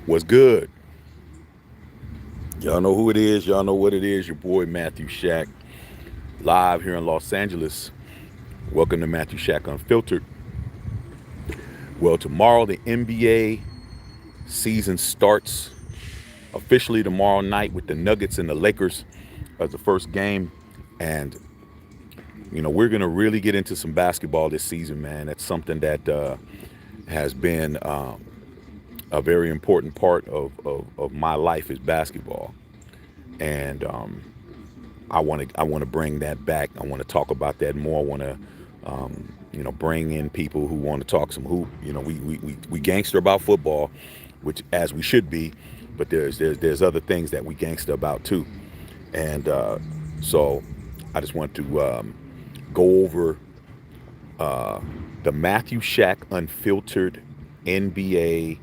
What's good? Y'all know who it is. Y'all know what it is. Your boy Matthew Shack, live here in Los Angeles. Welcome to Matthew Shack Unfiltered. Well, tomorrow the NBA season starts officially tomorrow night with the Nuggets and the Lakers as the first game. And, we're going to really get into some basketball this season, man. That's something that has been a very important part of my life is basketball. And I want to bring that back. I want to talk about that more. I want to bring in people who want to talk some hoop. We gangster about football, which as we should be, but there's other things that we gangster about too. And so I just want to go over the Matthew Shack Unfiltered NBA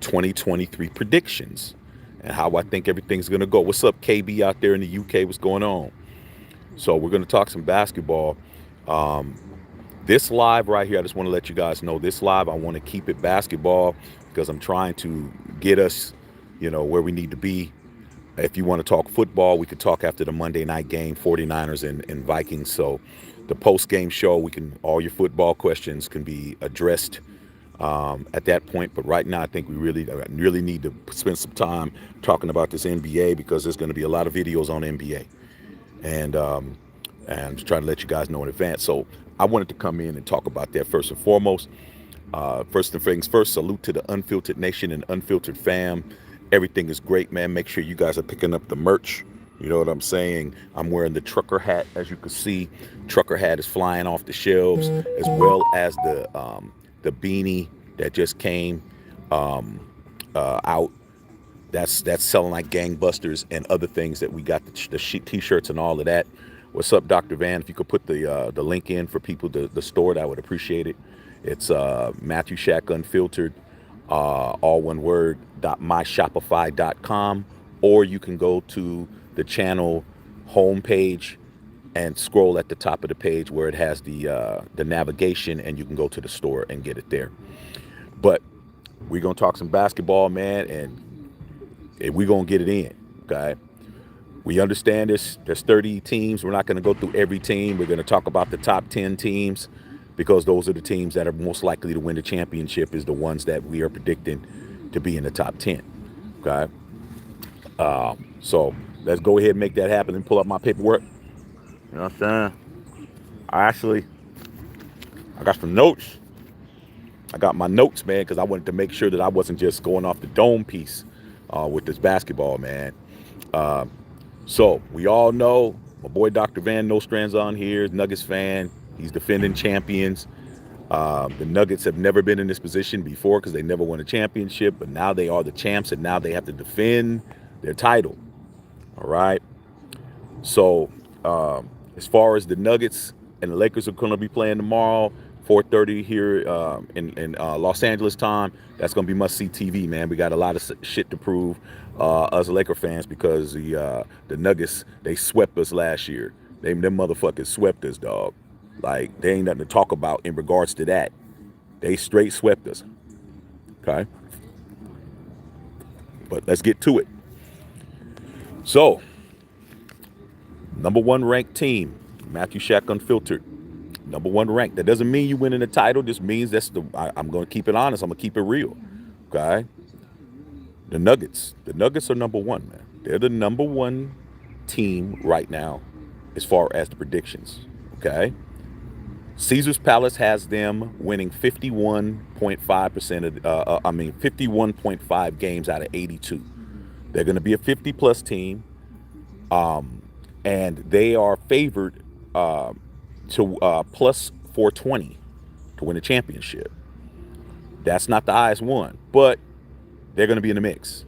2023 predictions and how I think everything's going to go. What's up, KB, out there in the UK? What's going on? So we're going to talk some basketball. Um, this live right here, I just want to let you guys know this live, I want to keep it basketball because I'm trying to get us, where we need to be. If you want to talk football, we could talk after the Monday night game, 49ers and Vikings. So the post-game show, all your football questions can be addressed at that point. But right now, I think we really need to spend some time talking about this NBA because there's going to be a lot of videos on NBA. And just trying to let you guys know in advance. So I wanted to come in and talk about that first and foremost. First and things first, salute to the Unfiltered Nation and Unfiltered fam. Everything is great, man. Make sure you guys are picking up the merch. You know what I'm saying? I'm wearing the trucker hat, as you can see. Trucker hat is flying off the shelves, as well as the beanie that just came out. That's selling like gangbusters and other things that we got the t-shirts and all of that. What's up, Dr. Van? If you could put the link in for people to the store, I would appreciate it. It's Matthew Shack Unfiltered, all one word, .myshopify.com, or you can go to the channel homepage and scroll at the top of the page where it has the navigation, and you can go to the store and get it there. But we're gonna talk some basketball, man, and we're gonna get it in. Okay. We understand this. There's 30 teams. We're not going to go through every team. We're going to talk about the top 10 teams because those are the teams that are most likely to win the championship is the ones that we are predicting to be in the top 10. Okay. So let's go ahead and make that happen and pull up my paperwork. You know what I'm saying? I got some notes. I got my notes, man, because I wanted to make sure that I wasn't just going off the dome piece with this basketball, man. So we all know my boy Dr. Van Nostrand's on here, Nuggets fan. He's defending champions. The Nuggets have never been in this position before because they never won a championship, but now they are the champs and now they have to defend their title. All right. So as far as the Nuggets and the Lakers are going to be playing tomorrow, 4:30 here in Los Angeles time. That's going to be must-see TV, man. We got a lot of shit to prove us Laker fans because the Nuggets, they swept us last year. Them motherfuckers swept us, dog. Like, there ain't nothing to talk about in regards to that. They straight swept us. Okay? But let's get to it. So, number one ranked team, Matthew Shack Unfiltered. Number one ranked. That doesn't mean you winning the title. Just means I'm going to keep it honest. I'm going to keep it real. Okay? The Nuggets. The Nuggets are number one, man. They're the number one team right now as far as the predictions. Okay? Caesar's Palace has them winning 51.5% 51.5 games out of 82. They're going to be a 50-plus team. And they are favored to plus 420 to win the championship. That's not the highest one, but they're going to be in the mix.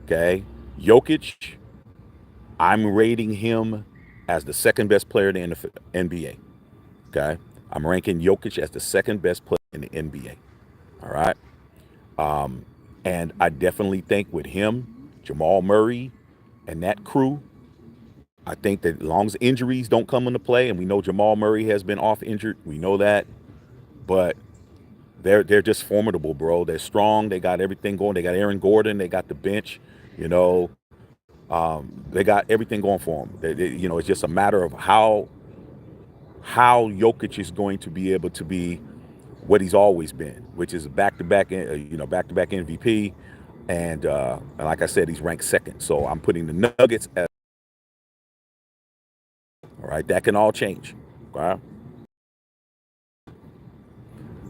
Okay. Jokic, I'm rating him as the second best player in the NBA. Okay. I'm ranking Jokic as the second best player in the NBA. All right. And I definitely think with him, Jamal Murray, and that crew, I think that as long as injuries don't come into play, and we know Jamal Murray has been off injured, we know that, but they're just formidable, bro. They're strong. They got everything going. They got Aaron Gordon. They got the bench. You know, they got everything going for them. You know, it's just a matter of how Jokic is going to be able to be what he's always been, which is back-to-back, back-to-back MVP, and like I said, he's ranked second. So I'm putting the Nuggets at all right. That can all change. Okay.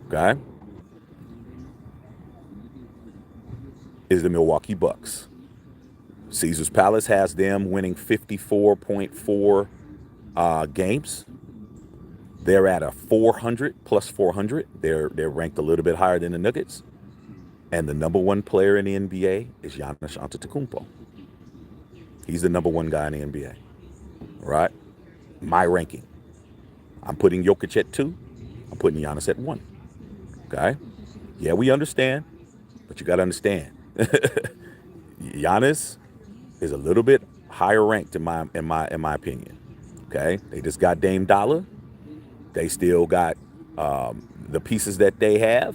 Okay. Is the Milwaukee Bucks. Caesar's Palace has them winning 54.4 games. They're at a 400 plus 400. They're ranked a little bit higher than the Nuggets. And the number one player in the NBA is Giannis Antetokounmpo. He's the number one guy in the NBA. Right? My ranking. I'm putting Jokic at 2. I'm putting Giannis at 1. Okay? Yeah, we understand, but you got to understand. Giannis is a little bit higher ranked in my opinion. Okay? They just got Dame Dollar. They still got the pieces that they have.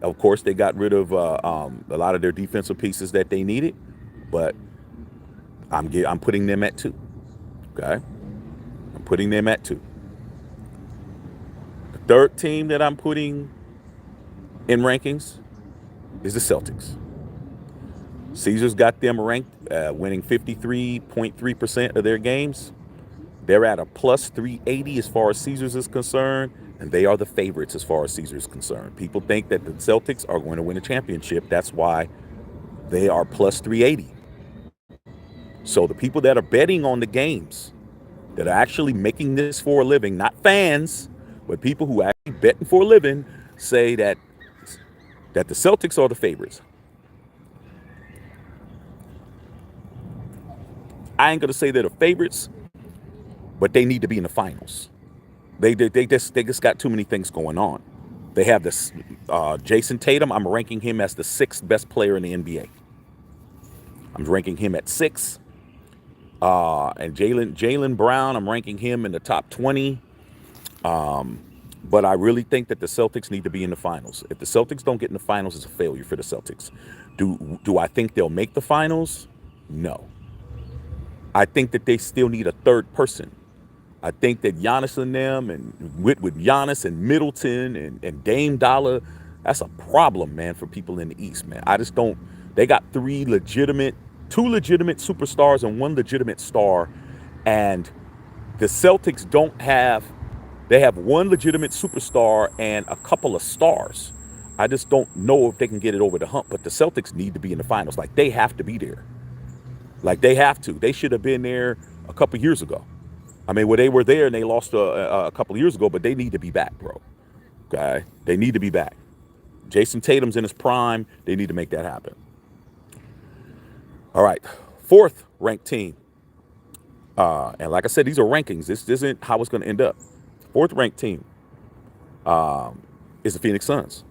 Of course, they got rid of a lot of their defensive pieces that they needed, but I'm putting them at 2. Okay, I'm putting them at 2. The third team that I'm putting in rankings is the Celtics. Caesars got them ranked, winning 53.3% of their games. They're at a plus 380 as far as Caesars is concerned, and they are the favorites as far as Caesars is concerned. People think that the Celtics are going to win a championship. That's why they are plus 380. So the people that are betting on the games, that are actually making this for a living, not fans, but people who are actually betting for a living, say that the Celtics are the favorites. I ain't going to say they're the favorites, but they need to be in the finals. They just got too many things going on. They have this Jason Tatum. I'm ranking him as the 6th best player in the NBA. I'm ranking him at 6. And Jaylen Brown, I'm ranking him in the top 20. But I really think that the Celtics need to be in the finals. If the Celtics don't get in the finals, it's a failure for the Celtics. Do I think they'll make the finals? No. I think that they still need a third person. I think that Giannis and them, and with Giannis and Middleton and Dame Dollar, that's a problem, man, for people in the East, man. I just don't. They got 2 legitimate superstars and 1 legitimate star, and the Celtics don't have. They have 1 legitimate superstar and a couple of stars. I just don't know if they can get it over the hump. But the Celtics need to be in the finals. Like, they have to be there. Like, they have to. They should have been there a couple years ago. I mean, they were there and they lost a couple of years ago, but they need to be back, bro. Okay? They need to be back. Jason Tatum's in his prime. They need to make that happen. All right. 4th ranked team. And like I said, these are rankings. This isn't how it's going to end up. 4th ranked team is the Phoenix Suns.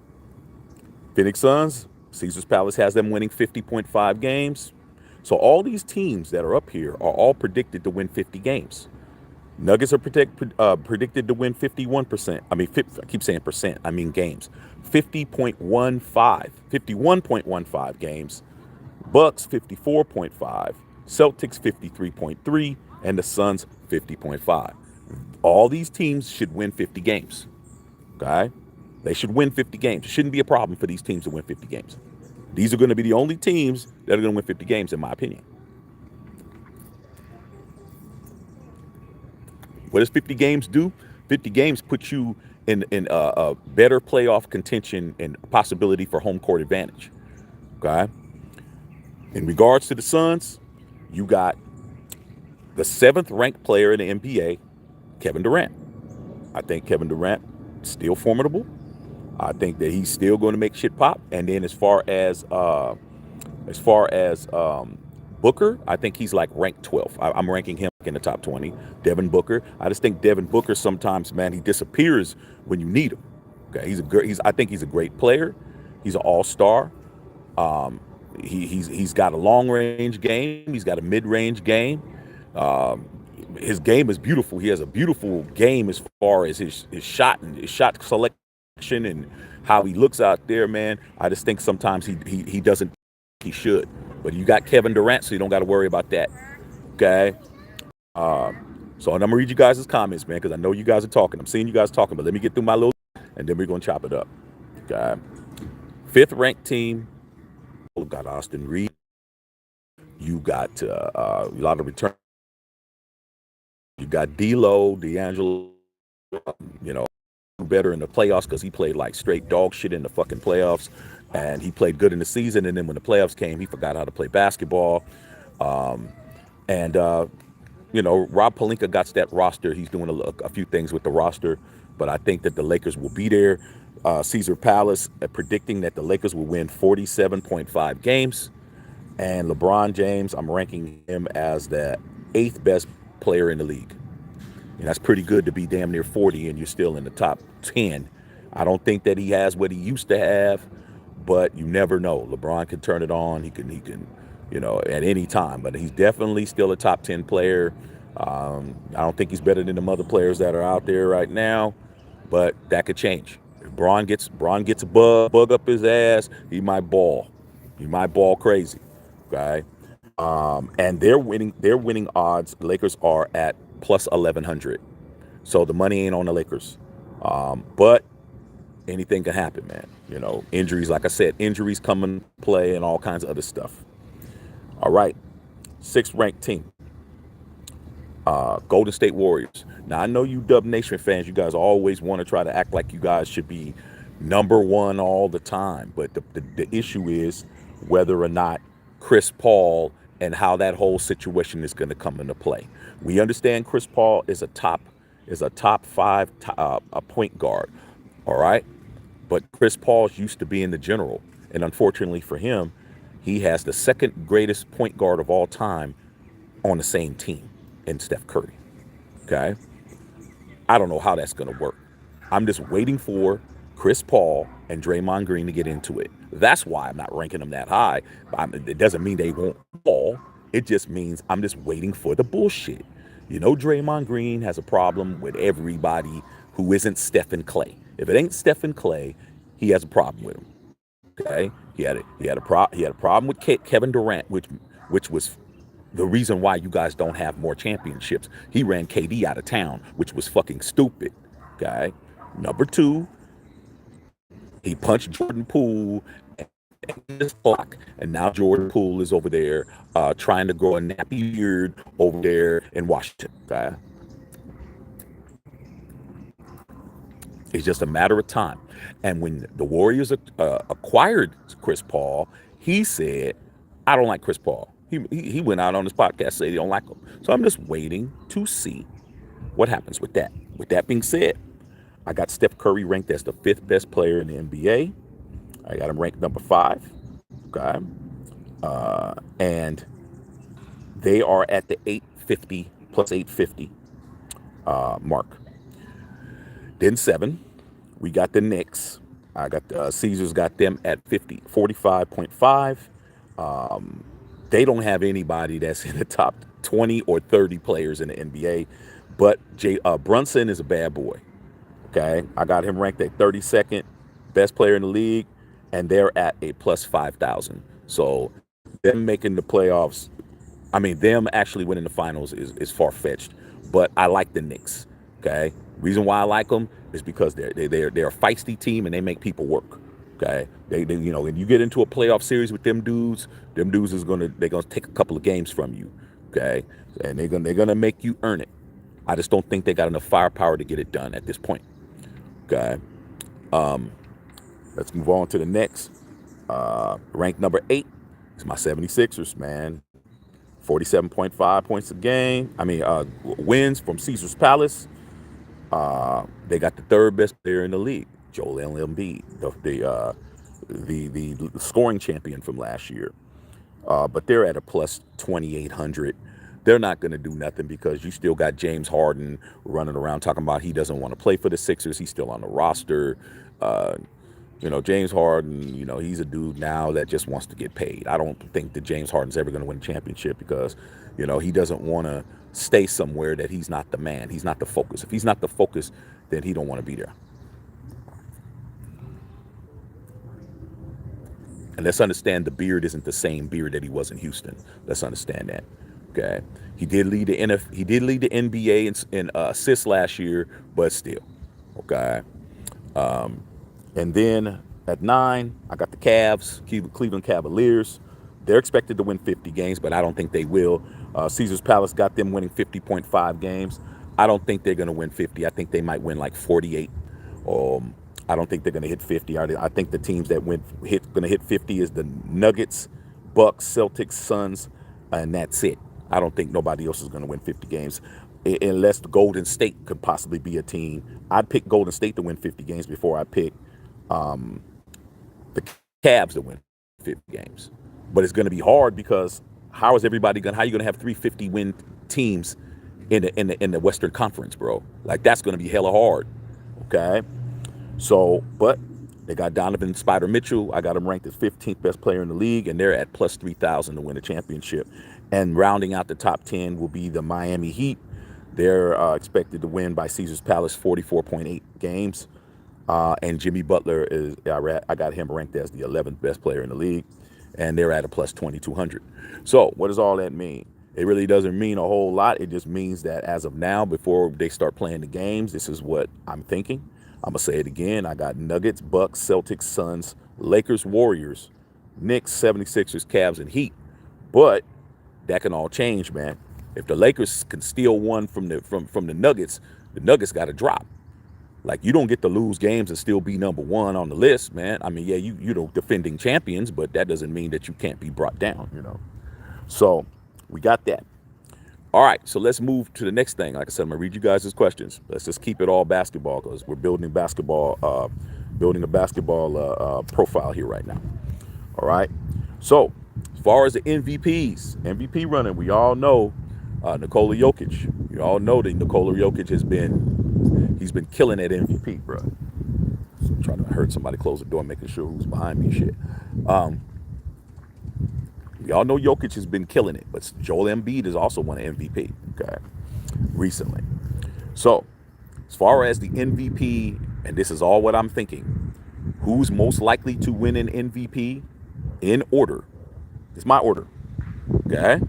Phoenix Suns, Caesars Palace has them winning 50.5 games. So all these teams that are up here are all predicted to win 50 games. Nuggets are predicted to win 51%. I mean, I keep saying percent. I mean games. 51.15 games. Bucks 54.5. Celtics 53.3. And the Suns 50.5. All these teams should win 50 games. Okay? They should win 50 games. It shouldn't be a problem for these teams to win 50 games. These are going to be the only teams that are going to win 50 games, in my opinion. What does 50 games do? 50 games put you in a better playoff contention and possibility for home court advantage. Okay? In regards to the Suns, you got the 7th ranked player in the NBA, Kevin Durant. I think Kevin Durant is still formidable. I think that he's still going to make shit pop. And then as far as Booker, I think he's like ranked 12th. I'm ranking him in the top 20. Devin Booker. I just think Devin Booker sometimes, man, he disappears when you need him. Okay, I think he's a great player. He's an all-star. He's got a long-range game. He's got a mid-range game. His game is beautiful. He has a beautiful game as far as his shot and his shot selection and how he looks out there, man, I just think sometimes he doesn't, he should. But you got Kevin Durant, so you don't got to worry about that. Okay. So I'm gonna read you guys' comments, man, because I know you guys are talking. I'm seeing you guys talking, but let me get through my little, and then we're gonna chop it up. Okay. Fifth ranked team. You got Austin Reed. You got a lot of return. You got D'Angelo. You know, better in the playoffs because he played like straight dog shit in the fucking playoffs, and he played good in the season. And then when the playoffs came, he forgot how to play basketball. And Rob Pelinka got that roster. He's doing a few things with the roster, but I think that the Lakers will be there. Caesar Palace predicting that the Lakers will win 47.5 games. And LeBron James, I'm ranking him as the 8th best player in the league. And that's pretty good to be damn near 40 and you're still in the top 10. I don't think that he has what he used to have, but you never know. LeBron can turn it on. He can, at any time. But he's definitely still a top 10 player. I don't think he's better than the other players that are out there right now, but that could change. If Bron gets a bug up his ass, he might ball. He might ball crazy. Okay. And their winning odds, the Lakers are at plus 1,100. So the money ain't on the Lakers. But anything can happen, man. Injuries, like I said, injuries come in play and all kinds of other stuff. All right. 6th ranked team. Golden State Warriors. Now, I know you Dub Nation fans, you guys always want to try to act like you guys should be number one all the time. But the issue is whether or not Chris Paul and how that whole situation is going to come into play. We understand Chris Paul is a top 5 point guard. All right. But Chris Paul's used to being the general. And unfortunately for him, he has the 2nd greatest point guard of all time on the same team in Steph Curry. Okay. I don't know how that's going to work. I'm just waiting for Chris Paul and Draymond Green to get into it. That's why I'm not ranking them that high. It doesn't mean they won't fall. It just means I'm just waiting for the bullshit. Draymond Green has a problem with everybody who isn't Stephen Clay. If it ain't Stephen Clay, he has a problem with him. Okay, he had a problem with Kevin Durant, which was the reason why you guys don't have more championships. He ran KD out of town, which was fucking stupid. Okay, number 2, he punched Jordan Poole and his clock, and now Jordan Poole is over there trying to grow a nappy beard over there in Washington. Okay, it's just a matter of time. And when the Warriors acquired Chris Paul, he said, I don't like Chris Paul. He went out on his podcast saying he don't like him. So I'm just waiting to see what happens with that. With that being said, I got Steph Curry ranked as the 5th best player in the NBA. I got him ranked number 5. Okay. And they are at the 850 plus 850 mark. Then 7, we got the Knicks. I got Caesars got them at 45.5. They don't have anybody that's in the top 20 or 30 players in the NBA, but Brunson is a bad boy. Okay, I got him ranked at 32nd best player in the league, and they're at a plus 5,000. So them making the playoffs, them actually winning the finals is far-fetched. But I like the Knicks. Okay, reason why I like them is because they're a feisty team and they make people work. Okay, they when you get into a playoff series with them dudes is gonna take a couple of games from you. Okay, and they're gonna make you earn it. I just don't think they got enough firepower to get it done at this point. Okay, let's move on to the next. Ranked number 8 is my 76ers, man. 47.5 points a game. Wins from Caesar's Palace. They got the 3rd best player in the league, Joel Embiid, the scoring champion from last year. But they're at a plus 2,800. They're not going to do nothing because you still got James Harden running around talking about he doesn't want to play for the Sixers. He's still on the roster. James Harden, he's a dude now that just wants to get paid. I don't think that James Harden's ever going to win a championship because, he doesn't want to stay somewhere that he's not the man. He's not the focus. If he's not the focus, then he don't want to be there. And let's understand the beard isn't the same beard that he was in Houston. Let's understand that. Okay. He did lead the NBA in assists last year, but still. Okay. And then at 9, I got the Cavs, Cleveland Cavaliers. They're expected to win 50 games, but I don't think they will. Caesars Palace got them winning 50.5 games. I don't think they're going to win 50. I think they might win like 48. I don't think they're going to hit 50. I think the teams that going to hit 50 is the Nuggets, Bucks, Celtics, Suns, and that's it. I don't think nobody else is going to win 50 games unless the Golden State could possibly be a team. I'd pick Golden State to win 50 games before I pick the Cavs to win 50 games. But it's going to be hard because how are you going to have 350 win teams in the Western Conference, bro? Like, that's going to be hella hard. Okay. So, but they got Donovan Spider Mitchell. I got him ranked as 15th best player in the league, and they're at plus 3,000 to win a championship. And rounding out the top 10 will be the Miami Heat. They're expected to win by Caesars Palace 44.8 games. And Jimmy Butler I got him ranked as the 11th best player in the league, and they're at a plus 2,200. So what does all that mean? It really doesn't mean a whole lot. It just means that as of now, before they start playing the games, this is what I'm thinking. I'm going to say it again. I got Nuggets, Bucks, Celtics, Suns, Lakers, Warriors, Knicks, 76ers, Cavs, and Heat. But that can all change, man. If the Lakers can steal one from the Nuggets got to drop. Like, you don't get to lose games and still be number one on the list, man. I mean, yeah, you know, defending champions, but that doesn't mean that you can't be brought down, you know. So we got that. All right, so let's move to the next thing. Like I said, I'm gonna read you guys' questions. Let's just keep it all basketball because we're building a basketball profile here right now. All right. So as far as the MVP running, we all know Nikola Jokic. You all know that Nikola Jokic he's been killing that MVP, bro. I'm trying to hurt somebody close the door, making sure who's behind me. Shit. We all know Jokic has been killing it, but Joel Embiid has also won an MVP, okay, recently. So, as far as the MVP, and this is all what I'm thinking, who's most likely to win an MVP in order? It's my order, okay?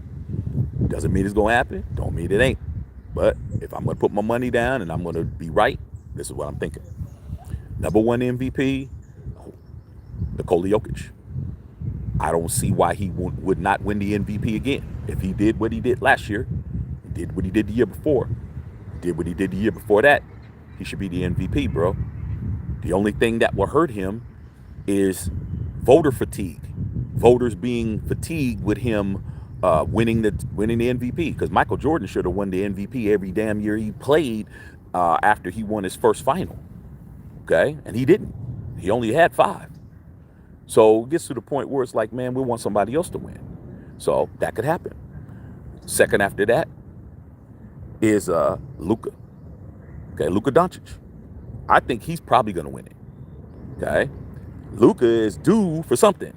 Doesn't mean it's going to happen. Don't mean it ain't. But if I'm going to put my money down and I'm going to be right, this is what I'm thinking. Number 1 MVP, Nikola Jokic. I don't see why he would not win the MVP again. If he did what he did last year, did what he did the year before, did what he did the year before that, he should be the MVP, bro. The only thing that will hurt him is voter fatigue. Voters being fatigued with him winning the MVP. Because Michael Jordan should have won the MVP every damn year he played after he won his first final. Okay? And he didn't. He only had 5. So it gets to the point where it's like, man, we want somebody else to win. So that could happen. Second after that is Luka. Okay, Luka Doncic. I think he's probably going to win it. Okay? Luka is due for something.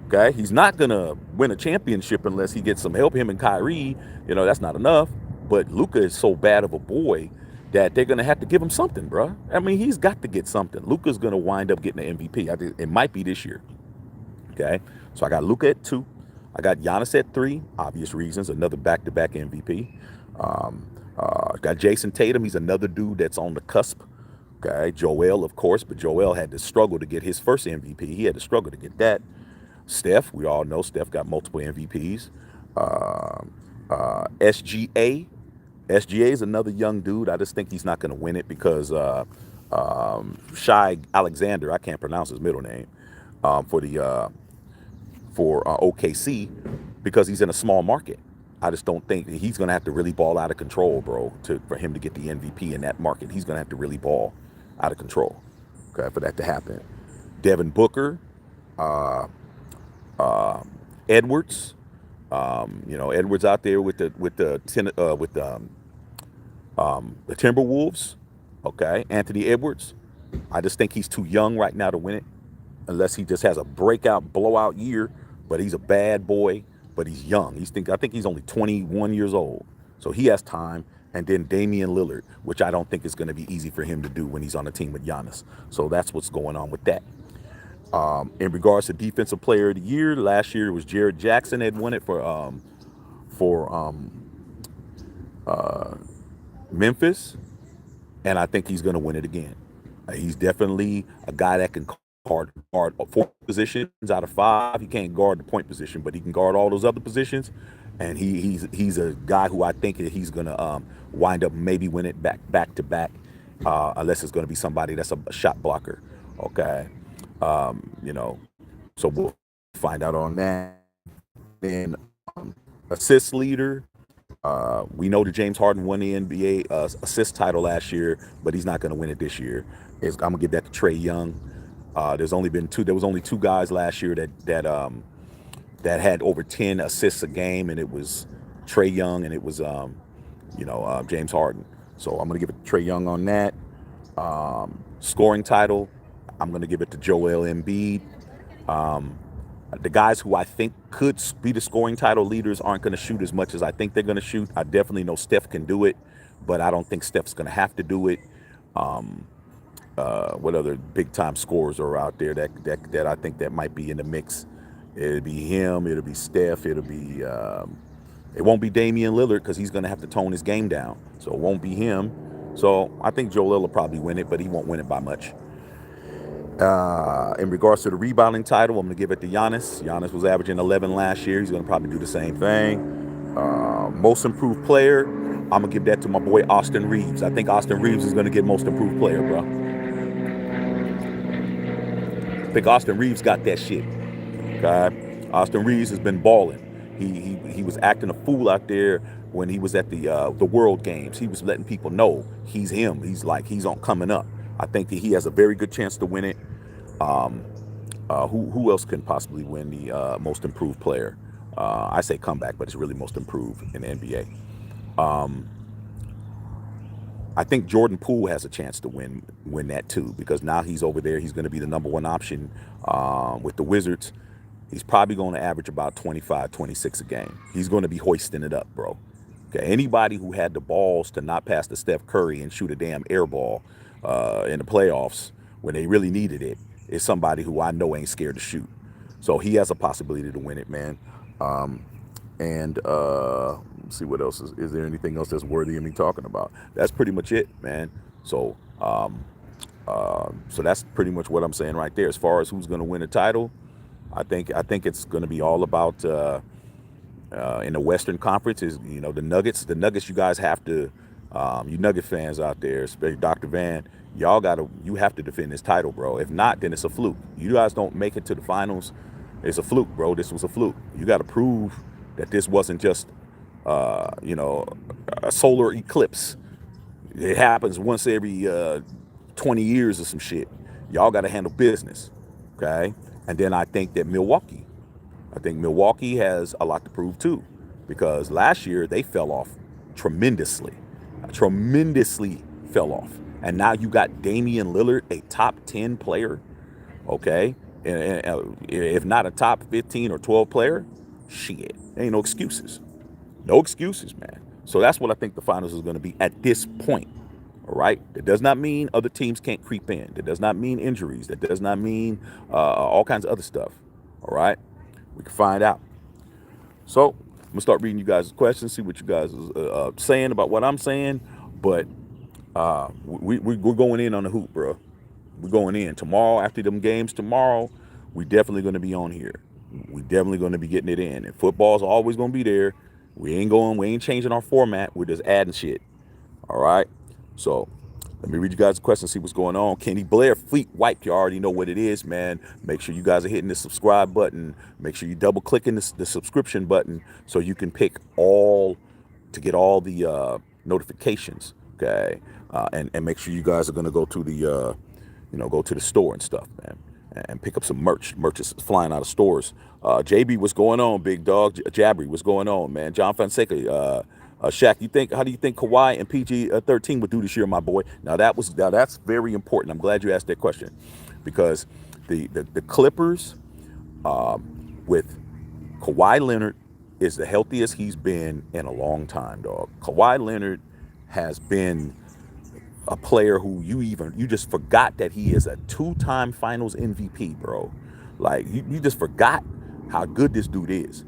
Okay? He's not going to win a championship unless he gets some help. Him and Kyrie, you know, that's not enough. But Luka is so bad of a boy that they're going to have to give him something, bro. I mean, he's got to get something. Luka's going to wind up getting the MVP. I think it might be this year. Okay? So I got Luka at 2. I got Giannis at 3. Obvious reasons. Another back-to-back MVP. Got Jason Tatum. He's another dude that's on the cusp. Okay? Joel, of course. But Joel had to struggle to get his first MVP. He had to struggle to get that. Steph. We all know Steph got multiple MVPs. SGA. SGA is another young dude. I just think he's not going to win it because Shai Alexander, I can't pronounce his middle name, for OKC, because he's in a small market. I just don't think he's going to have to really ball out of control, bro, for him to get the MVP in that market. He's going to have to really ball out of control, okay, for that to happen. Devin Booker, Edwards. Edwards out there with the Timberwolves. Okay, Anthony Edwards. I just think he's too young right now to win it, unless he just has a blowout year. But he's a bad boy. But he's young. I think he's only 21 years old, so he has time. And then Damian Lillard, which I don't think is going to be easy for him to do when he's on a team with Giannis. So that's what's going on with that. In regards to defensive player of the year, last year it was Jared Jackson had won it for Memphis, and I think he's going to win it again. He's definitely a guy that can guard 4 positions out of 5. He can't guard the point position, but he can guard all those other positions. And he's a guy who I think that he's going to wind up maybe win it back to back, unless it's going to be somebody that's a shot blocker. Okay, you know, so we'll find out on that. Then assist leader. We know that James Harden won the NBA assist title last year, but he's not going to win it this year. I'm gonna give that to Trae Young. There was only 2 guys last year that had over 10 assists a game, and it was Trae Young and it was James Harden. So I'm gonna give it to Trae Young on that. Scoring title, I'm gonna give it to Joel Embiid. The guys who I think could be the scoring title leaders aren't going to shoot as much as I think they're going to shoot. I definitely know Steph can do it, but I don't think Steph's going to have to do it. What other big time scorers are out there that I think that might be in the mix? It'll be him. It'll be Steph. It won't be Damian Lillard because he's going to have to tone his game down. So it won't be him. So I think Joel will probably win it, but he won't win it by much. In regards to the rebounding title, I'm going to give it to Giannis. Giannis was averaging 11 last year. He's going to probably do the same thing. Most improved player, I'm going to give that to my boy Austin Reeves. I think Austin Reeves is going to get most improved player, bro. I think Austin Reeves got that shit. Okay? Austin Reeves has been balling. He was acting a fool out there when he was at the World Games. He was letting people know he's him. He's on coming up. I think that he has a very good chance to win it. Who else can possibly win the most improved player? I say comeback, but it's really most improved in the NBA. I think Jordan Poole has a chance to win that too, because now he's over there. He's going to be the number 1 option with the Wizards. He's probably going to average about 25, 26 a game. He's going to be hoisting it up, bro. Okay, anybody who had the balls to not pass to Steph Curry and shoot a damn air ball in the playoffs when they really needed it is somebody who I know ain't scared to shoot. So he has a possibility to win it, man. Let's see what else is there anything else that's worthy of me talking about? That's pretty much it, man. So so that's pretty much what I'm saying right there. As far as who's going to win the title, I think it's going to be all about in the Western Conference is the Nuggets. The Nuggets, you guys have to. You Nugget fans out there, especially Dr. Van, you have to defend this title, bro. If not, then it's a fluke. You guys don't make it to the finals, it's a fluke, bro. This was a fluke. You got to prove that this wasn't just, a solar eclipse. It happens once every 20 years or some shit. Y'all got to handle business, okay? And then I think Milwaukee has a lot to prove too, because last year they fell off tremendously fell off. And now you got Damian Lillard, a top 10 player, okay? And if not a top 15 or 12 player, shit, ain't no excuses. No excuses, man. So that's what I think the finals is going to be at this point, all right? That does not mean other teams can't creep in. That does not mean injuries. That does not mean all kinds of other stuff, all right? We can find out. So I'm going to start reading you guys' questions, see what you guys are saying about what I'm saying. But we're going in on the hoop, bro. We're going in. Tomorrow, after them games tomorrow, we definitely going to be on here. We definitely going to be getting it in. And football's always going to be there. We ain't changing our format. We're just adding shit. All right? So let me read you guys a question, see what's going on. Kenny Blair, Fleet Wipe. You already know what it is, man. Make sure you guys are hitting the subscribe button. Make sure you double clicking the subscription button so you can pick all to get all the notifications. Okay, and make sure you guys are gonna go to the go to the store and stuff, man, and pick up some merch. Merch is flying out of stores. JB, what's going on, big dog? Jabry, what's going on, man? John Fonseca, Shaq, how do you think Kawhi and PG-13 would do this year, my boy? Now that's very important. I'm glad you asked that question, because the Clippers with Kawhi Leonard is the healthiest he's been in a long time, dog. Kawhi Leonard has been a player who you just forgot that he is a 2-time Finals MVP, bro. Like you just forgot how good this dude is.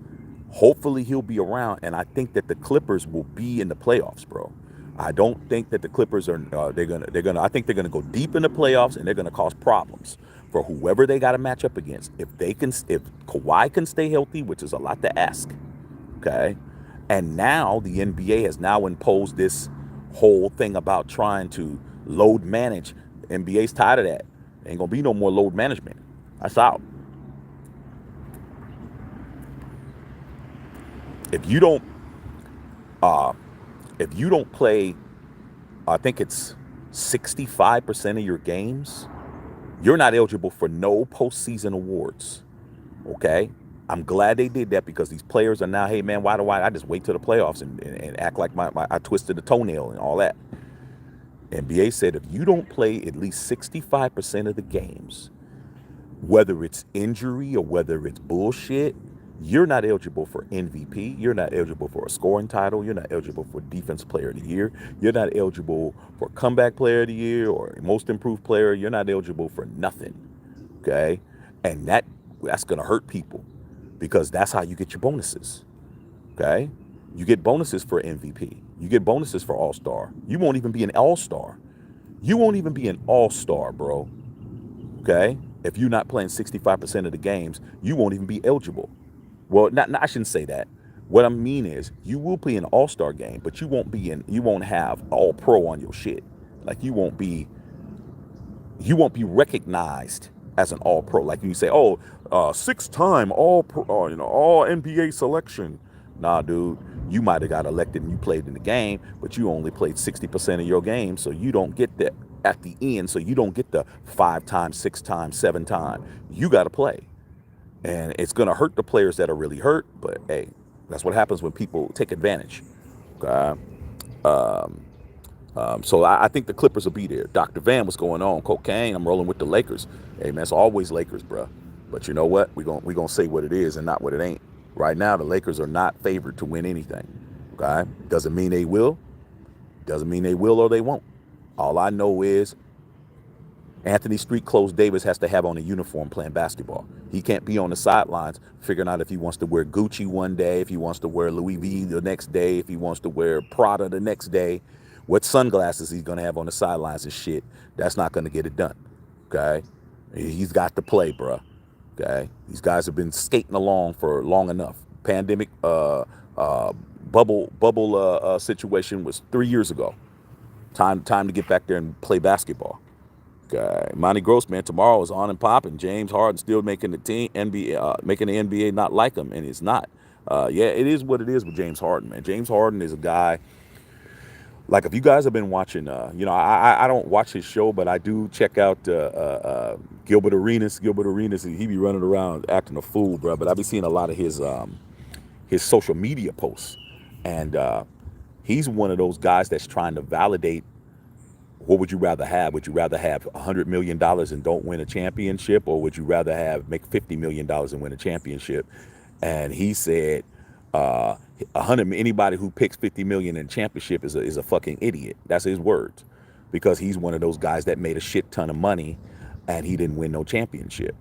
Hopefully he'll be around, and I think that the Clippers will be in the playoffs, bro. I don't think that the Clippers are they're gonna I think they're gonna go deep in the playoffs, and they're gonna cause problems for whoever they got to match up against. If Kawhi can stay healthy, which is a lot to ask, okay? And now the NBA has now imposed this whole thing about trying to load manage. NBA's tired of that. Ain't gonna be no more load management. That's out. If you don't uh if you don't play, I think it's 65% of your games, you're not eligible for no postseason awards. Okay? I'm glad they did that because these players are now, hey man, why do I just wait till the playoffs and act like I twisted a toenail and all that. NBA said if you don't play at least 65% of the games, whether it's injury or whether it's bullshit, you're not eligible for MVP. You're not eligible for a scoring title. You're not eligible for Defensive Player of the Year. You're not eligible for Comeback Player of the Year or Most Improved Player. You're not eligible for nothing. Okay? And that's gonna hurt people because that's how you get your bonuses. Okay? You get bonuses for MVP. You get bonuses for All-Star. You won't even be an All-Star. You won't even be an All-Star, bro. Okay? If you're not playing 65% of the games, you won't even be eligible. Well, I shouldn't say that. What I mean is, you will play an All-Star game, but you won't have All Pro on your shit. Like you won't be recognized as an All Pro. Like you say, oh, 6-time All Pro, All NBA selection. Nah, dude, you might have got elected and you played in the game, but you only played 60% of your game, so you don't get that at the end. So you don't get the 5-time, 6-time, 7-time. You got to play. And it's going to hurt the players that are really hurt, but hey, that's what happens when people take advantage. Okay? So I think the Clippers will be there. Dr. Van, what's going on? Cocaine, I'm rolling with the Lakers. Hey, man, it's always Lakers, bro. But you know what? We're gonna say what it is and not what it ain't. Right now, the Lakers are not favored to win anything. Okay? Doesn't mean they will. Doesn't mean they will or they won't. All I know is Anthony Street Clothes Davis has to have on a uniform playing basketball. He can't be on the sidelines figuring out if he wants to wear Gucci one day, if he wants to wear Louis V the next day, if he wants to wear Prada the next day, what sunglasses he's going to have on the sidelines and shit. That's not going to get it done. Okay? He's got to play, bruh. Okay? These guys have been skating along for long enough. Pandemic bubble situation was 3 years ago. Time to get back there and play basketball. Okay, Monty Grossman tomorrow is on and popping. James Harden still making the team NBA, making the NBA not like him, and it's not. Yeah, it is what it is with James Harden, man. James Harden is a guy. Like if you guys have been watching, I don't watch his show, but I do check out Gilbert Arenas. Gilbert Arenas, he be running around acting a fool, bro. But I be seeing a lot of his social media posts, and he's one of those guys that's trying to validate. What would you rather have? Would you rather have $100 million and don't win a championship, or would you rather make $50 million and win a championship? And he said, anybody who picks 50 million in championship is a fucking idiot. That's his words, because he's one of those guys that made a shit ton of money and he didn't win no championship.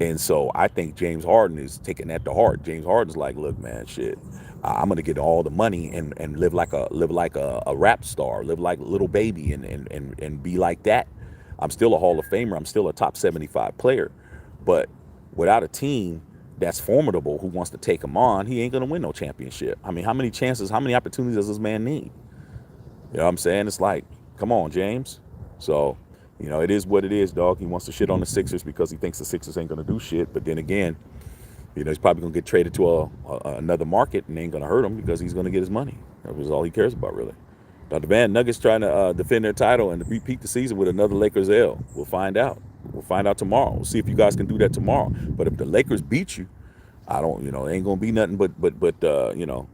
And so I think James Harden is taking that to heart. James Harden's like, look, man, shit, I'm gonna get all the money and live like a rap star, live like Little Baby, and be like that. I'm still a Hall of Famer. I'm still a top 75 player, but without a team that's formidable who wants to take him on, he ain't gonna win no championship. I mean, how many opportunities does this man need? You know what I'm saying? It's like, come on, James. So, it is what it is, dog. He wants to shit on the Sixers because he thinks the Sixers ain't gonna do shit. But then again, he's probably gonna get traded to another market and ain't gonna hurt him because he's gonna get his money. That was all he cares about, really. Dr. Van, Nuggets trying to defend their title and repeat the season with another Lakers L. We'll find out. We'll find out tomorrow. We'll see if you guys can do that tomorrow. But if the Lakers beat you, I don't, it ain't gonna be nothing but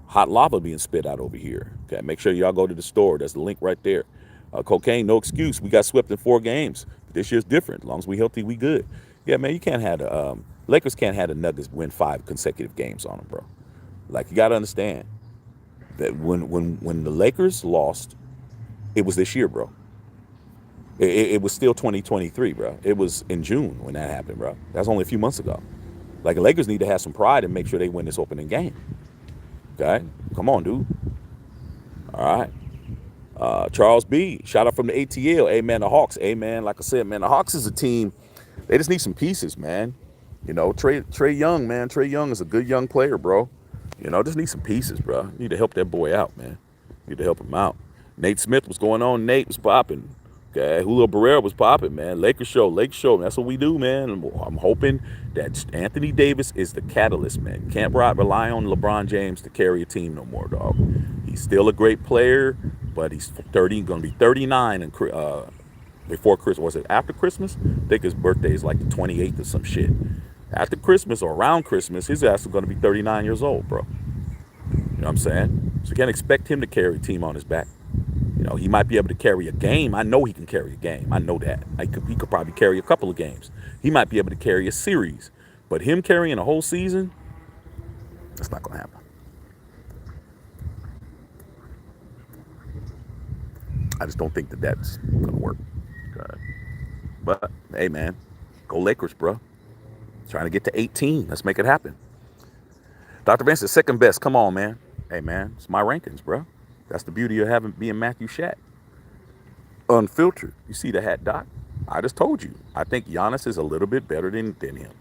hot lava being spit out over here. Okay, make sure y'all go to the store. That's the link right there. Cocaine, no excuse. We got swept in 4 games. This year's different. As long as we healthy, we good. Yeah, man, you can't have the Lakers can't have the Nuggets win 5 consecutive games on them, bro. Like, you gotta understand that when the Lakers lost, it was this year, bro. It was still 2023, bro. It was in June when that happened, bro. That's only a few months ago. Like the Lakers need to have some pride and make sure they win this opening game. Okay, come on, dude. All right. Charles B. Shout out from the ATL. Hey man, the Hawks. Hey man, like I said, man, the Hawks is a team. They just need some pieces, man. You know, Trey Young, man. Trey Young is a good young player, bro. You know, just need some pieces, bro. Need to help that boy out, man. Need to help him out. Nate Smith was going on. Nate was popping. Okay, Julio Barrera was popping, man. Lakers show, Lakers show. That's what we do, man. I'm hoping that Anthony Davis is the catalyst, man. You can't rely on LeBron James to carry a team no more, dog. He's still a great player, but he's 30, going to be 39 and before Christmas. Was it after Christmas? I think his birthday is like the 28th or some shit. After Christmas or around Christmas, his ass is going to be 39 years old, bro. You know what I'm saying? So you can't expect him to carry a team on his back. You know, he might be able to carry a game. I know he can carry a game. I know that. He could probably carry a couple of games. He might be able to carry a series. But him carrying a whole season, that's not going to happen. I just don't think that that's going to work. Okay. But, hey, man, go Lakers, bro. Trying to get to 18. Let's make it happen. Dr. Vince is second best. Come on, man. Hey, man, it's my rankings, bro. That's the beauty of having being Matthew Shack. Unfiltered. You see the hat, Doc? I just told you. I think Giannis is a little bit better than him.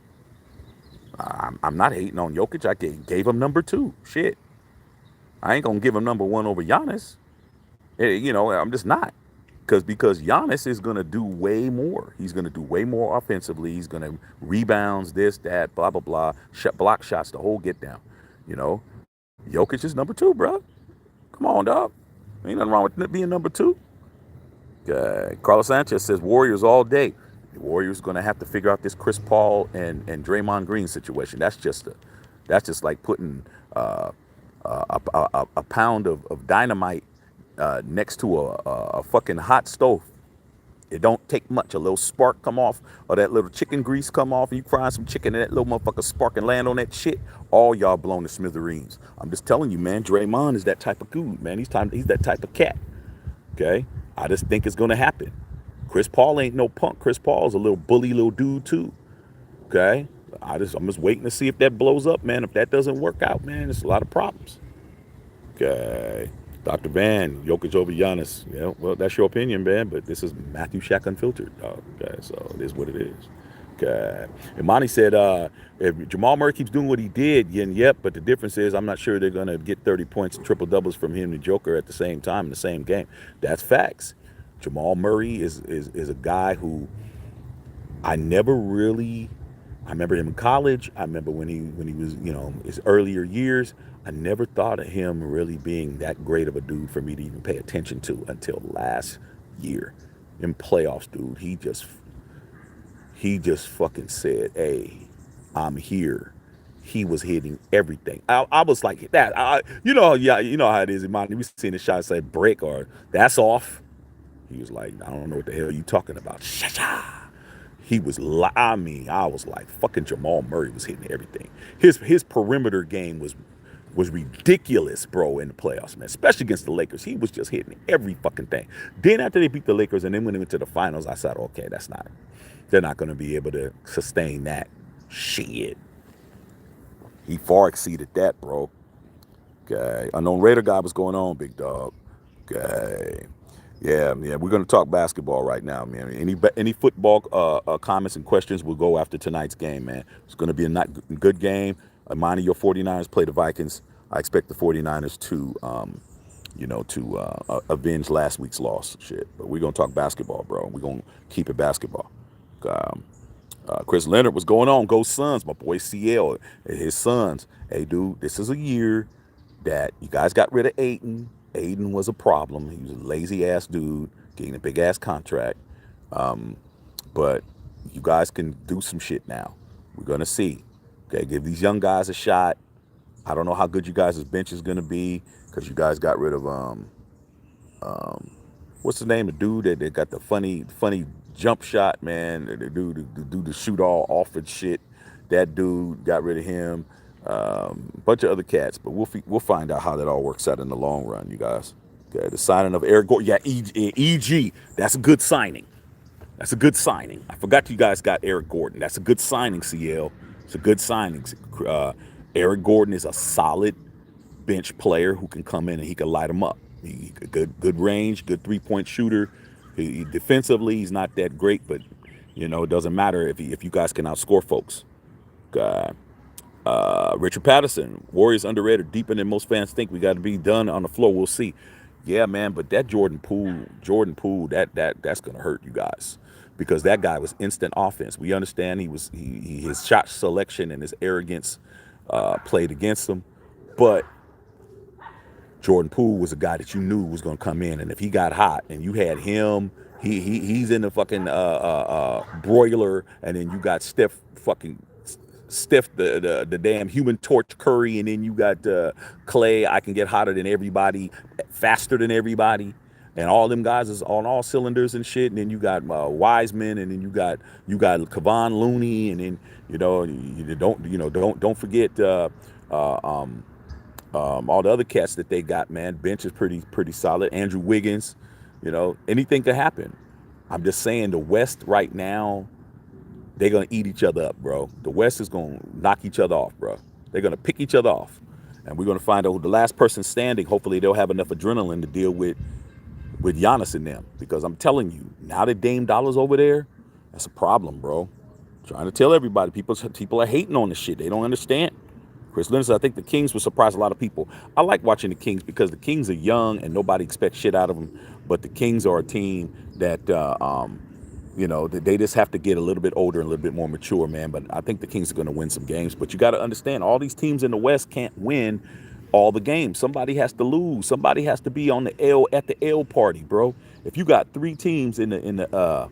I'm not hating on Jokic. I gave him number 2. Shit. I ain't going to give him number 1 over Giannis. You know, I'm just not. Because Giannis is going to do way more. He's going to do way more offensively. He's going to rebounds, this, that, blah, blah, blah. Block shots, the whole get down. You know, Jokic is number 2, bro. Come on, dog. Ain't nothing wrong with being number 2. Carlos Sanchez says Warriors all day. The Warriors going to have to figure out this Chris Paul and Draymond Green situation. That's just like putting a pound of dynamite next to a fucking hot stove. It don't take much. A little spark come off, or that little chicken grease come off, and you frying some chicken, and that little motherfucker spark and land on that shit. All y'all blown to smithereens. I'm just telling you, man. Draymond is that type of dude, man. He's that type of cat. Okay, I just think it's gonna happen. Chris Paul ain't no punk. Chris Paul's a little bully little dude too. Okay, I'm just waiting to see if that blows up, man. If that doesn't work out, man, it's a lot of problems. Okay. Dr. Van, Jokic over Giannis. Yeah, well, that's your opinion, man, but this is Matthew Shack Unfiltered. Okay, so it is what it is. Okay. Imani said, if Jamal Murray keeps doing what he did, yep, but the difference is I'm not sure they're going to get 30 points and triple doubles from him and Joker at the same time in the same game. That's facts. Jamal Murray is a guy who I never really. I remember him in college. I remember when he was, you know, his earlier years. I never thought of him really being that great of a dude for me to even pay attention to until last year in playoffs, dude. He just fucking said, "Hey, I'm here." He was hitting everything. I was like that. You know how it is, man. We seen the shot say break or that's off. He was like, I don't know what the hell you talking about. Sha-sha. He was, I was like, fucking Jamal Murray was hitting everything. His perimeter game was ridiculous, bro, in the playoffs, man. Especially against the Lakers. He was just hitting every fucking thing. Then after they beat the Lakers and then when they went to the finals, I said, okay, they're not going to be able to sustain that. Shit. He far exceeded that, bro. Okay. Unknown Raider guy, what's going on, big dog? Okay. Yeah, we're going to talk basketball right now, man. Any football comments and questions will go after tonight's game, man. It's going to be a good game. Mind your 49ers play the Vikings. I expect the 49ers to avenge last week's loss. Shit. But we're going to talk basketball, bro. We're going to keep it basketball. Chris Leonard, what's going on? Go Suns. My boy CL, his sons. Hey, dude, this is a year that you guys got rid of Ayton. Aiden was a problem. He was a lazy ass dude, getting a big ass contract. But you guys can do some shit now. We're gonna see. Okay, give these young guys a shot. I don't know how good you guys' bench is gonna be because you guys got rid of what's the name? The dude that got the funny jump shot, man. The dude to shoot all off and shit. That dude got rid of him. Bunch of other cats, but we'll find out how that all works out in the long run, you guys. Okay, the signing of Eric Gordon, yeah, EG, that's a good signing. That's a good signing. I forgot you guys got Eric Gordon. That's a good signing, CL. It's a good signing. Eric Gordon is a solid bench player who can come in and he can light them up. He good range, good 3-point shooter. Defensively, he's not that great, but it doesn't matter if you guys can outscore folks. Uh, Richard Patterson, Warriors underrated, deeper than most fans think. We got to be done on the floor. We'll see. Yeah, man, but that Jordan Poole, that's gonna hurt you guys because that guy was instant offense. We understand his shot selection and his arrogance played against him, but Jordan Poole was a guy that you knew was gonna come in, and if he got hot and you had him, he's in the fucking broiler, and then you got Steph, the damn Human Torch Curry, and then you got Clay. I can get hotter than everybody, faster than everybody, and all them guys is on all cylinders and shit. And then you got Wiseman, and then you got Kevon Looney, and then don't forget all the other cats that they got. Man, bench is pretty solid. Andrew Wiggins, anything could happen. I'm just saying the West right now, they're going to eat each other up, bro. The West is going to knock each other off, bro. They're going to pick each other off. And we're going to find out who the last person standing. Hopefully they'll have enough adrenaline to deal with Giannis and them. Because I'm telling you, now that Dame Dollar's over there, that's a problem, bro. Trying to tell everybody. People are hating on this shit. They don't understand. Chris Leonard said, I think the Kings will surprise a lot of people. I like watching the Kings because the Kings are young and nobody expects shit out of them. But the Kings are a team that they just have to get a little bit older and a little bit more mature, man. But I think the Kings are going to win some games. But you got to understand, all these teams in the West can't win all the games. Somebody has to lose. Somebody has to be on the at the L party, bro. If you got 3 teams in the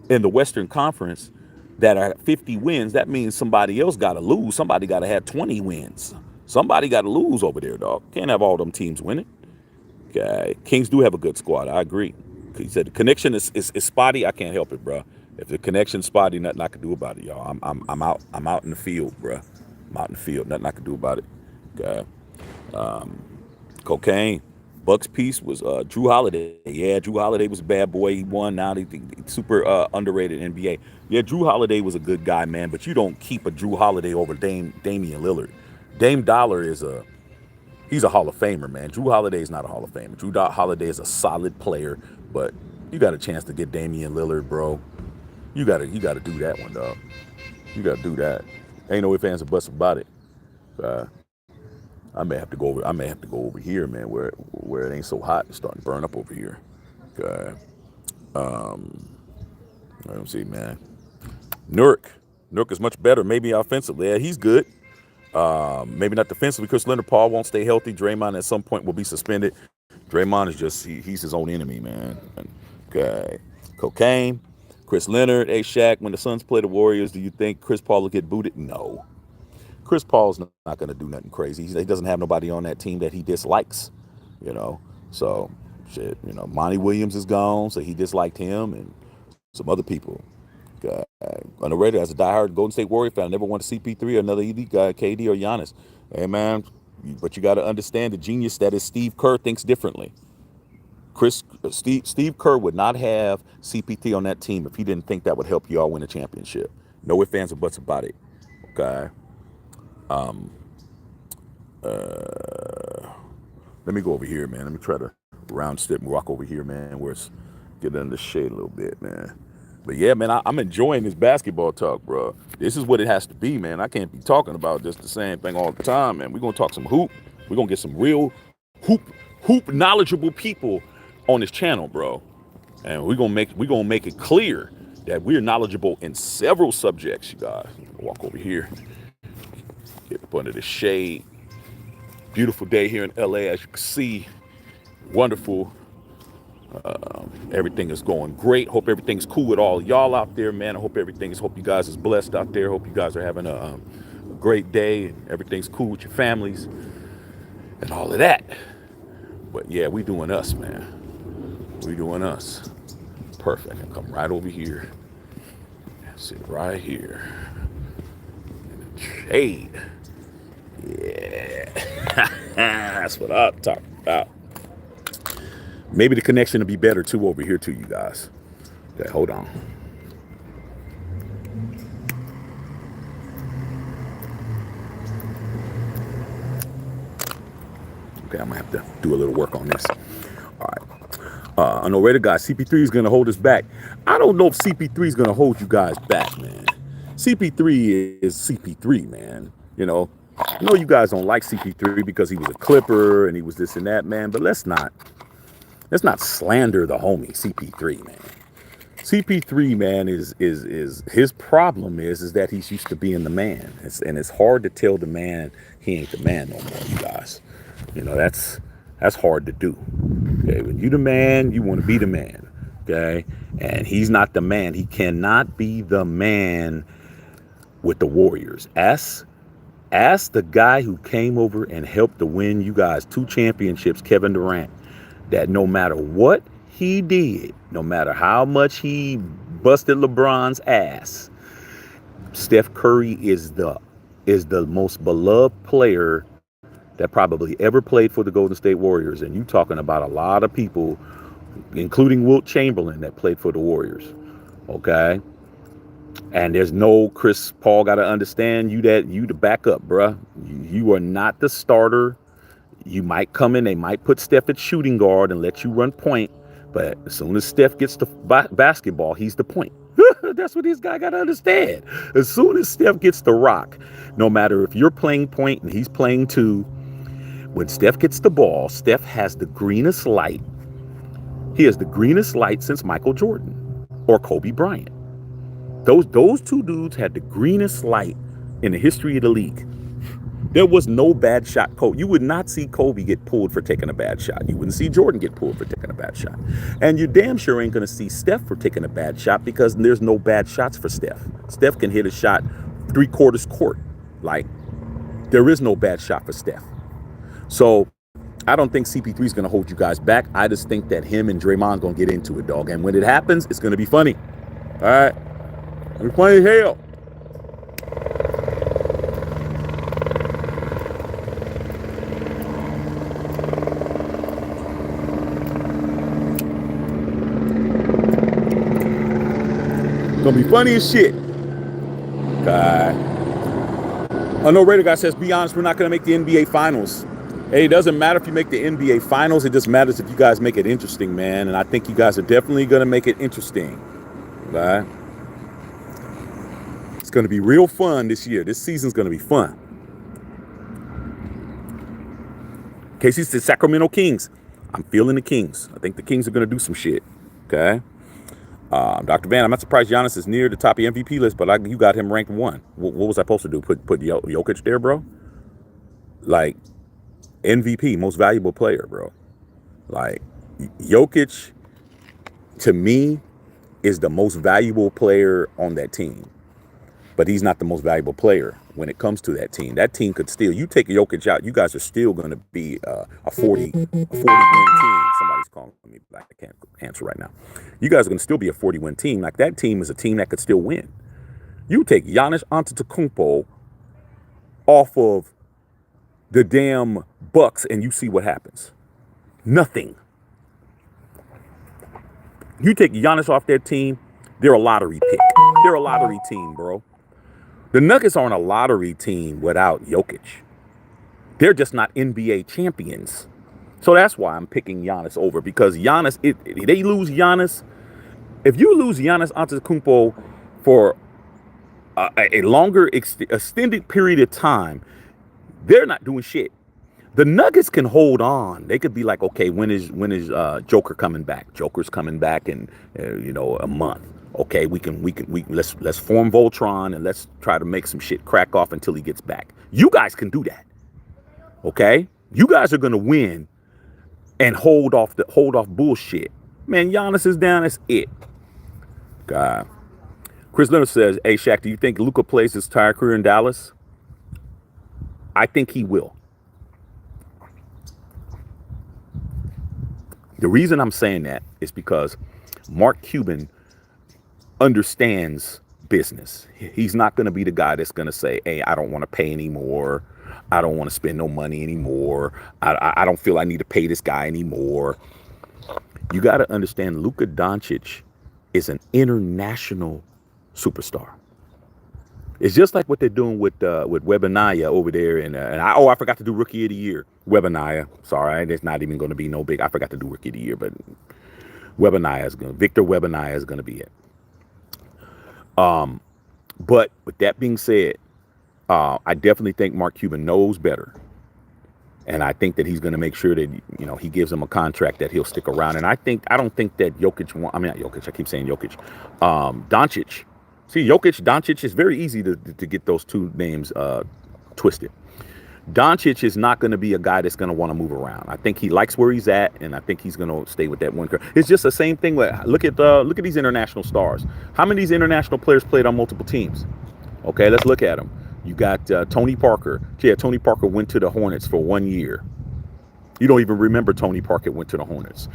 Western Conference that are 50 wins, that means somebody else got to lose. Somebody got to have 20 wins. Somebody got to lose over there, dog. Can't have all them teams winning. Okay. Kings do have a good squad. I agree. He said the connection is spotty. I can't help it, bro. If the connection's spotty, nothing I can do about it, y'all. I'm out in the field, bro. I'm out in the field. Nothing I can do about it. Okay. Cocaine. Bucks piece was Drew Holiday. Yeah, Drew Holiday was a bad boy. He won. Now he's super underrated NBA. Yeah, Drew Holiday was a good guy, man. But you don't keep a Drew Holiday over Damian Lillard. Dame Dollar he's a Hall of Famer, man. Drew Holiday is not a Hall of Famer. Drew Holiday is a solid player, but you got a chance to get Damian Lillard, bro. You gotta do that one, dog. You gotta do that. Ain't no ifs, ands, or buts about it. I may have to go over here, man, where it ain't so hot. It's starting to burn up over here. Okay. Let me see, man. Nurk is much better, maybe offensively. Yeah, he's good. Maybe not defensively. Chris Leonard, Paul won't stay healthy. Draymond at some point will be suspended. Draymond is just he's his own enemy, man. Okay. Cocaine. Chris Leonard, Shaq. When the Suns play the Warriors, do you think Chris Paul will get booted? No. Chris Paul's not going to do nothing crazy. He doesn't have nobody on that team that he dislikes, So, shit, Monty Williams is gone, so he disliked him and some other people. Underrated as a diehard Golden State Warrior fan, I never wanted CP3 or another elite guy, KD or Giannis. Hey, man, but you got to understand the genius that is Steve Kerr thinks differently. Steve Kerr would not have CP3 on that team if he didn't think that would help y'all win a championship. No ifs, ands, or buts about it. Okay. Let me go over here, man. Let me try to round step and walk over here, man, where it's getting in the shade a little bit, man. But yeah, man, I'm enjoying this basketball talk, bro. This is what it has to be, man. I can't be talking about just the same thing all the time, man. We're gonna talk some hoop. We're gonna get some real hoop knowledgeable people on this channel, bro. And we're gonna make it clear that we're knowledgeable in several subjects, you guys. Walk over here. Get up under the shade. Beautiful day here in LA, as you can see. Wonderful. Everything is going great. Hope everything's cool with all y'all out there, man. Hope you guys is blessed out there. Hope you guys are having a great day and everything's cool with your families and all of that. But yeah, we doing us, man. We doing us. Perfect. I come right over here. Sit right here. In the shade. Yeah. That's what I'm talking about. Maybe the connection will be better too over here too, you guys. Okay, hold on. Okay, I'm gonna have to do a little work on this. All right. I know Raider guy, CP3 is gonna hold us back. I don't know if CP3 is gonna hold you guys back, man. CP3 is CP3, man. You know, I know you guys don't like CP3 because he was a Clipper and he was this and that, man. But let's not slander the homie CP3, man. CP3, man, is his problem is that he's used to being the man, and it's hard to tell the man he ain't the man no more, you guys. You know, that's hard to do. Okay, when you the man, you want to be the man. Okay, and he's not the man. He cannot be the man with the Warriors. Ask the guy who came over and helped to win you guys 2 championships, Kevin Durant, that no matter what he did, no matter how much he busted LeBron's ass, Steph Curry is the most beloved player that probably ever played for the Golden State Warriors. And you talking about a lot of people, including Wilt Chamberlain, that played for the Warriors. Okay? And there's no Chris Paul got to understand you the backup, bruh. You are not the starter. You might come in, they might put Steph at shooting guard and let you run point. But as soon as Steph gets the basketball, he's the point. That's what this guy got to understand. As soon as Steph gets the rock, no matter if you're playing point and he's playing 2, when Steph gets the ball, Steph has the greenest light. He has the greenest light since Michael Jordan or Kobe Bryant. Those 2 dudes had the greenest light in the history of the league. There was no bad shot. You would not see Kobe get pulled for taking a bad shot. You wouldn't see Jordan get pulled for taking a bad shot. And you damn sure ain't going to see Steph for taking a bad shot because there's no bad shots for Steph. Steph can hit a shot 3/4 court. Like, there is no bad shot for Steph. So I don't think CP3 is going to hold you guys back. I just think that him and Draymond going to get into it, dog. And when it happens, it's going to be funny. All right? We're playing hell. Gonna be funny as shit. God. I know Raider guy says, be honest, we're not gonna make the NBA finals. Hey, it doesn't matter if you make the NBA finals. It just matters if you guys make it interesting, man. And I think you guys are definitely gonna make it interesting. Right? It's gonna be real fun this year. This season's gonna be fun. Casey said Sacramento Kings. I'm feeling the Kings. I think the Kings are gonna do some shit. Okay. Dr. Van, I'm not surprised Giannis is near the top of the MVP list, but you got him ranked 1. What was I supposed to do? Put Jokic there, bro? Like, MVP, most valuable player, bro. Like, Jokic, to me, is the most valuable player on that team. But he's not the most valuable player when it comes to that team. That team could still, you take Jokic out, you guys are still going to be a 40 win team. Somebody's calling me back. I can't answer right now. You guys are going to still be a 40-win team. Like, that team is a team that could still win. You take Giannis Antetokounmpo off of the damn Bucks and you see what happens. Nothing. You take Giannis off their team, they're a lottery pick. They're a lottery team, bro. The Nuggets aren't a lottery team without Jokic. They're just not NBA champions. So that's why I'm picking Giannis over, because Giannis, they lose Giannis. If you lose Giannis Antetokounmpo for a longer extended period of time, they're not doing shit. The Nuggets can hold on. They could be like, okay, when is Joker coming back? Joker's coming back in a month. Okay, let's form Voltron and let's try to make some shit crack off until he gets back. You guys can do that. Okay, you guys are gonna win and hold off bullshit. Man, Giannis is down. That's it. God. Chris Leonard says, "Hey Shaq, do you think Luka plays his entire career in Dallas?" I think he will. The reason I'm saying that is because Mark Cuban understands business. He's not going to be the guy that's going to say, hey, I don't want to pay anymore. I don't want to spend no money anymore. I don't feel I need to pay this guy anymore. You got to understand, Luka Doncic is an international superstar. It's just like what they're doing with Webaniah over there, and I forgot to do Rookie of the Year. Webaniah, sorry, there's not even going to be no big. I forgot to do Rookie of the Year, but Victor Webaniah is going to be it. But with that being said, I definitely think Mark Cuban knows better. And I think that he's going to make sure that, he gives him a contract that he'll stick around. And I don't think that Jokic, not Jokic, I keep saying Jokic, Doncic. See, Jokic, Doncic, is very easy to get those two names twisted. Doncic is not going to be a guy that's going to want to move around. I think he likes where he's at, and I think he's going to stay with that one. It's just the same thing. Look at these international stars. How many of these international players played on multiple teams? Okay, let's look at them. You got Tony Parker. Yeah, Tony Parker went to the Hornets for 1 year. You don't even remember Tony Parker went to the Hornets.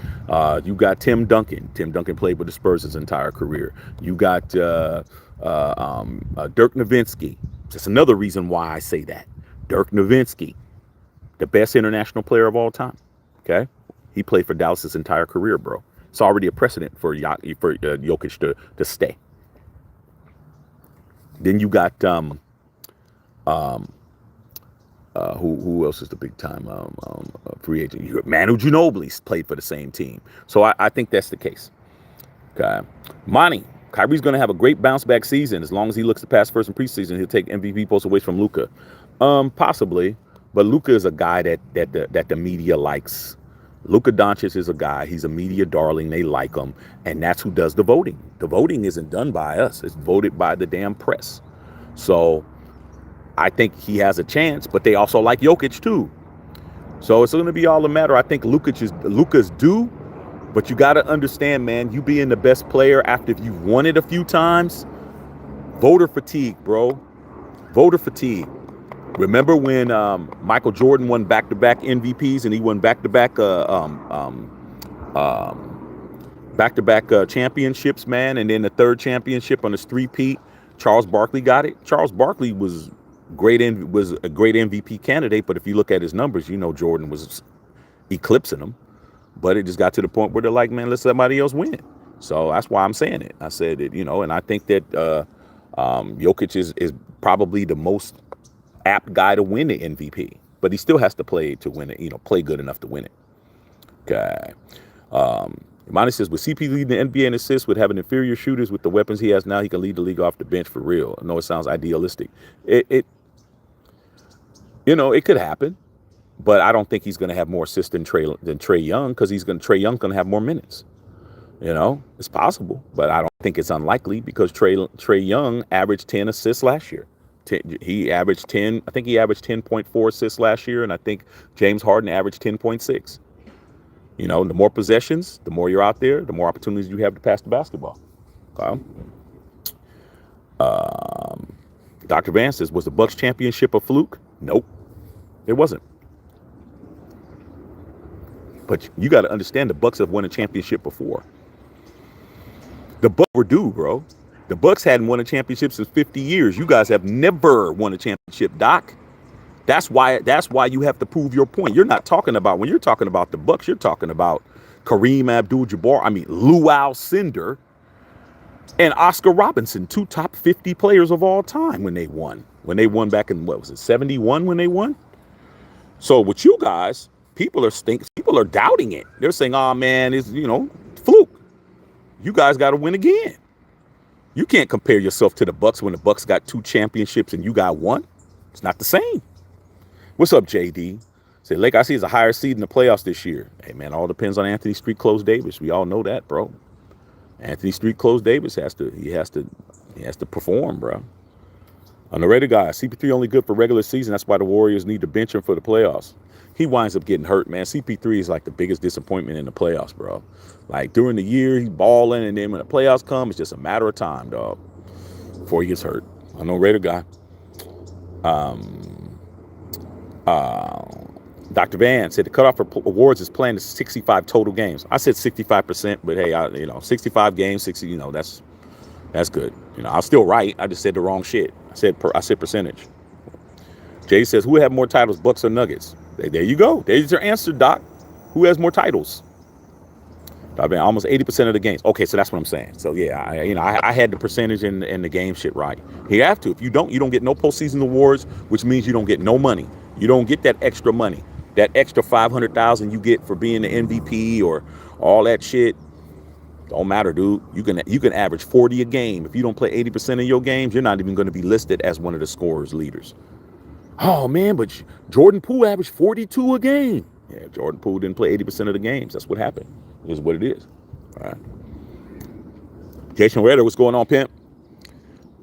You got Tim Duncan. Tim Duncan played with the Spurs his entire career. You got Dirk Nowitzki. That's another reason why I say that. Dirk Nowitzki, the best international player of all time. Okay, he played for Dallas his entire career, bro. It's already a precedent for Jokic to stay. Then you got who else is the big time free agent? You got Manu Ginobili played for the same team, so I think that's the case. Okay, Monty. Kyrie's going to have a great bounce back season as long as he looks to pass first in preseason. He'll take MVP posts away from Luka. Possibly, but Luka is a guy that the media likes. Luka Doncic is a guy. He's a media darling. They like him, and that's who does the voting. The voting isn't done by us. It's voted by the damn press. So I think he has a chance, but they also like Jokic too. So it's going to be all a matter. I think Luka's due, but you got to understand, man. You being the best player after you've won it a few times, voter fatigue, bro. Voter fatigue. Remember when Michael Jordan won back-to-back MVPs and he won back-to-back championships, man, and then the third championship on his three-peat, Charles Barkley got it. Charles Barkley was a great MVP candidate, but if you look at his numbers, Jordan was eclipsing him. But it just got to the point where they're like, man, let somebody else win. So that's why I'm saying it. I said it, and I think that Jokic is probably the most apt guy to win the MVP, but he still has to play to win it, play good enough to win it. Okay. Imani says, with CP leading the NBA in assists, with having inferior shooters with the weapons he has now, he can lead the league off the bench for real. I know it sounds idealistic. It could happen, but I don't think he's going to have more assists than Trae Young, because Trae Young's going to have more minutes. It's possible, but I don't think it's unlikely, because Trae Young averaged 10 assists last year. He averaged 10. I think he averaged 10.4 assists last year, and I think James Harden averaged 10.6. The more possessions, the more you're out there, the more opportunities you have to pass the basketball. Okay. Dr. Van says, was the Bucks championship a fluke? Nope, it wasn't. But you got to understand, the Bucks have won a championship before. The Bucks were due, bro. The Bucks hadn't won a championship since 50 years. You guys have never won a championship, Doc. That's why you have to prove your point. You're not talking about, when you're talking about the Bucks, you're talking about Kareem Abdul-Jabbar, Lew Alcindor, and Oscar Robertson, two top 50 players of all time when they won. When they won back in, 71 when they won? So with you guys, people are doubting it. They're saying, oh man, it's, fluke. You guys got to win again. You can't compare yourself to the Bucks when the Bucks got 2 championships and you got 1. It's not the same. What's up, JD? Say, Lake, I see is a higher seed in the playoffs this year. Hey, man, all depends on Anthony Street Close Davis. We all know that, bro. Anthony Street Close Davis has to perform, bro. On the radar guy, CP3 only good for regular season. That's why the Warriors need to bench him for the playoffs. He winds up getting hurt, man. CP3 is like the biggest disappointment in the playoffs, bro. Like during the year, he's balling, and then when the playoffs come, it's just a matter of time, dog, before he gets hurt. I know Raider guy. Dr. Van said the cutoff for awards is planned to 65 total games. I said 65%, but hey, 65 games, 60, that's good. I was still right. I just said the wrong shit. I said percentage. Jay says, who would have more titles, Bucks or Nuggets? There you go. There's your answer, Doc. Who has more titles? I mean, almost 80% of the games. Okay, so that's what I'm saying. So yeah, I had the percentage in the game shit right. You have to. If you don't get no postseason awards, which means you don't get no money. You don't get that extra money, that extra 500,000 you get for being the MVP or all that shit. Don't matter, dude. You can average 40 a game. If you don't play 80% of your games, you're not even going to be listed as one of the scorers leaders. Oh man, but Jordan Poole averaged 42 a game. Yeah, Jordan Poole didn't play 80% of the games. That's what happened. It is what it is. All right. Jason Redder, what's going on, pimp?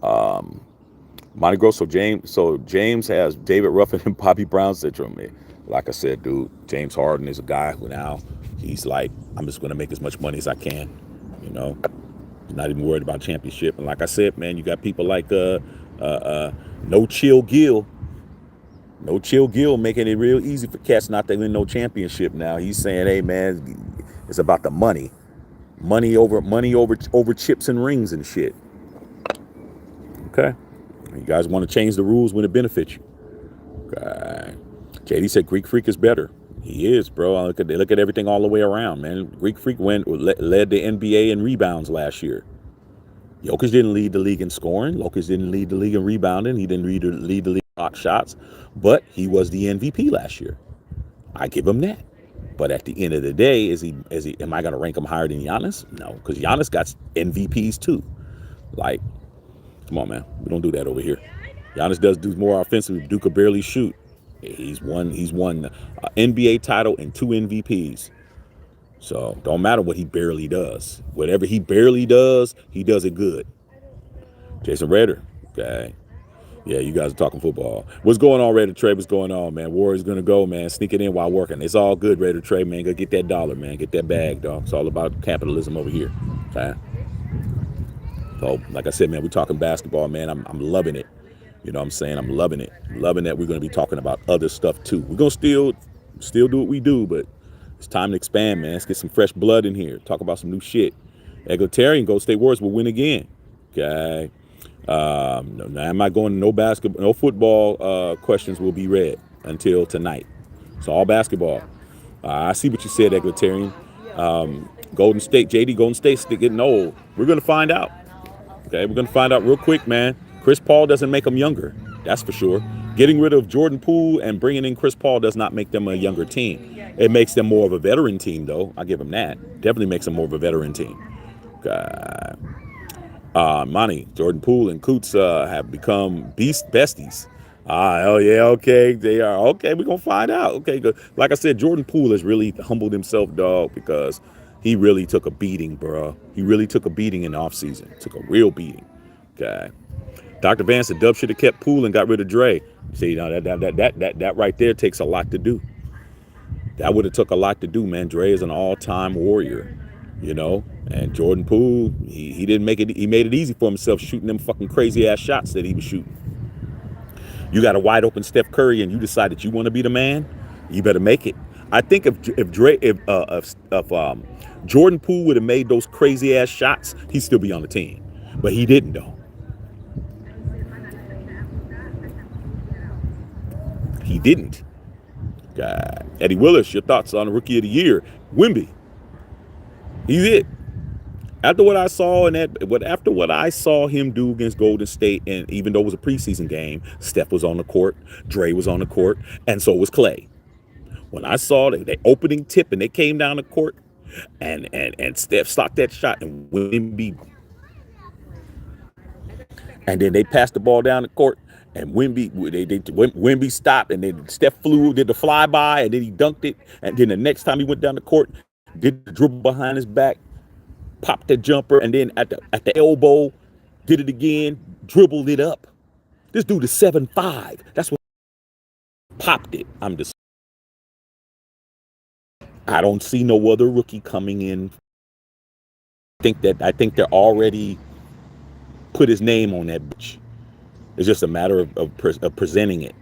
Monty Grosso, James has David Ruffin and Bobby Brown syndrome. Like I said, dude, James Harden is a guy who now he's like, I'm just going to make as much money as I can. You know, he's not even worried about championship. And like I said, man, you got people like No Chill Gill. No Chill Gill making it real easy for cats not to win no championship now. He's saying, hey, man, it's about the money. Money over chips and rings and shit. Okay. You guys want to change the rules when it benefits you. Okay. JD said Greek Freak is better. He is, bro. Look at everything all the way around, man. Greek Freak led the NBA in rebounds last year. Jokic didn't lead the league in scoring. Jokic didn't lead the league in rebounding. He didn't lead the league in block shots, but he was the MVP last year. I give him that. But at the end of the day, am I going to rank him higher than Giannis? No, because Giannis got MVPs too. Like, come on, man. We don't do that over here. Giannis does do more offensively. Duke could barely shoot. He's won an NBA title and 2 MVPs. So don't matter what he barely does. Whatever he barely does, he does it good. Jason Redder. Okay. Yeah, you guys are talking football. What's going on, Raider Trey? What's going on, man? Warriors gonna go, man. Sneak it in while working. It's all good, Raider Trey, man. Go get that dollar, man. Get that bag, dog. It's all about capitalism over here. Okay. So, like I said, man, we're talking basketball, man. I'm loving it. You know what I'm saying? I'm loving it. Loving that we're gonna be talking about other stuff too. We're gonna still do what we do, but it's time to expand, man. Let's get some fresh blood in here. Talk about some new shit. Egalitarian Golden State Warriors will win again. Okay. Now am I going to no basketball, no football questions will be read until tonight. It's all basketball. I see what you said, Egalitarian. Golden State, Golden State's getting old. We're going to find out. Okay, we're going to find out real quick, man. Chris Paul doesn't make them younger. That's for sure. Getting rid of Jordan Poole and bringing in Chris Paul does not make them a younger team. It makes them more of a veteran team, though. I give them that. Definitely makes them more of a veteran team. Okay. Monty, Jordan Poole and Coots have become besties. Oh yeah, okay, they are. Okay, we're gonna find out. Okay, good. Like I said, Jordan Poole has really humbled himself, dog, because he really took a beating, bro. He really took a beating in the offseason. Took a real beating. Okay. Dr. Vance said Dub should have kept Poole and got rid of Dre. See, that right there takes a lot to do. That would have took a lot to do, man. Dre is an all-time warrior. You know, and Jordan Poole, he didn't make it. He made it easy for himself shooting them fucking crazy ass shots that he was shooting. You got a wide open Steph Curry, and you decide that you want to be the man. You better make it. I think if Jordan Poole would have made those crazy ass shots, he'd still be on the team. But he didn't, though. He didn't. God. Eddie Willis, your thoughts on the Rookie of the Year? Wemby. He's it. After what I saw after what I saw him do against Golden State, and even though it was a preseason game, Steph was on the court, Dre was on the court, and so was Clay. When I saw the opening tip and they came down the court, and Steph stopped that shot and Wemby, and then they passed the ball down the court, and Wemby stopped, and then Steph did the flyby, and then he dunked it, and then the next time he went down the court, did the dribble behind his back, popped the jumper, and then at the elbow, did it again, dribbled it up. This dude is 7'5". That's what popped it. I don't see no other rookie coming in. I think they're already put his name on that bitch. It's just a matter of presenting it.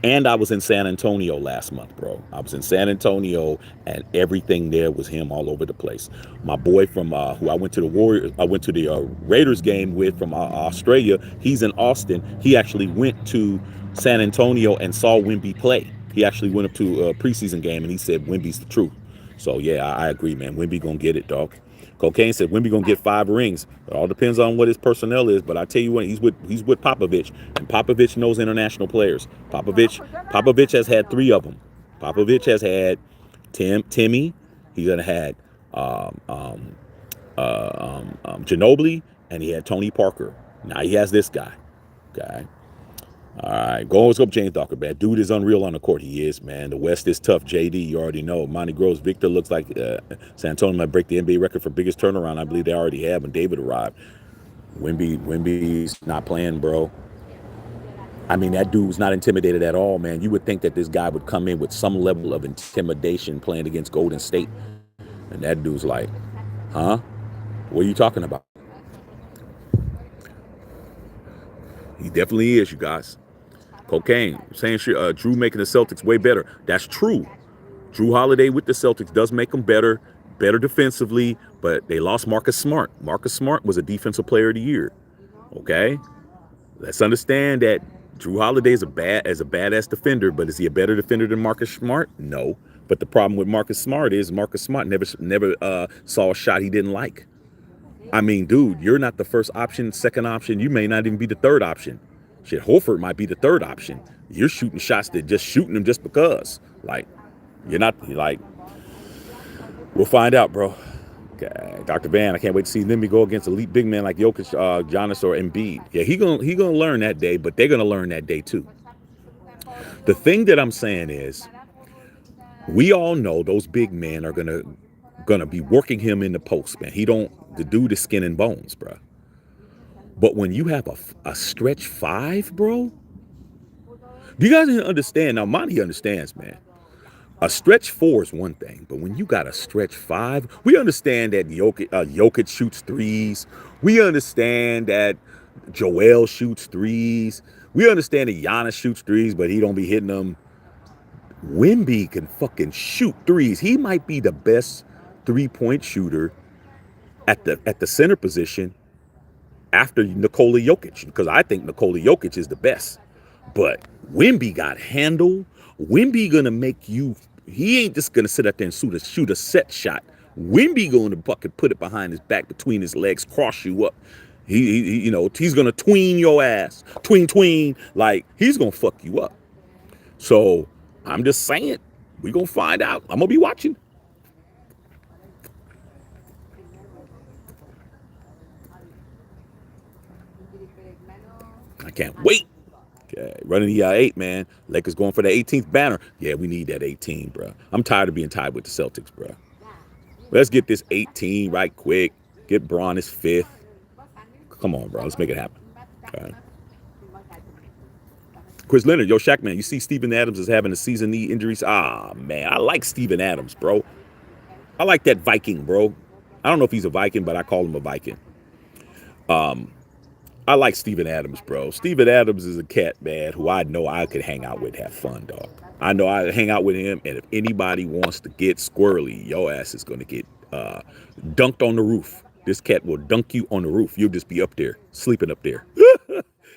And I was in San Antonio last month, bro. I was in San Antonio, and everything there was him all over the place. My boy from who I went to the Raiders game with from Australia, he's in Austin. He actually went to San Antonio and saw Wemby play. He actually went up to a preseason game, and he said Wemby's the truth. So yeah, I agree, man. Wemby gonna get it, dog. Cocaine said Wemby gonna get 5 rings. It all depends on what his personnel is. But I tell you what, he's with Popovich, and Popovich knows international players. Popovich has had 3 of them. Popovich has had Timmy. He's gonna had um, um, Ginobili, and he had Tony Parker. Now he has this guy. Okay. All right, go up, James Docker, man. Dude is unreal on the court. He is, man. The West is tough. JD, you already know. Monty Groves, Victor looks like San Antonio might break the NBA record for biggest turnaround. I believe they already have when David arrived. Wemby's not playing, bro. I mean, that dude's not intimidated at all, man. You would think that this guy would come in with some level of intimidation playing against Golden State. And that dude's like, huh? What are you talking about? He definitely is, you guys. Cocaine saying Drew making the Celtics way better. That's true. Drew Holiday with the Celtics does make them better defensively, but they lost Marcus Smart. Marcus Smart was a defensive player of the year. Okay, let's understand that Drew Holiday is a badass defender, but is he a better defender than Marcus Smart? No. But the problem with Marcus Smart is Marcus Smart never saw a shot he didn't like. I mean, dude, you're not the first option, second option. You may not even be the third option. Shit, Horford might be the third option. You're shooting shots that just shooting them just because. Like, you're not like. We'll find out, bro. Okay, Dr. Van, I can't wait to see them go against elite big men like Jokic, Giannis, or Embiid. Yeah, he gonna learn that day, but they're gonna learn that day too. The thing that I'm saying is, we all know those big men are gonna be working him in the post, man. The dude is skin and bones, bro. But when you have a stretch 5, bro, do you guys understand? Now, Monty understands, man. A stretch 4 is one thing, but when you got a stretch 5, we understand that Jokic shoots threes. We understand that Joel shoots threes. We understand that Giannis shoots threes, but he don't be hitting them. Wemby can fucking shoot threes. He might be the best 3-point shooter at the center position after Nikola Jokic, because I think Nikola Jokic is the best. But Wemby got handle. Wemby gonna make you. He ain't just gonna sit up there and shoot a set shot. Wemby going to fucking put it behind his back, between his legs, cross you up. He's gonna tween your ass, tween, like he's gonna fuck you up. So I'm just saying, we gonna find out. I'm gonna be watching. I can't wait. Okay, running the 8, man. Lakers going for the 18th banner. Yeah, we need that 18, bro. I'm tired of being tied with the Celtics, bro. Let's get this 18 right quick. Get Braun his 5th. Come on, bro. Let's make it happen. Okay. Chris Leonard, yo, Shaq, man, you see Steven Adams is having a season knee injuries. Ah, man, I like Steven Adams, bro. I like that Viking, bro. I don't know if he's a Viking, but I call him a Viking. I like Steven Adams, bro. Steven Adams is a cat, man, who I know I could hang out with, have fun, dog. I know I hang out with him, and if anybody wants to get squirrely, your ass is going to get dunked on the roof. This cat will dunk you on the roof. You'll just be up there, sleeping up there.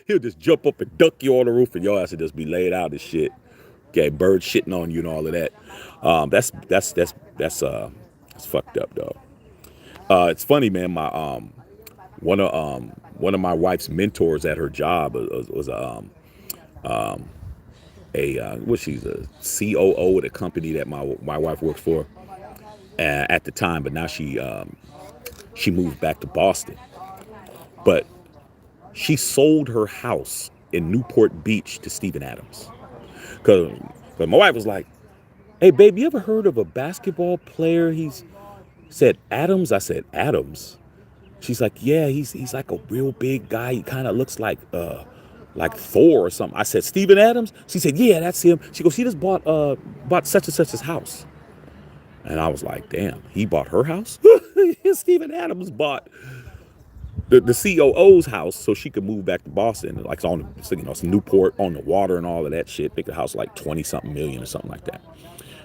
He'll just jump up and dunk you on the roof, and your ass will just be laid out and shit. Okay, birds shitting on you and all of that. That's fucked up, dog. It's funny, man. My one of my wife's mentors at her job was she's a COO at a company that my wife works for at the time, but now she moved back to Boston. But she sold her house in Newport Beach to Steven Adams. Because my wife was like, hey, babe, you ever heard of a basketball player? He's said Adams. I said, Adams? She's like, yeah, he's like a real big guy. He kind of looks like Thor or something. I said, Steven Adams? She said, yeah, that's him. She goes, he just bought such and such's house. And I was like, damn, he bought her house? Steven Adams bought the COO's house so she could move back to Boston. Like, it's Newport on the water and all of that shit. Make the house like 20-something million or something like that.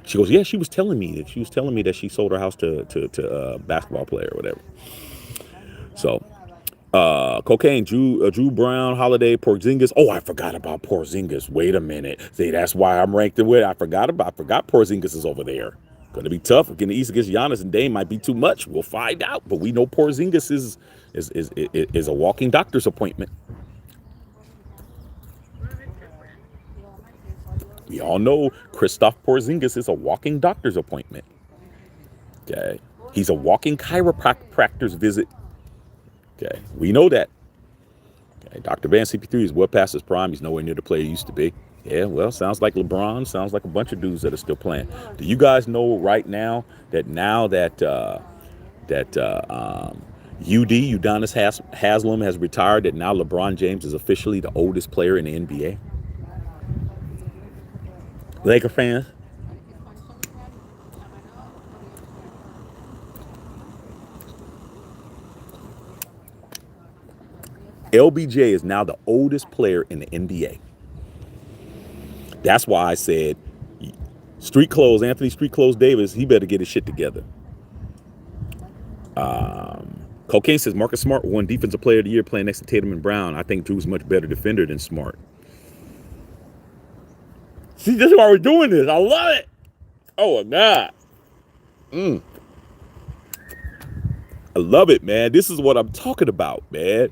She goes, yeah, she was telling me that she sold her house to a basketball player or whatever. So, Cocaine, Drew Brown, Holiday, Porzingis. Oh, I forgot about Porzingis. Wait a minute. See, that's why I'm ranked in with. I forgot Porzingis is over there. Going to be tough. Again, the East against Giannis and Dame might be too much. We'll find out. But we know Porzingis is a walking doctor's appointment. We all know Kristaps Porzingis is a walking doctor's appointment. Okay, he's a walking chiropractor's visit. Okay, we know that. Okay, Dr. Van CP3 is well past his prime. He's nowhere near the player he used to be. Yeah, well, sounds like LeBron. Sounds like a bunch of dudes that are still playing. Do you guys know right now that Udonis Haslem has retired, that now LeBron James is officially the oldest player in the NBA? Laker fans? LBJ is now the oldest player in the NBA. That's why I said Anthony Street Clothes Davis, he better get his shit together. Cocaine says Marcus Smart won Defensive Player of the Year playing next to Tatum and Brown. I think Drew's much better defender than Smart. See, this is why we're doing this. I love it. Oh, my God. I love it, man. This is what I'm talking about, man.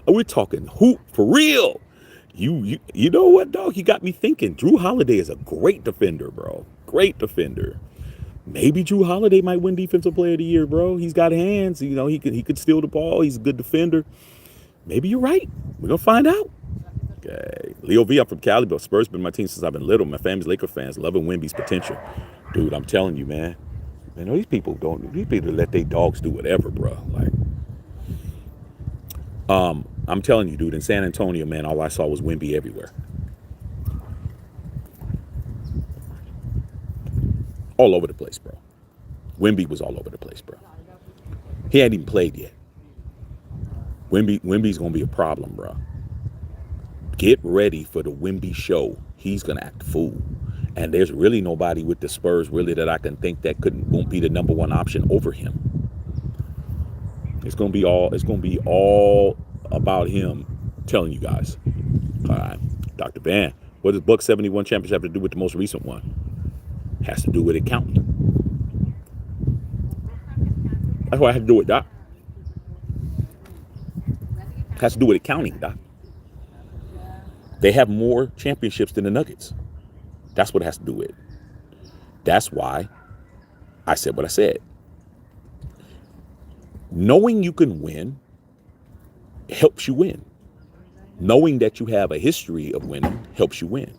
We're talking hoop for real. You know what, dog? You got me thinking. Drew Holiday is a great defender, bro. Great defender. Maybe Drew Holiday might win Defensive Player of the Year, bro. He's got hands. You know, he could steal the ball. He's a good defender. Maybe you're right. We're gonna find out. Okay. Leo V, I'm from Cali, but Spurs been my team since I've been little. My family's Laker fans, loving Wemby's potential. Dude, I'm telling you, man. You know, these people let their dogs do whatever, bro. Like, I'm telling you, dude, in San Antonio, man, all I saw was Wemby everywhere. All over the place, bro. Wemby was all over the place, bro. He hadn't even played yet. Wemby's gonna be a problem, bro. Get ready for the Wemby show. He's gonna act a fool. And there's really nobody with the Spurs really that I can think that won't be the number one option over him. It's gonna be all about him telling you guys. All right, Dr. Van, what does Buck 71 championship have to do with the most recent one? Has to do with accounting. That's what I have to do with, Doc. Has to do with accounting, Doc. They have more championships than the Nuggets. That's what it has to do with. That's why I said what I said. Knowing you can win helps you win. Knowing that you have a history of winning helps you win.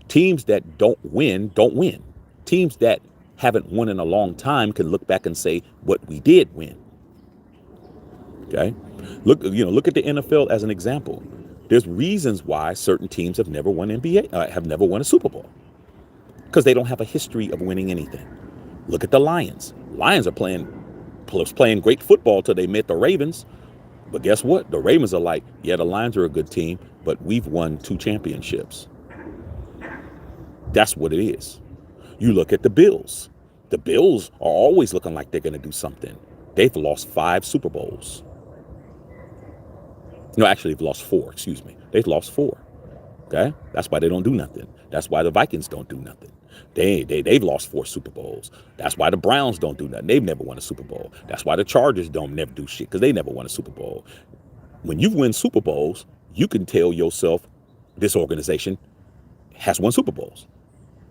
Teams that don't win, don't win. Teams that haven't won in a long time can look back and say, what we did win. Okay? Look at the NFL as an example. There's reasons why certain teams have never won have never won a Super Bowl. Because they don't have a history of winning anything. Look at the Lions. Lions are playing great football till they met the Ravens. But guess what? The Ravens are like, yeah, the Lions are a good team, but we've won 2 championships. That's what it is. You look at the Bills. The Bills are always looking like they're going to do something. They've lost 5 Super Bowls. No, actually, they've lost 4. Excuse me. They've lost 4. Okay? That's why they don't do nothing. That's why the Vikings don't do nothing. They've lost 4 Super Bowls. That's why the Browns don't do nothing. They've never won a Super Bowl. That's why the Chargers never do shit, because they never won a Super Bowl. When you win Super Bowls, you can tell yourself this organization has won Super Bowls.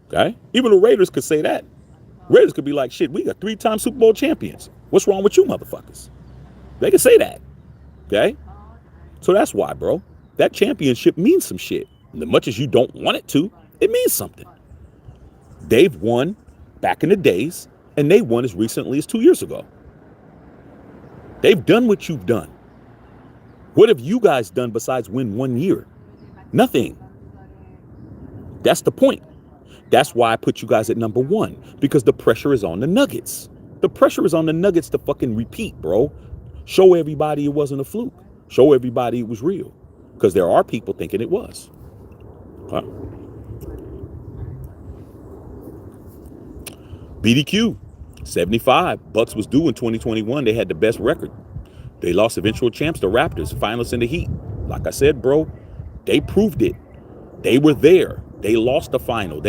Okay? Even the Raiders could say that. Raiders could be like, shit, we got 3-time Super Bowl champions. What's wrong with you motherfuckers? They can say that. Okay? So that's why, bro. That championship means some shit. And as much as you don't want it to, it means something. They've won back in the days, and they won as recently as 2 years ago. They've done what you've done. What have you guys done besides win 1 year? Nothing. That's the point. That's why I put you guys at number 1, because the pressure is on the Nuggets. The pressure is on the Nuggets to fucking repeat, bro. Show everybody it wasn't a fluke. Show everybody it was real, because there are people thinking it was. Huh? BDQ, 75. Bucks was due in 2021. They had the best record. They lost eventual champs, the Raptors, finalists in the Heat. Like I said, bro, they proved it. They were there. They lost the final.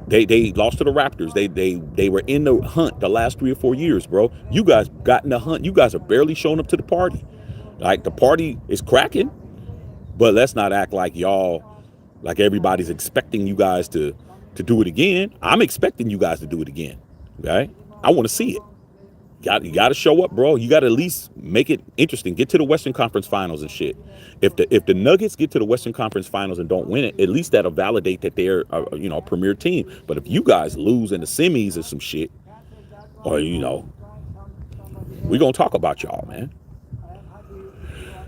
They lost to the Raptors. They were in the hunt the last 3 or 4 years, bro. You guys got in the hunt. You guys are barely showing up to the party. Like the party is cracking, but let's not act like y'all, like everybody's expecting you guys to do it again. I'm expecting you guys to do it again. Okay? I want to see it. You got to show up, bro. You got to at least make it interesting. Get to the Western Conference Finals and shit. If the Nuggets get to the Western Conference Finals and don't win it, at least that'll validate that they're a premier team. But if you guys lose in the semis or some shit, or we gonna talk about y'all, man.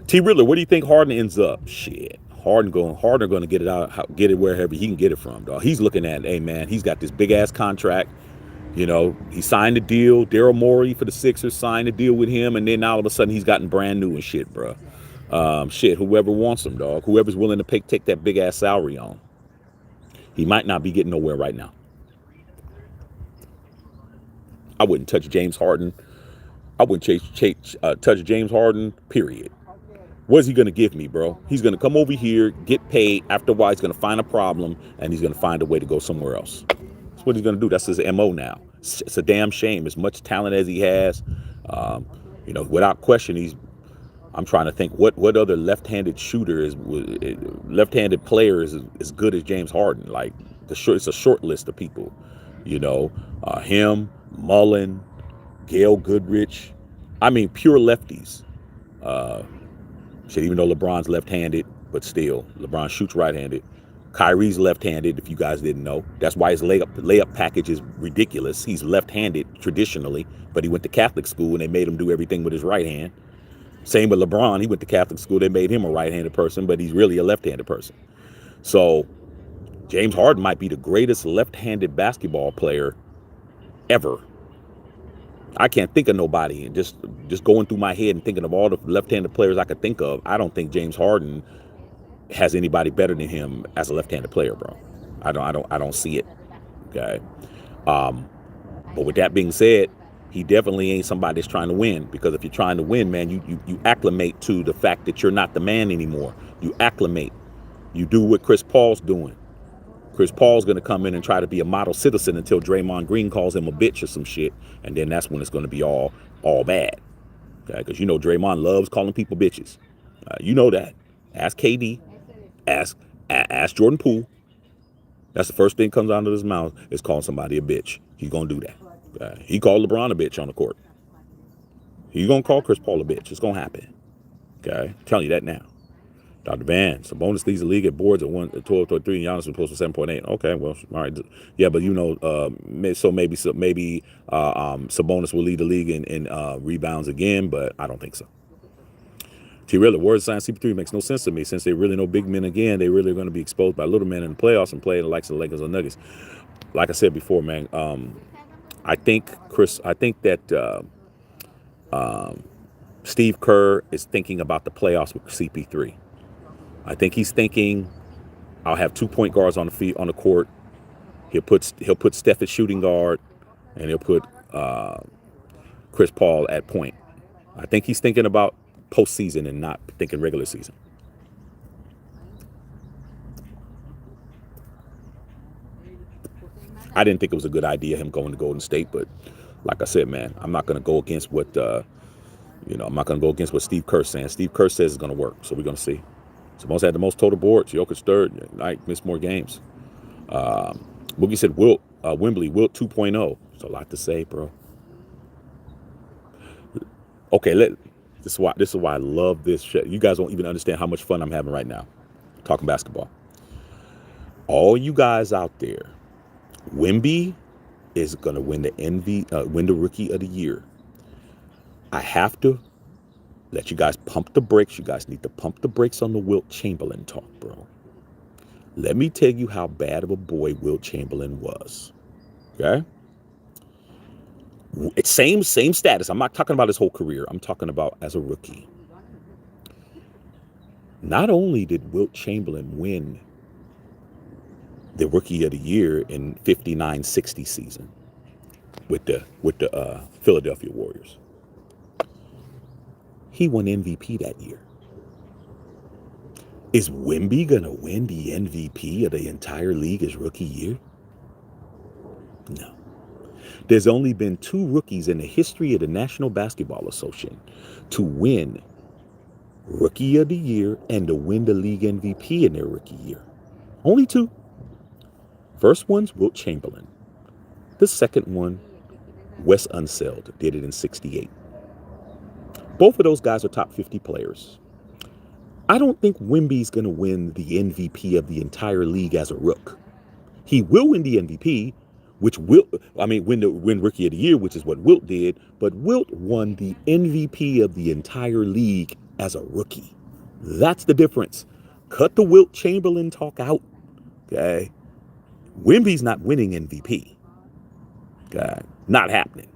T. Riddler, where do you think Harden ends up? Shit, Harden gonna get it out, get it wherever he can get it from, dog. He's looking at, hey man, he's got this big ass contract. He signed a deal. Daryl Morey for the Sixers signed a deal with him, and then all of a sudden he's gotten brand new and shit, bro. Whoever wants him, dog. Whoever's willing to take that big ass salary on. He might not be getting nowhere right now. I wouldn't touch James Harden. I wouldn't touch James Harden, period. What is he going to give me, bro? He's going to come over here, get paid. After a while, he's going to find a problem, and he's going to find a way to go somewhere else. That's what he's going to do. That's his MO now. It's a damn shame. As much talent as he has, without question, I'm trying to think what other left-handed shooter left-handed player is as good as James Harden. Like it's a short list of people. Him, Mullen, Gail Goodrich. I mean, pure lefties. Even though LeBron's left-handed, but still, LeBron shoots right-handed. Kyrie's left-handed, if you guys didn't know. That's why his layup package is ridiculous. He's left-handed traditionally, but he went to Catholic school and they made him do everything with his right hand. Same with LeBron. He went to Catholic school. They made him a right-handed person, but he's really a left-handed person. So James Harden might be the greatest left-handed basketball player ever. I can't think of nobody. And just going through my head and thinking of all the left-handed players I could think of, I don't think James Harden has anybody better than him as a left-handed player, bro. I don't see it. Okay. But with that being said, he definitely ain't somebody that's trying to win, because if you're trying to win, man, you acclimate to the fact that you're not the man anymore. You acclimate. You do what Chris Paul's doing. Chris Paul's going to come in and try to be a model citizen until Draymond Green calls him a bitch or some shit. And then that's when it's going to be all bad. Okay? Because Draymond loves calling people bitches. You know that. Ask KD. Ask Jordan Poole. That's the first thing that comes out of his mouth is calling somebody a bitch. He's going to do that. He called LeBron a bitch on the court. He's going to call Chris Paul a bitch. It's going to happen. Okay? I'm telling you that now. Dr. Van, Sabonis leads the league at boards at 12.3, and Giannis was posted 7.8. Okay, well, all right. Yeah, but so maybe Sabonis will lead the league in rebounds again, but I don't think so. T. Riddler, words signed CP3 makes no sense to me. Since they really know big men again, they really are going to be exposed by little men in the playoffs and play the likes of the Lakers or Nuggets. Like I said before, man, I think that Steve Kerr is thinking about the playoffs with CP3. I think he's thinking, I'll have 2 point guards on the court. He'll put Steph at shooting guard, and he'll put Chris Paul at point. I think he's thinking about postseason and not thinking regular season. I didn't think it was a good idea him going to Golden State, but like I said, man, I'm not going to go against what Steve Kerr's saying. Steve Kerr says it's going to work, so we're going to see. Sabonis had the most total boards. Jokic third. Knight missed more games. Boogie said Wembley, Wilt 2.0. It's a lot to say, bro. Okay, this is why I love this shit. You guys don't even understand how much fun I'm having right now talking basketball. All you guys out there, Wemby is gonna win the Rookie of the Year. I have to let you guys pump the brakes. You guys need to pump the brakes on the Wilt Chamberlain talk, bro. Let me tell you how bad of a boy Wilt Chamberlain was. Okay? It's same status. I'm not talking about his whole career. I'm talking about as a rookie. Not only did Wilt Chamberlain win the Rookie of the Year in 59-60 season with the Philadelphia Warriors, he won MVP that year. Is Wemby gonna win the MVP of the entire league his rookie year? No. There's only been 2 rookies in the history of the National Basketball Association to win Rookie of the Year and to win the league MVP in their rookie year. Only 2. First one's Wilt Chamberlain. The second one, Wes Unseld, did it in 68. Both of those guys are top 50 players. I don't think Wemby's going to win the MVP of the entire league as a rook. He will win the MVP, win Rookie of the Year, which is what Wilt did, but Wilt won the MVP of the entire league as a rookie. That's the difference. Cut the Wilt Chamberlain talk out, okay? Wemby's not winning MVP, okay? Not happening.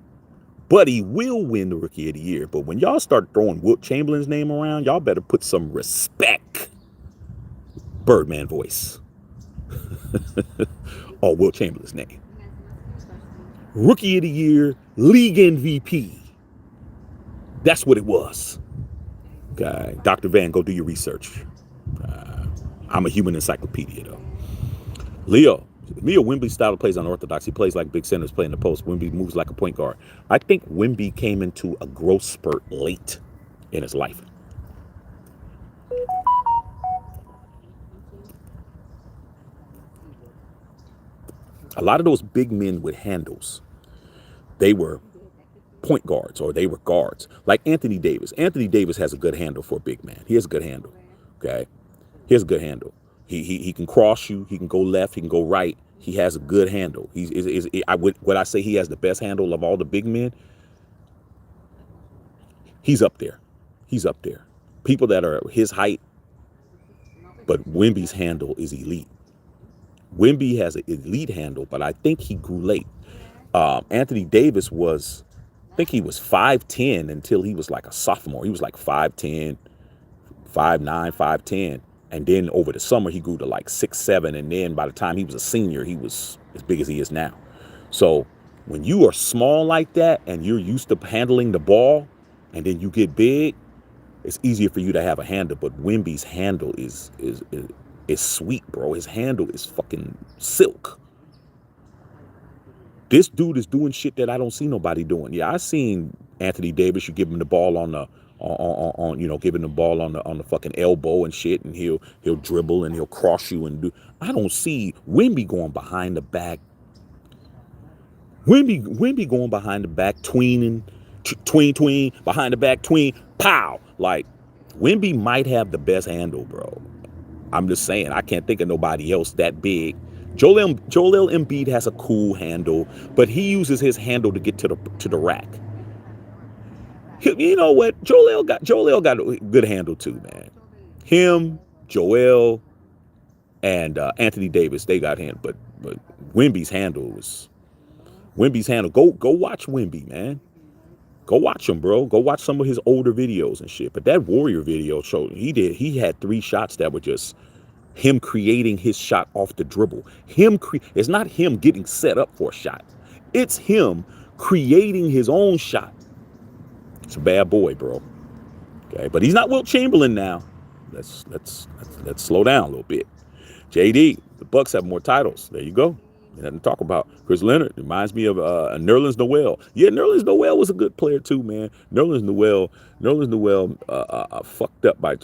But he will win the Rookie of the Year. But when y'all start throwing Wilt Chamberlain's name around, y'all better put some respect. Birdman voice. Or Wilt Chamberlain's name. Rookie of the Year, league MVP. That's what it was. Okay. Dr. Van, go do your research. I'm a human encyclopedia, though. Leo Wemby's style of play is unorthodox. He plays like big centers playing the post. Wemby moves like a point guard. I think Wemby came into a growth spurt late in his life. A lot of those big men with handles, they were point guards or they were guards. Like Anthony Davis. Anthony Davis has a good handle for a big man. He has a good handle. Okay? He has a good handle. He can cross you. He can go left. He can go right. He has a good handle. Would I say he has the best handle of all the big men? He's up there. He's up there. People that are his height, but Wemby's handle is elite. Wemby has an elite handle, but I think he grew late. Anthony Davis I think he was 5'10" until he was like a sophomore. He was like 5'10", 5'9", 5'10". And then over the summer, he grew to like 6'7". And then by the time he was a senior, he was as big as he is now. So when you are small like that and you're used to handling the ball and then you get big, it's easier for you to have a handle. But Wemby's handle is sweet, bro. His handle is fucking silk. This dude is doing shit that I don't see nobody doing. Yeah, I seen Anthony Davis. You give him the ball giving the ball on the fucking elbow and shit, and he'll dribble and he'll cross you and do. I don't see Wemby going behind the back. Wemby going behind the back, tween behind the back, pow. Like Wemby might have the best handle, bro. I'm just saying, I can't think of nobody else that big. Joel Embiid has a cool handle, but he uses his handle to get to the rack. You know what? Joel got a good handle too, man. Him, Joel, and Anthony Davis, they got handle, but Wemby's handle. Go watch Wemby, man. Go watch him, bro. Go watch some of his older videos and shit. But that Warrior video showed he had 3 shots that were just him creating his shot off the dribble. It's not him getting set up for a shot. It's him creating his own shot. It's a bad boy, bro. Okay, but he's not Wilt Chamberlain now. Let's slow down a little bit. JD, the Bucks have more titles. There you go. Nothing to talk about. Chris Leonard reminds me of Nerlens Noel. Yeah, Nerlens Noel was a good player too, man. Nerlens Noel fucked up by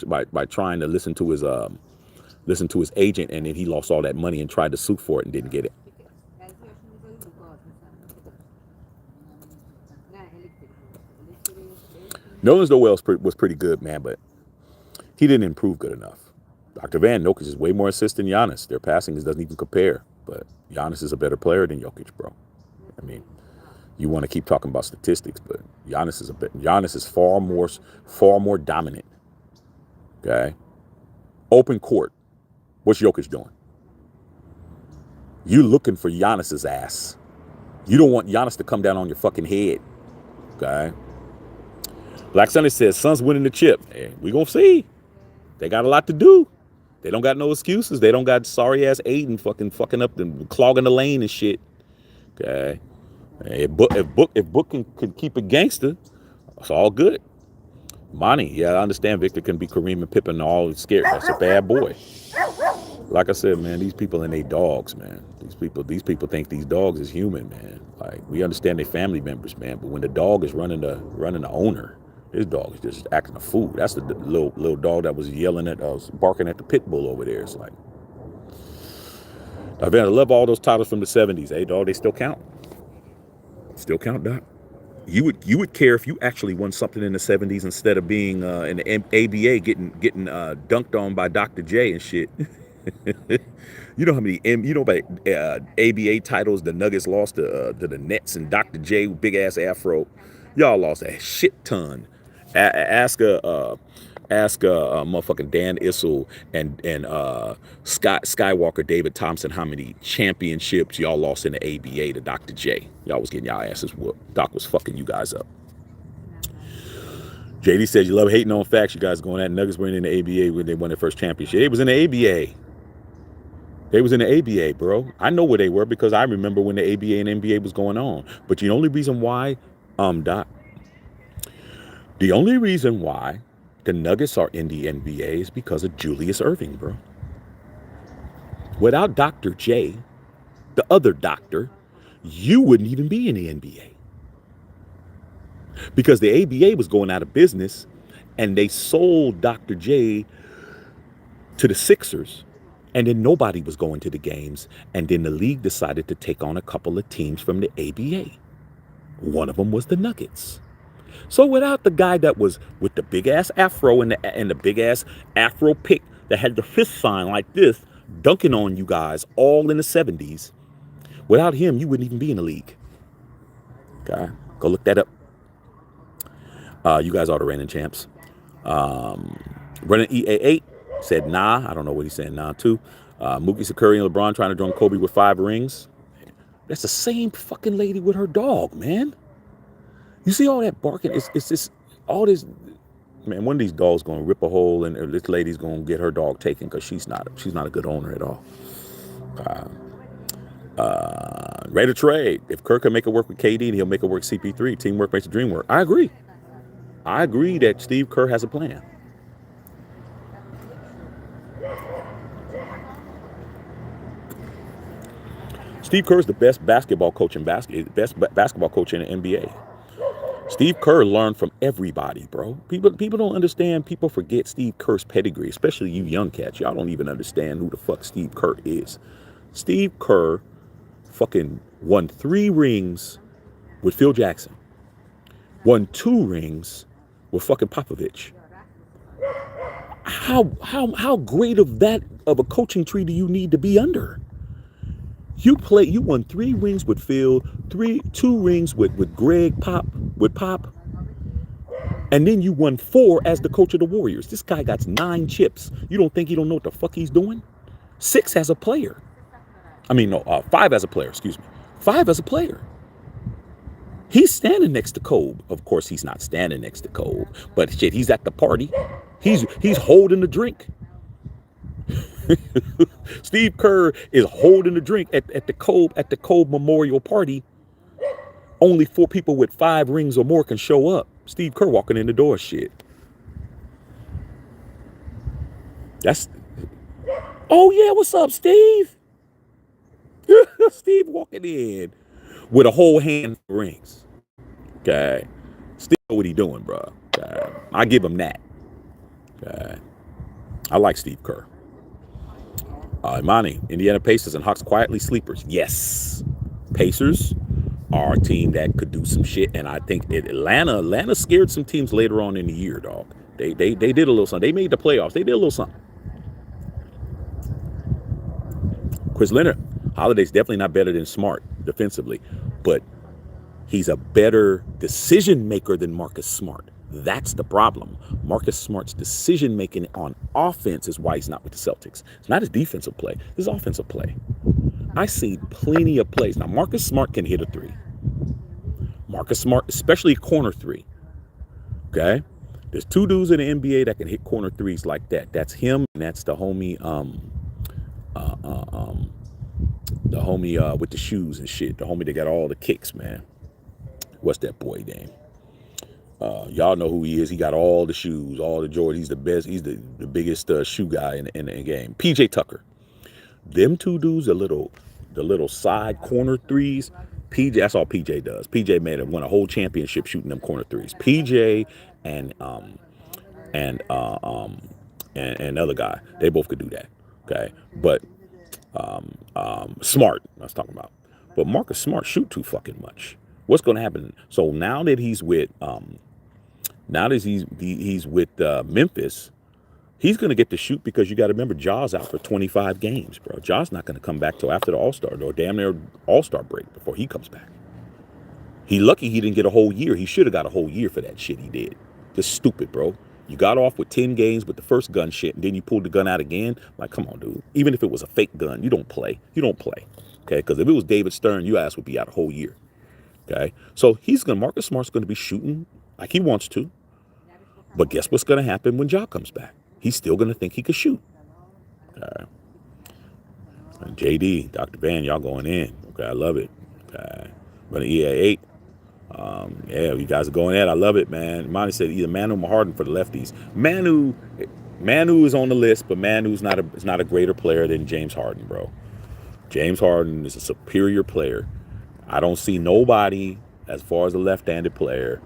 trying to listen to his agent, and then he lost all that money and tried to sue for it and didn't get it. Nerlens Noel was pretty good, man, but he didn't improve good enough. Dr. Van, Jokic is way more assists than Giannis. Their passing doesn't even compare. But Giannis is a better player than Jokic, bro. I mean, you want to keep talking about statistics, but Giannis is far more dominant. Okay? Open court. What's Jokic doing? You looking for Giannis's ass. You don't want Giannis to come down on your fucking head. Okay? Black Sunday says, Suns winning the chip. Hey, we gonna see. They got a lot to do. They don't got no excuses. They don't got sorry ass Aiden fucking up and clogging the lane and shit. Okay. If Book can keep it gangster, it's all good. Monty, yeah, I understand Victor can be Kareem and Pippen all scared. That's a bad boy. like I said, man, these people and they dogs, man. These people think these dogs is human, man. Like we understand they family members, man. But when the dog is running the owner, his dog is just acting a fool. That's the little dog that was yelling at us, barking at the pit bull over there. It's like, I love all those titles from the '70s. Hey, dog, they still count. Still count, Doc. You would care if you actually won something in the '70s instead of being in the ABA getting dunked on by Dr. J and shit. You know how many by ABA titles the Nuggets lost to the Nets and Dr. J big ass afro. Y'all lost a shit ton. Ask motherfucking Dan Issel and Skywalker David Thompson how many championships y'all lost in the ABA to Dr. J. Y'all was getting y'all asses whooped. Doc was fucking you guys up. JD says you love hating on facts. You guys going at Nuggets were in the ABA when they won their first championship. It was in the ABA. They was in the ABA, bro. I know where they were because I remember when the ABA and NBA was going on. But the only reason why, Doc, the only reason why the Nuggets are in the NBA is because of Julius Erving, bro. Without Dr. J, the other doctor, you wouldn't even be in the NBA. Because the ABA was going out of business and they sold Dr. J to the Sixers. And then nobody was going to the games. And then the league decided to take on a couple of teams from the ABA. One of them was the Nuggets. So without the guy that was with the big ass afro and the big ass afro pick that had the fist sign like this, dunking on you guys all in the '70s, without him, you wouldn't even be in the league. Okay, go look that up. You guys are the reigning champs. Running EA8 said nah. I don't know what he's saying nah to. Mookie Sakuri and LeBron trying to join Kobe with 5 rings. That's the same fucking lady with her dog, man. You see all that barking? It's just all this, man. One of these dogs gonna rip a hole, and this lady's gonna get her dog taken because she's not a good owner at all. Ready to trade. If Kirk can make it work with KD, and he'll make it work with CP3. Teamwork makes the dream work. I agree that Steve Kerr has a plan. Steve Kerr is the best basketball coach in the NBA. Steve Kerr learned from everybody, bro. People don't understand. People forget Steve Kerr's pedigree, especially you young cats. Y'all don't even understand who the fuck Steve Kerr is. Steve Kerr fucking won 3 rings with Phil Jackson. Won 2 rings with fucking Popovich. How great of a coaching tree do you need to be under? You won 3 rings with Phil, 2 rings with Greg Pop, and then you won 4 as the coach of the Warriors. This guy got 9 chips. You don't think he don't know what the fuck he's doing? 6 as a player. 5 as a player, excuse me. 5 as a player. He's standing next to Kobe. Of course, he's not standing next to Kobe, but shit, he's at the party. He's holding the drink. Steve Kerr is holding the drink at the Kobe Memorial Party. Only 4 people with 5 rings or more can show up. Steve Kerr walking in the door, shit. Oh yeah, what's up, Steve? Steve walking in with a whole hand of rings. Okay, Steve know what he doing, bro. Okay. I give him that. Okay. I like Steve Kerr. Imani, Indiana Pacers and Hawks quietly sleepers. Yes. Pacers are a team that could do some shit. And I think Atlanta scared some teams later on in the year, dog. They did a little something. They made the playoffs. They did a little something. Chris Leonard, Holiday's definitely not better than Smart defensively, but he's a better decision maker than Marcus Smart. That's the problem. Marcus Smart's decision making on offense is why he's not with the Celtics. It's not his defensive play, his offensive play. I see plenty of plays. Now, Marcus Smart can hit a 3. Marcus Smart, especially corner 3. Okay? There's 2 dudes in the NBA that can hit corner 3s like that. That's him, and that's the homie, with the shoes and shit. The homie that got all the kicks, man. What's that boy name? Y'all know who he is. He got all the shoes, all the Jordans. He's the best. He's the biggest shoe guy in the game. PJ Tucker. Them two dudes, the little side corner threes. PJ, that's all PJ does. PJ won a whole championship shooting them corner threes. PJ and and uh, um and other guy, they both could do that. Okay, but Smart, I was talking about. But Marcus Smart shoot too fucking much. What's going to happen? So now that he's with Memphis, he's going to get to shoot because you got to remember Ja's out for 25 games, bro. Ja's not going to come back till after the All-Star or damn near All-Star break before he comes back. He lucky he didn't get a whole year. He should have got a whole year for that shit he did. Just stupid, bro. You got off with 10 games with the first gun shit, and then you pulled the gun out again. Like, come on, dude. Even if it was a fake gun, you don't play. You don't play. Okay? Because if it was David Stern, your ass would be out a whole year. Okay? So Marcus Smart's going to be shooting like he wants to. But guess what's going to happen when Ja comes back? He's still going to think he could shoot. JD, Dr. Van, y'all going in. Okay, I love it. Okay. Running EA 8. Yeah, you guys are going at it. I love it, man. Monty said either Manu or Harden for the lefties. Manu is on the list, but Manu's not a greater player than James Harden, bro. James Harden is a superior player. I don't see nobody, as far as a left-handed player,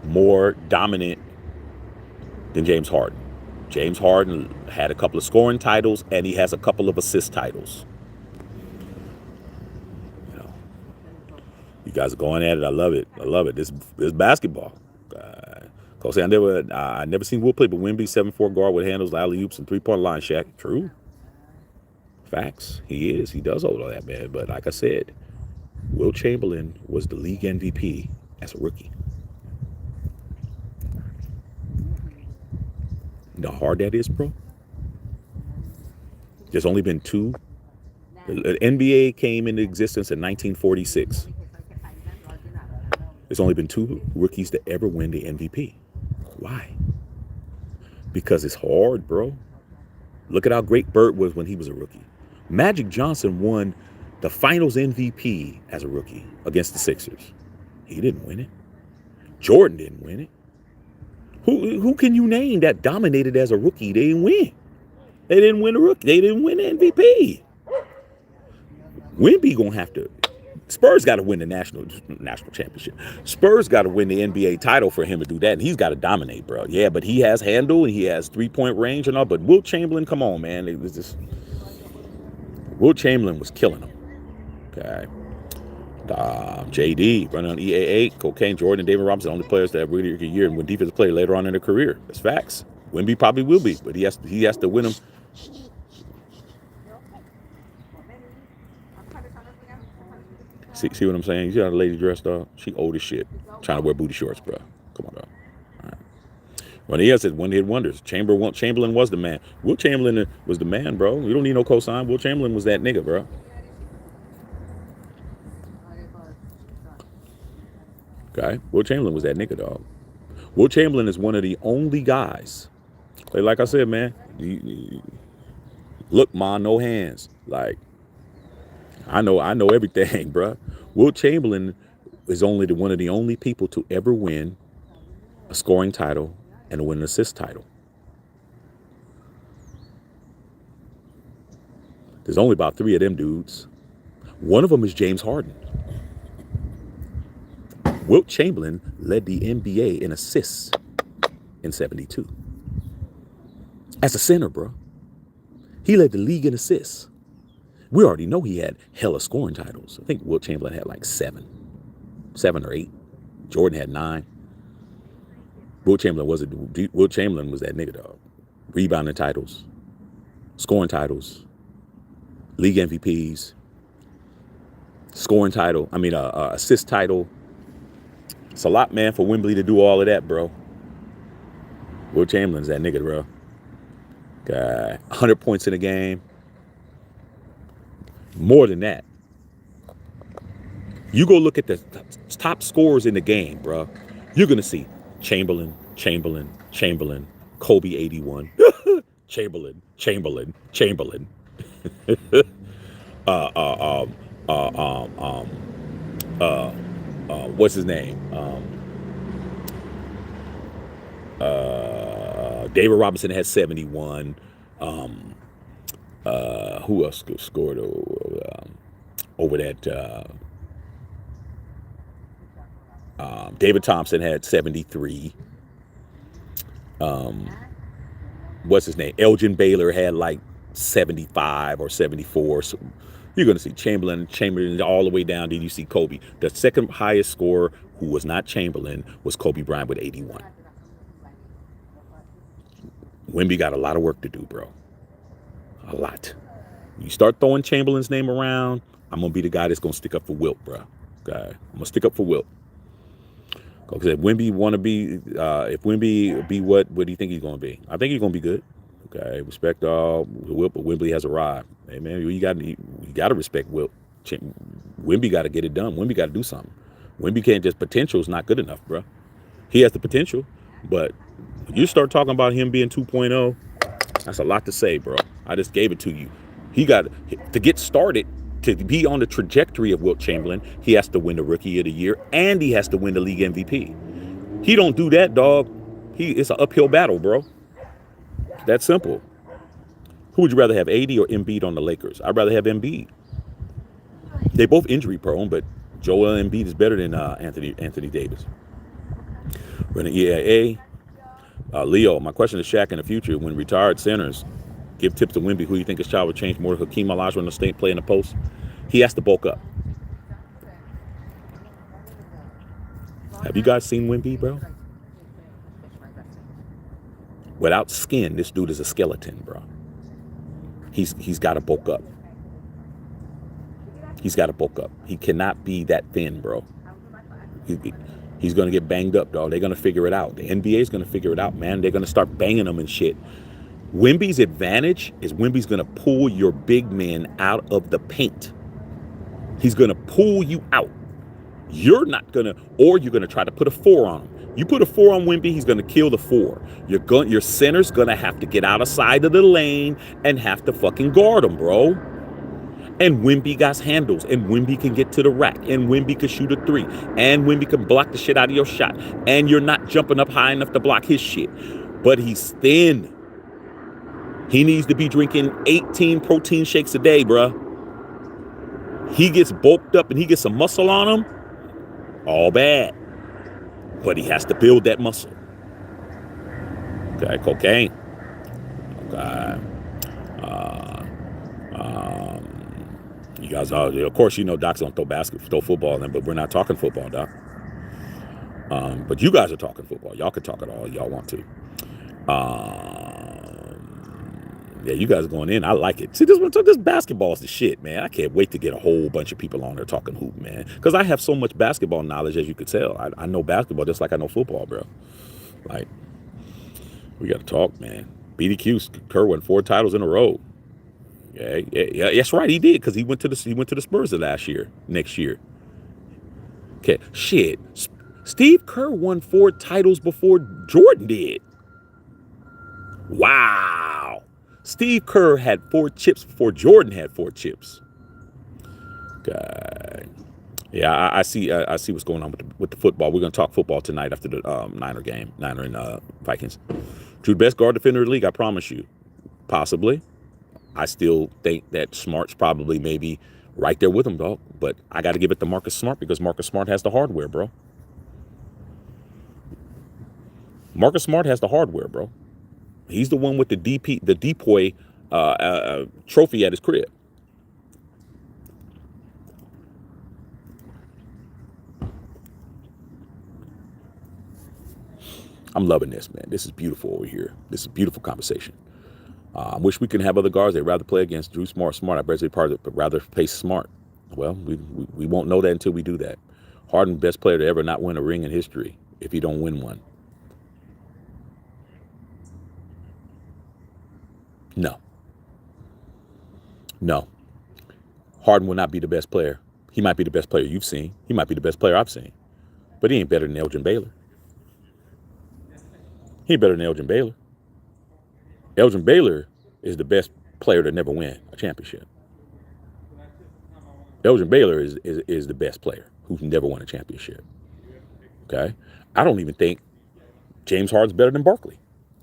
more dominant than James Harden. James Harden had a couple of scoring titles, and he has a couple of assist titles. You guys are going at it. I love it. I love it. This basketball. Cause I never seen Will play, but Wemby 7'4" guard with handles, alley oops, and 3-point line. Shaq. True. Facts. He is. He does hold all that, man. But like I said, Will Chamberlain was the league MVP as a rookie. You know how hard that is, bro? There's only been two. The NBA came into existence in 1946. There's only been two rookies to ever win the MVP. Why? Because it's hard, bro. Look at how great Bird was when he was a rookie. Magic Johnson won the finals MVP as a rookie against the Sixers. He didn't win it. Jordan didn't win it. Who can you name that dominated as a rookie? They didn't win. They didn't win the rookie. They didn't win the MVP. Wemby gonna have to. Spurs got to win the national championship. Spurs got to win the NBA title for him to do that, and he's got to dominate, bro. Yeah, but he has handle and he has 3-point range and all. But Will Chamberlain, come on, man, it was just Will Chamberlain was killing him. Okay, JD running on EA 8, Cocaine, Jordan, and David Robinson, only players that have really good year and win defensive player later on in their career. That's facts. Wemby probably will be, but he has to win them. See what I'm saying? You see how the lady dressed up? She old as shit. Trying to wear booty shorts, bro. Come on, dog. All right. Well, he said one hit wonders. Chamberlain was the man. Will Chamberlain was the man, bro. You don't need no cosign. Will Chamberlain was that nigga, bro. Okay? Will Chamberlain was that nigga, dog. Will Chamberlain is one of the only guys. Like I said, man. Look, ma, no hands. Like, I know everything, bro. Will Chamberlain is one of the only people to ever win a scoring title and win an assist title. There's only about 3 of them dudes. One of them is James Harden. Wilt Chamberlain led the NBA in assists in 72. As a center, bro. He led the league in assists. We already know he had hella scoring titles. I think Wilt Chamberlain had like 7 or 8. Jordan had 9. Wilt Chamberlain was that nigga, dog. Rebounding titles, scoring titles, league MVPs, assist title. It's a lot, man, for Wembley to do all of that, bro. Wilt Chamberlain's that nigga, bro. Got 100 points in a game. More than that. You go look at the top scorers in the game, bro. You're going to see Chamberlain, Kobe 81, Chamberlain. What's his name? David Robinson had 71. Who else scored over that? David Thompson had 73. What's his name? Elgin Baylor had like 75 or 74. So you're going to see Chamberlain all the way down. Did you see Kobe? The second highest scorer who was not Chamberlain was Kobe Bryant with 81. Wemby got a lot of work to do, bro. A lot. You start throwing Chamberlain's name around, I'm going to be the guy that's going to stick up for Wilt, bro. Okay? I'm going to stick up for Wilt. Because if Wemby want to be, if Wemby be what do you think he's going to be? I think he's going to be good. Okay, respect all Wilt, but Wemby has arrived. Hey man, you got to respect Wilt. Wemby got to get it done. Wemby got to do something. Wemby can't just potential is not good enough, bro. He has the potential, but you start talking about him being 2.0. That's a lot to say, bro. I just gave it to you. He got to get started. To be on the trajectory of Wilt Chamberlain, he has to win the Rookie of the Year and he has to win the league MVP. He don't do that, dog. It's an uphill battle, bro. That simple. Who would you rather have, AD or Embiid on the Lakers? I'd rather have Embiid. They both injury prone, but Joel Embiid is better than Anthony Davis. Running EAA. Leo, my question to Shaq in the future: when retired centers give tips to Wemby, who do you think his child would change more? Hakeem Olajuwon the state play in the post? He has to bulk up. Have you guys seen Wemby, bro? Without skin, this dude is a skeleton, bro. He's got to bulk up. He's got to bulk up. He cannot be that thin, bro. He's going to get banged up, dog. They're going to figure it out. The NBA is going to figure it out, man. They're going to start banging him and shit. Wemby's advantage is Wemby's going to pull your big men out of the paint. He's going to pull you out. You're not going to, or you're going to try to put a 4 on him. You put a 4 on Wemby, he's going to kill the 4. Your center's going to have to get out of side of the lane and have to fucking guard him, bro. And Wemby got handles, and Wemby can get to the rack, and Wemby can shoot a 3, and Wemby can block the shit out of your shot, and you're not jumping up high enough to block his shit. But he's thin. He needs to be drinking 18 protein shakes a day, bruh. He gets bulked up and he gets some muscle on him, all bad. But he has to build that muscle. Okay, cocaine. Okay. You guys are, of course, you know Doc's don't throw football in, but we're not talking football, Doc. But you guys are talking football. Y'all can talk it all y'all want to. Yeah, you guys are going in. I like it. See, this basketball is the shit, man. I can't wait to get a whole bunch of people on there talking hoop, man. Because I have so much basketball knowledge, as you could tell. I know basketball just like I know football, bro. Like, we got to talk, man. BDQ, Kerr won 4 titles in a row. Yeah, that's right. He did because he went to the Spurs next year. Okay, shit. Steve Kerr won 4 titles before Jordan did. Wow. Steve Kerr had 4 chips before Jordan had 4 chips. Okay. Yeah, I see what's going on with the football. We're gonna talk football tonight after the Niner and Vikings. True best guard defender in the league, I promise you. Possibly. I still think that Smart's probably maybe right there with him, dog. But I got to give it to Marcus Smart because Marcus Smart has the hardware, bro. Marcus Smart has the hardware, bro. He's the one with the DPOY trophy at his crib. I'm loving this, man. This is beautiful over here. This is a beautiful conversation. I wish we could have other guards. They'd rather play against Drew Smart. I bet they rather face Smart. Well, we won't know that until we do that. Harden, best player to ever not win a ring in history if he don't win one. No. Harden will not be the best player. He might be the best player you've seen. He might be the best player I've seen. But he ain't better than Elgin Baylor. He ain't better than Elgin Baylor. Elgin Baylor is the best player to never win a championship. Elgin Baylor is the best player who's never won a championship. Okay? I don't even think James Harden's better than Barkley.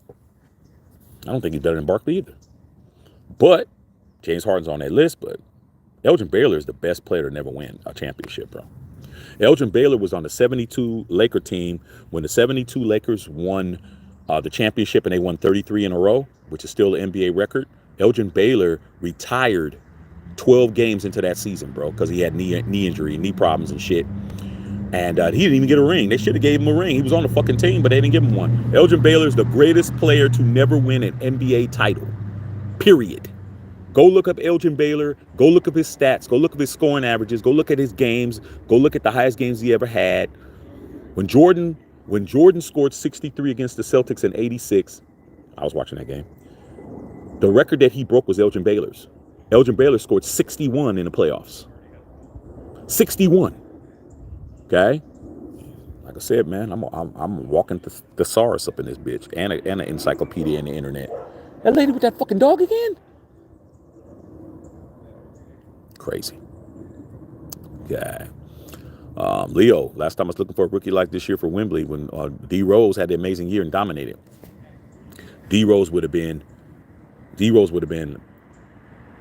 I don't think he's better than Barkley either. But James Harden's on that list, but Elgin Baylor is the best player to never win a championship, bro. Elgin Baylor was on the 72 Laker team when the 72 Lakers won the championship, and they won 33 in a row, which is still an NBA record. Elgin Baylor retired 12 games into that season, bro, because he had knee injury, knee problems and shit. And he didn't even get a ring. They should have gave him a ring. He was on the fucking team, but they didn't give him one. Elgin Baylor is the greatest player to never win an NBA title, period. Go look up Elgin Baylor. Go look up his stats. Go look up his scoring averages. Go look at his games. Go look at the highest games he ever had. When Jordan scored 63 against the Celtics in 86, I was watching that game. The record that he broke was Elgin Baylor's. Elgin Baylor scored 61 in the playoffs. 61. Okay? Like I said, man, I'm walking the thesaurus up in this bitch. And an encyclopedia and the internet. That lady with that fucking dog again? Crazy. Yeah. Leo, last time I was looking for a rookie like this year for Wembley when D Rose had the amazing year and dominated. D Rose would have been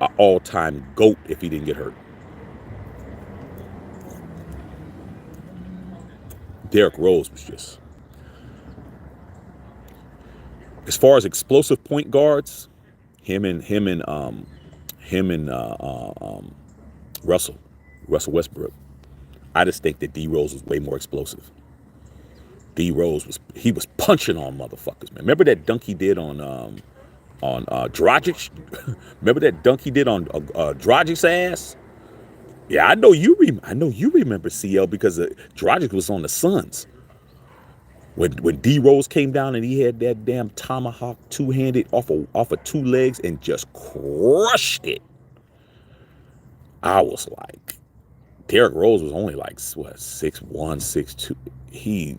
an all-time GOAT if he didn't get hurt. Derrick Rose was just, as far as explosive point guards, him and Russell Westbrook. I just think that D Rose was way more explosive. D Rose was punching on motherfuckers, man. Remember that dunk he did on Dragic? Remember that dunk he did on Dragic's ass? Yeah, I know you remember CL because Dragic was on the Suns. When D Rose came down and he had that damn tomahawk two-handed off of two legs and just crushed it. I was like, Derrick Rose was only like what 6'1", 6'2".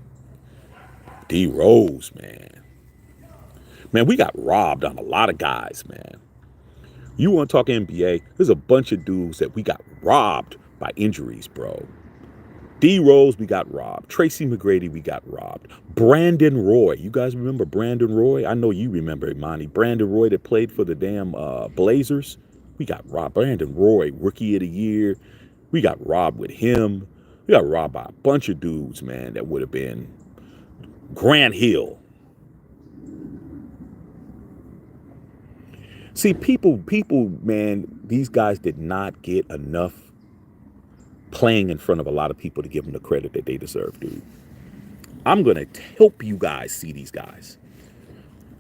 D Rose, man, we got robbed on a lot of guys, man. You want to talk NBA? There's a bunch of dudes that we got robbed by injuries, bro. D Rose, we got robbed. Tracy McGrady, we got robbed. Brandon Roy, you guys remember Brandon Roy? I know you remember it, Monty. Brandon Roy that played for the damn Blazers. We got robbed. Brandon Roy, rookie of the year. We got robbed with him. We got robbed by a bunch of dudes, man, that would have been Grant Hill. See, people, man, these guys did not get enough playing in front of a lot of people to give them the credit that they deserve, dude. I'm going to help you guys see these guys.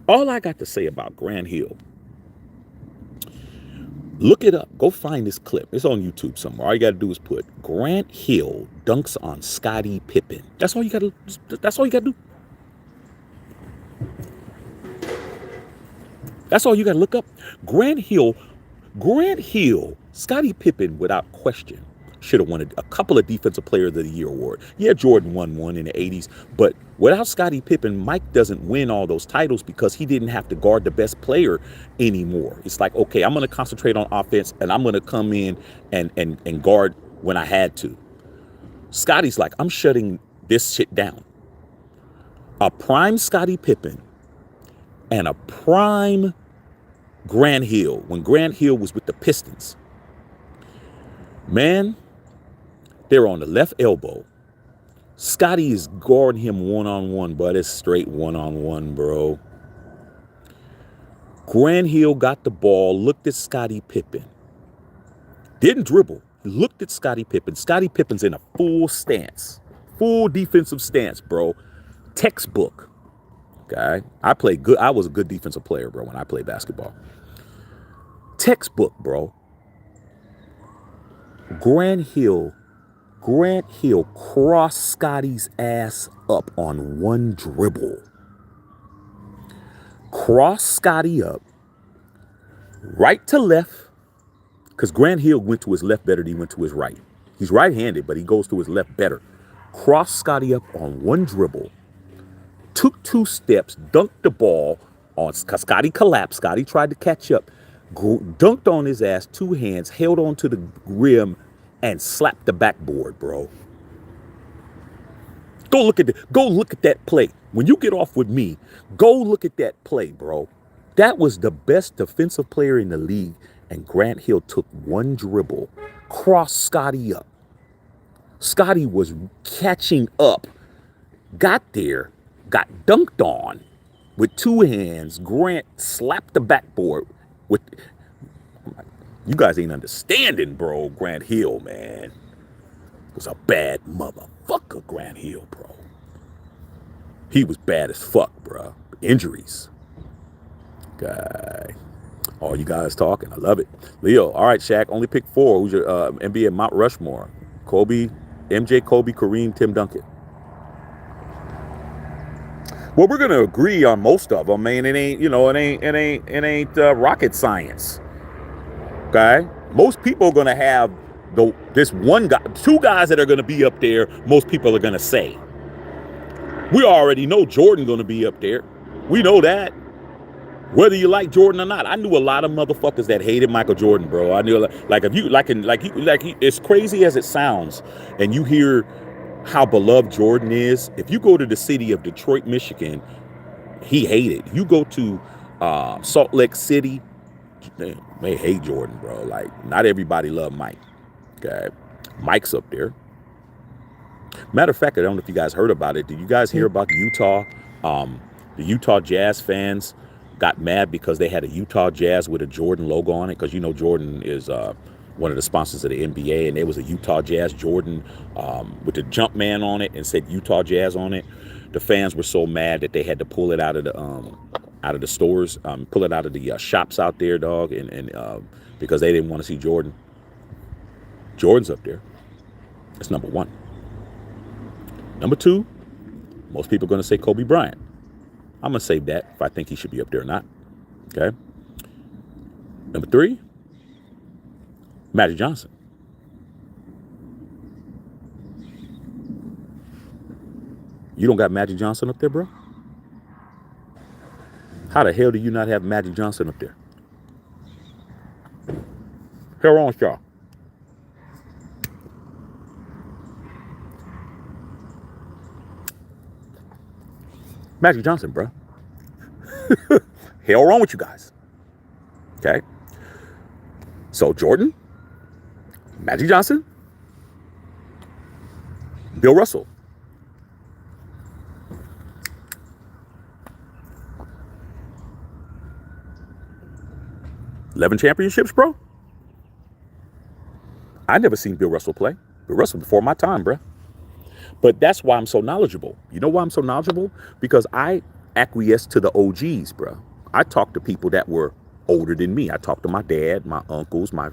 All I got to say about Grant Hill, look it up. Go find this clip. It's on YouTube somewhere. All you got to do is put Grant Hill dunks on Scottie Pippen. That's all you got to do. That's all you got to look up. Grant Hill, Scottie Pippen, without question, should have won a couple of Defensive Player of the Year award. Yeah, Jordan won one in the 80s, but without Scottie Pippen, Mike doesn't win all those titles because he didn't have to guard the best player anymore. It's like, okay, I'm going to concentrate on offense and I'm going to come in and guard when I had to. Scottie's like, I'm shutting this shit down. A prime Scottie Pippen and a prime Grant Hill, when Grant Hill was with the Pistons, man, they're on the left elbow. Scottie is guarding him one-on-one, but it's straight one-on-one, bro. Grant Hill got the ball, looked at Scottie Pippen. Didn't dribble. Looked at Scottie Pippen. Scottie Pippen's in a full stance. Full defensive stance, bro. Textbook. Okay? I was a good defensive player, bro, when I played basketball. Textbook, bro. Grant Hill crossed Scottie's ass up on one dribble. Crossed Scottie up, right to left, because Grant Hill went to his left better than he went to his right. He's right-handed, but he goes to his left better. Crossed Scottie up on one dribble, took 2 steps, dunked the ball on, Scottie collapsed. Scottie tried to catch up, dunked on his ass, 2 hands, held on to the rim, and slapped the backboard, bro. Go look at that play. When you get off with me, go look at that play, bro. That was the best defensive player in the league, And Grant Hill took one dribble, crossed Scotty up. Scotty was catching up, got there, got dunked on with two hands. Grant slapped the backboard with. You guys ain't understanding, bro. Grant Hill, man, was a bad motherfucker. Grant Hill, bro. He was bad as fuck, bro. Injuries. Guy. All you guys talking. I love it. Leo. All right, Shaq. Only pick 4. Who's your NBA Mount Rushmore? Kobe, MJ, Kobe, Kareem, Tim Duncan. Well, we're gonna agree on most of them, man. It ain't, it ain't rocket science. Okay. Most people are gonna have this one guy, 2 guys that are gonna be up there. Most people are gonna say. We already know Jordan gonna be up there. We know that. Whether you like Jordan or not, I knew a lot of motherfuckers that hated Michael Jordan, bro. I knew as crazy as it sounds, and you hear how beloved Jordan is. If you go to the city of Detroit, Michigan, he hated. You go to Salt Lake City, they hate Jordan, bro. Like, not everybody love Mike. Okay, Mike's up there. Matter of fact, I don't know if you guys heard about it. Did you guys hear about Utah? The Utah Jazz fans got mad because they had a Utah Jazz with a Jordan logo on it, because Jordan is one of the sponsors of the NBA, and there was a Utah Jazz Jordan with the Jumpman on it and said Utah Jazz on it. The fans were so mad that they had to pull it out of the stores, pull it out of the shops out there, dog, and because they didn't want to see Jordan. Jordan's up there. That's number 1. Number 2, most people are going to say Kobe Bryant. I'm going to save that if I think he should be up there or not. Okay. Number 3, Magic Johnson. You don't got Magic Johnson up there, bro? How the hell do you not have Magic Johnson up there? Hell wrong with y'all. Magic Johnson, bro. Hell wrong with you guys. Okay. So Jordan, Magic Johnson, Bill Russell. $11 championships, bro. I never seen Bill Russell play. Bill Russell before my time, bro. But that's why I'm so knowledgeable. You know why I'm so knowledgeable? Because I acquiesce to the OGs, bro. I talk to people that were older than me. I talked to my dad, my uncles, my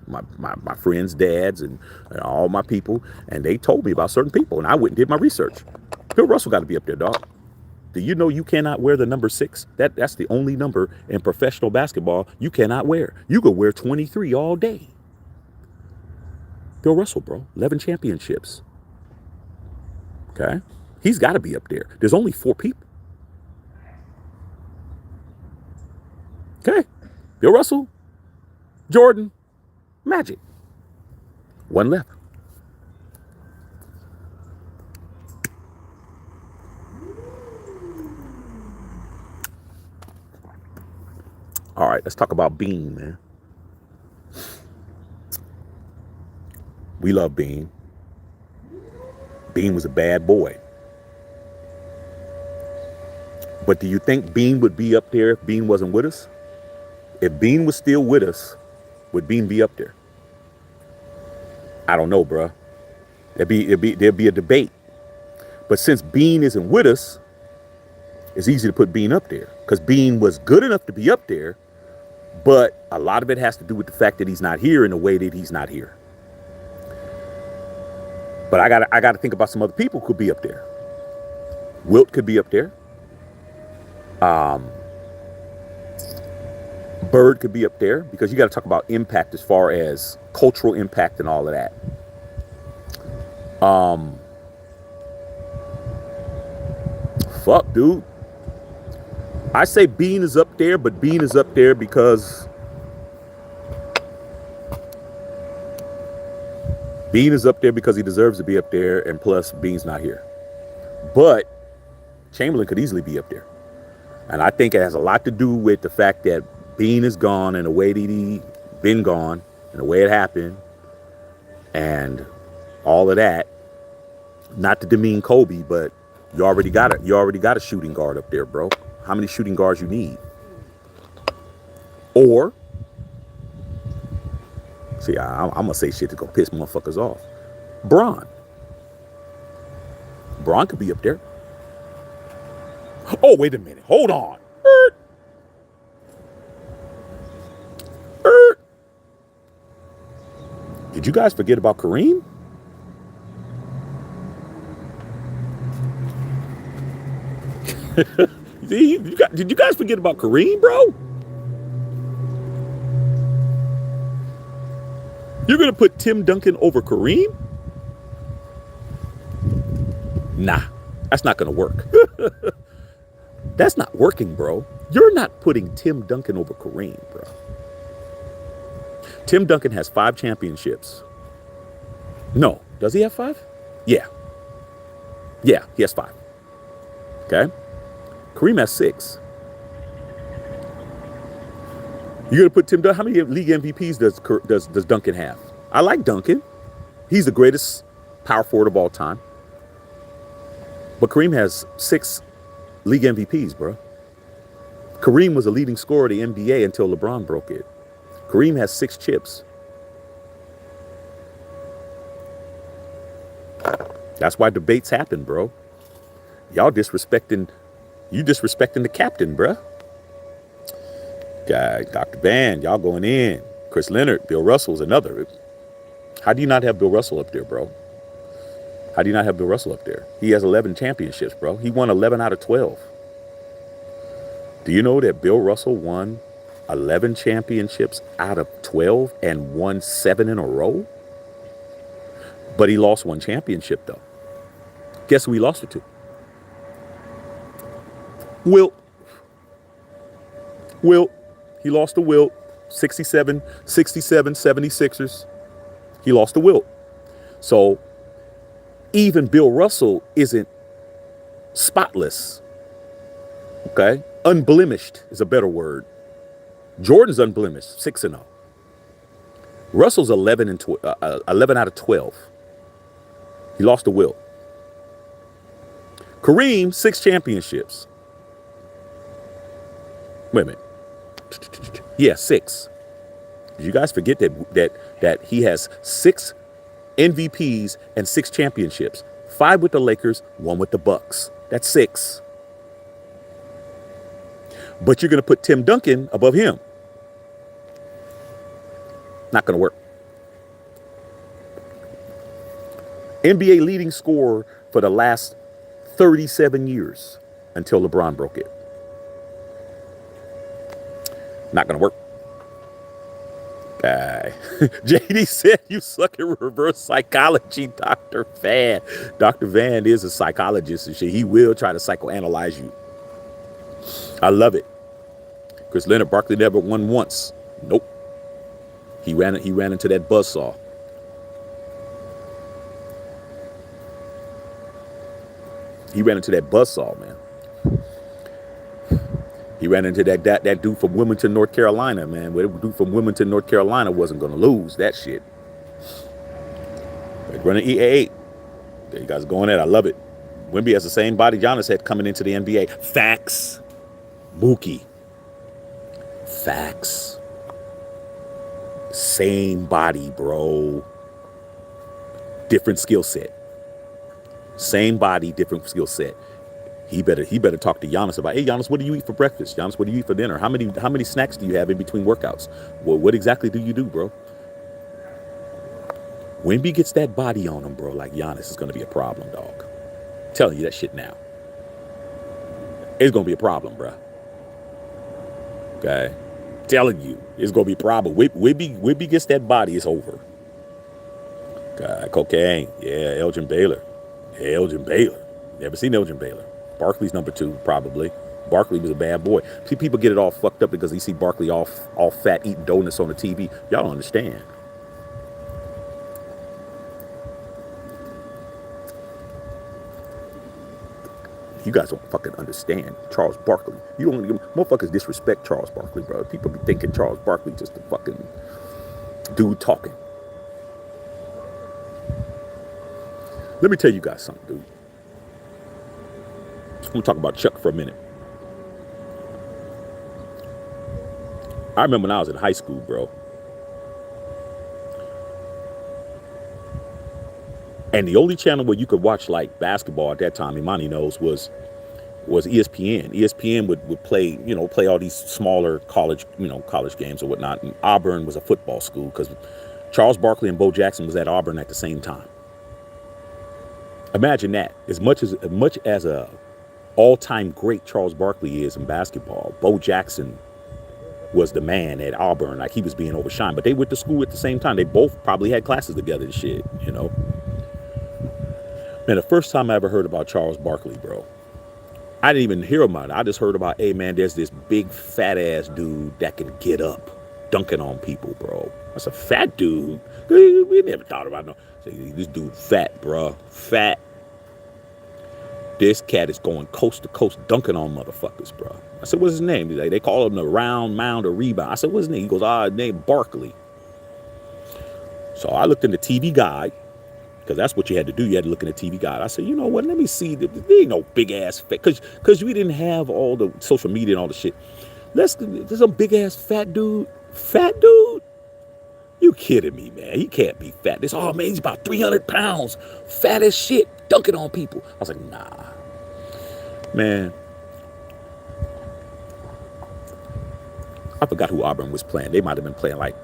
friends' dads, and all my people, and they told me about certain people, and I went and did my research. Bill Russell got to be up there, dog. Do you know you cannot wear the number 6? That's the only number in professional basketball you cannot wear. You could wear 23 all day. Bill Russell, bro. 11 championships. Okay? He's got to be up there. There's only 4 people. Okay? Bill Russell, Jordan, Magic. 1 left. All right, let's talk about Bean, man. We love Bean. Bean was a bad boy. But do you think Bean would be up there if Bean wasn't with us? If Bean was still with us, would Bean be up there? I don't know, bro. There'd be a debate. But since Bean isn't with us, it's easy to put Bean up there, because Bean was good enough to be up there, but a lot of it has to do with the fact that he's not here in the way that he's not here. But I got to think about some other people who could be up there. Wilt could be up there. Bird could be up there, because you got to talk about impact as far as cultural impact and all of that. Fuck, dude. I say Bean is up there, but Bean is up there because he deserves to be up there, and plus Bean's not here. But Chamberlain could easily be up there. And I think it has a lot to do with the fact that Bean is gone and the way that he been gone, and the way it happened, and all of that. Not to demean Kobe, but you already got a shooting guard up there, bro. How many shooting guards you need? Or, see, I'm gonna say shit to go piss motherfuckers off. Bron could be up there. Oh, wait a minute. Hold on. Did you guys forget about Kareem? Did you guys forget about Kareem, bro? You're going to put Tim Duncan over Kareem? Nah, that's not going to work. That's not working, bro. You're not putting Tim Duncan over Kareem, bro. Tim Duncan has 5 championships. No, does he have 5? Yeah. Yeah, he has 5. Okay? Kareem has 6. You're going to put Tim Duncan, how many league MVPs does Duncan have? I like Duncan. He's the greatest power forward of all time. But Kareem has 6 league MVPs, bro. Kareem was a leading scorer of the NBA until LeBron broke it. Kareem has 6 chips. That's why debates happen, bro. Y'all disrespecting the captain, bro. Guy, Dr. Van, y'all going in. Chris Leonard, Bill Russell's another. How do you not have Bill Russell up there, bro? How do you not have Bill Russell up there? He has 11 championships, bro. He won 11 out of 12. Do you know that Bill Russell won 11 championships out of 12 and won 7 in a row? But he lost 1 championship, though. Guess who he lost it to? Wilt. He lost to Wilt. 67, 76ers. He lost to Wilt. So even Bill Russell isn't spotless. Okay? Unblemished is a better word. Jordan's unblemished, 6-0. Russell's 11 out of 12. He lost to Wilt. Kareem, 6 championships. Wait a minute. Yeah, 6. Did you guys forget that he has 6 MVPs and 6 championships? 5 with the Lakers, 1 with the Bucks. That's 6. But you're going to put Tim Duncan above him. Not going to work. NBA leading scorer for the last 37 years until LeBron broke it. Not going to work. JD said you suck at reverse psychology, Dr. Van. Dr. Van is a psychologist and shit. He will try to psychoanalyze you. I love it. Chris Leonard, Barkley never won once. Nope. He ran into that buzzsaw. He ran into that buzzsaw, man. He ran into that dude from Wilmington, North Carolina, man. That dude from Wilmington, North Carolina wasn't going to lose that shit. They're running EA8. There you guys going at it. I love it. Wemby has the same body Giannis had coming into the NBA. Facts. Mookie. Facts. Same body, bro. Different skill set. Same body, different skill set. He better talk to Giannis about, hey, Giannis, what do you eat for breakfast? Giannis, what do you eat for dinner? How many snacks do you have in between workouts? Well, what exactly do you do, bro? Wemby gets that body on him, bro, like Giannis is going to be a problem, dog. I'm telling you that shit now. It's going to be a problem, bro. Okay? I'm telling you, it's going to be a problem. Wemby gets that body, it's over. Okay, cocaine. Yeah, Elgin Baylor. Elgin Baylor. Never seen Elgin Baylor. Barkley's number 2, probably. Barkley was a bad boy. See, people get it all fucked up because you see Barkley all fat eating donuts on the TV. Y'all don't understand. You guys don't fucking understand Charles Barkley. You don't, motherfuckers disrespect Charles Barkley, bro. People be thinking Charles Barkley just a fucking Dude talking. Let me tell you guys something, dude. I'm gonna talk about Chuck for a minute. I remember when I was in high school, bro. And the only channel where you could watch like basketball at that time, Imani knows, was ESPN. ESPN would play, play all these smaller college games or whatnot. And Auburn was a football school because Charles Barkley and Bo Jackson was at Auburn at the same time. Imagine that. As much as a all-time great Charles Barkley is in basketball, Bo Jackson was the man at Auburn. Like, he was being overshined. But they went to school at the same time. They both probably had classes together and shit, Man, the first time I ever heard about Charles Barkley, bro, I didn't even hear about it. I just heard about, hey, man, there's this big fat-ass dude that can get up dunking on people, bro. That's a fat dude. We never thought about no. This dude fat, bro. Fat. This cat is going coast to coast dunking on motherfuckers, bro. I said, what's his name? He's like, they call him the round mound or rebound. I said, what's his name? He goes, his name Barkley. So I looked in the TV guide, because that's what you had to do. You had to look in the TV guide. I said, you know what? Let me see. There ain't no big ass fat, because we didn't have all the social media and all the shit. There's some big ass fat dude. Fat dude? You kidding me, man? He can't be fat. This, oh man, he's about 300 pounds. Fat as shit, dunking on people. I was like, nah. Man. I forgot who Auburn was playing. They might have been playing like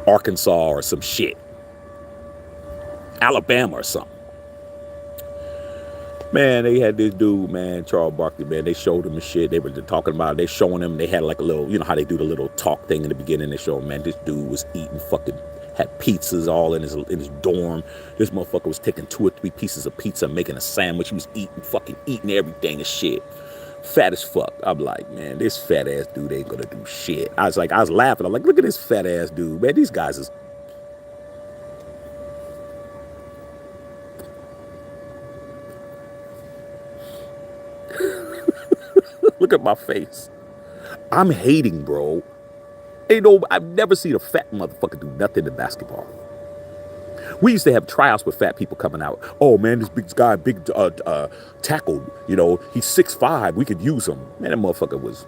Arkansas or some shit. Alabama or something. Man, they had this dude, man, Charles Barkley, man. They showed him and shit. They were talking about it. They showing him. They had like a little, how they do the little talk thing in the beginning. They show him, man, this dude was eating had pizzas all in his dorm. This motherfucker was taking 2 or 3 pieces of pizza and making a sandwich. He was eating everything and shit. Fat as fuck. I'm like, man, this fat ass dude ain't gonna do shit. I was laughing. I'm like, look at this fat ass dude, man. These guys is. Look at my face. I'm hating, bro. I've never seen a fat motherfucker do nothing in basketball. We used to have tryouts with fat people coming out. Oh man, this big guy, tackled. He's 6'5". We could use him. Man, that motherfucker was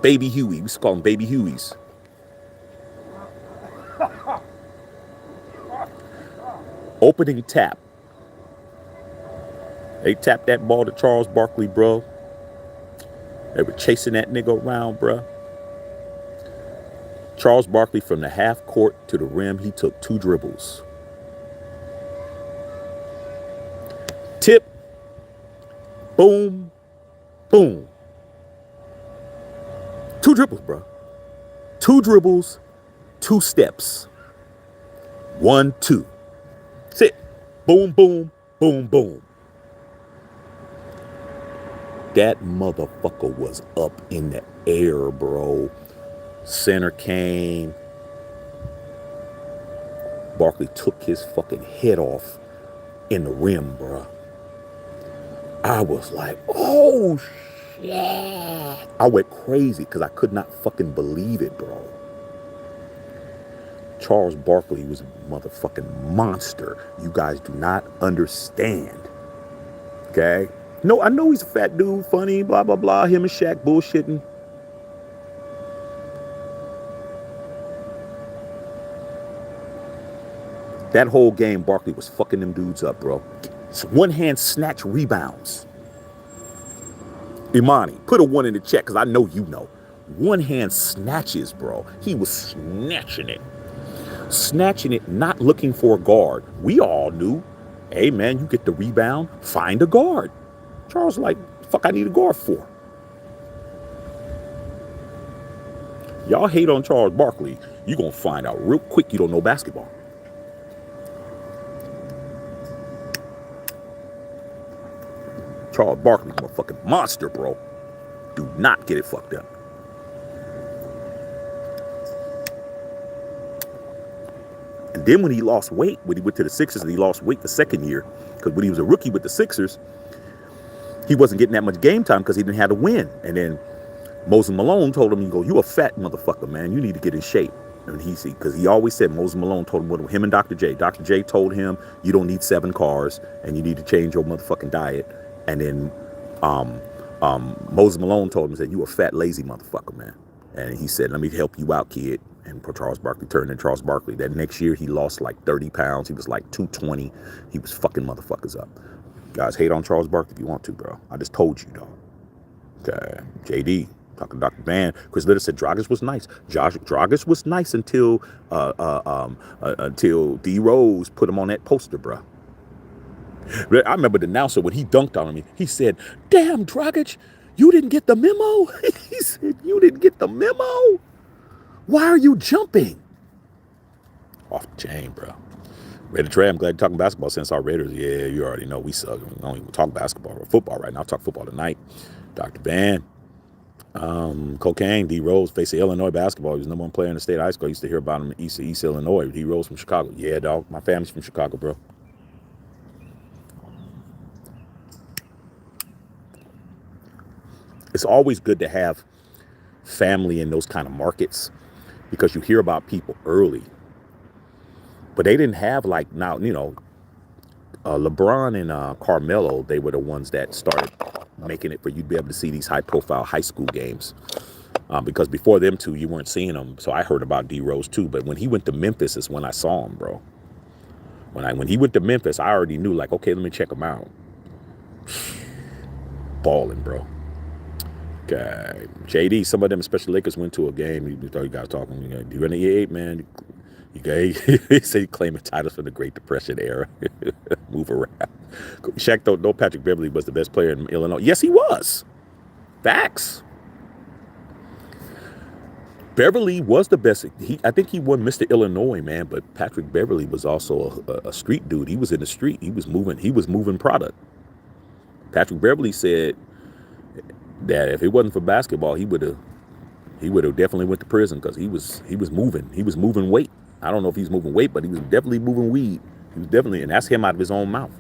Baby Huey. We used to call him Baby Hueys. Opening tap. They tapped that ball to Charles Barkley, bro. They were chasing that nigga around, bro. Charles Barkley, from the half court to the rim, he took 2 dribbles. Tip. Boom. Boom. 2 dribbles, bro. 2 dribbles, 2 steps. 1, 2. Sit. Boom, boom, boom, boom. That motherfucker was up in the air, bro. Center came. Barkley took his fucking head off in the rim, bro. I was like, oh, shit. I went crazy because I could not fucking believe it, bro. Charles Barkley was a motherfucking monster. You guys do not understand. Okay? No, I know he's a fat dude, funny, blah, blah, blah. Him and Shaq bullshitting. That whole game, Barkley was fucking them dudes up, bro. So one hand snatch rebounds. Imani, put a 1 in the chat, because I know you know. One hand snatches, bro. He was snatching it. Snatching it, not looking for a guard. We all knew, hey, man, you get the rebound, find a guard. Charles like, fuck I need a guard for? Y'all hate on Charles Barkley. You gonna find out real quick you don't know basketball. Charles Barkley, I'm a fucking monster, bro. Do not get it fucked up. And then when he lost weight, when he went to the Sixers and he lost weight the second year, because when he was a rookie with the Sixers, he wasn't getting that much game time because he didn't have to win. And then Moses Malone told him, you a fat motherfucker, man. You need to get in shape. And because he always said, Moses Malone told him, what him and Dr. J. Dr. J told him, you don't need 7 cars and you need to change your motherfucking diet. And then Moses Malone told him, said, you a fat, lazy motherfucker, man. And he said, let me help you out, kid. And Charles Barkley turned into Charles Barkley. That next year, he lost like 30 pounds. He was like 220. He was fucking motherfuckers up. Guys, hate on Charles Barkley if you want to, bro. I just told you, dog. Okay. JD. Talking Dr. Van, Chris Litter said Dragic was nice. Dragic was nice until D Rose put him on that poster, bro. I remember the announcer when he dunked on me. He said, "Damn, Dragic, you didn't get the memo." He said, "You didn't get the memo. Why are you jumping?" Off the chain, bro. Ready Trey, I'm glad you're talking basketball since our Raiders. Yeah, you already know we suck. We don't even talk basketball or football right now. I'll talk football tonight. Dr. Van. Cocaine, D Rose, face of Illinois basketball. He was the number 1 player in the state of high school. I used to hear about him in East Illinois. D Rose from Chicago. Yeah, dog. My family's from Chicago, bro. It's always good to have family in those kind of markets because you hear about people early. But they didn't have like now, LeBron and Carmelo, they were the ones that started making it for you to be able to see these high-profile high school games. Because before them two, you weren't seeing them. So I heard about D Rose too. But when he went to Memphis is when I saw him, bro. When he went to Memphis, I already knew, like, okay, let me check him out. Balling, bro. Okay. JD, some of them, especially Lakers, went to a game. You thought you guys talking. You run the E8, man. He said he claiming titles from the Great Depression era. Move around. Shaq don't know Patrick Beverly was the best player in Illinois. Yes, he was. Facts. Beverly was the best. I think he won Mr. Illinois, man. But Patrick Beverly was also a street dude. He was in the street. He was moving product. Patrick Beverly said that if it wasn't for basketball, he would have definitely went to prison because he was moving weight. I don't know if he's moving weight, but he was definitely moving weed. He was definitely, and that's him out of his own mouth.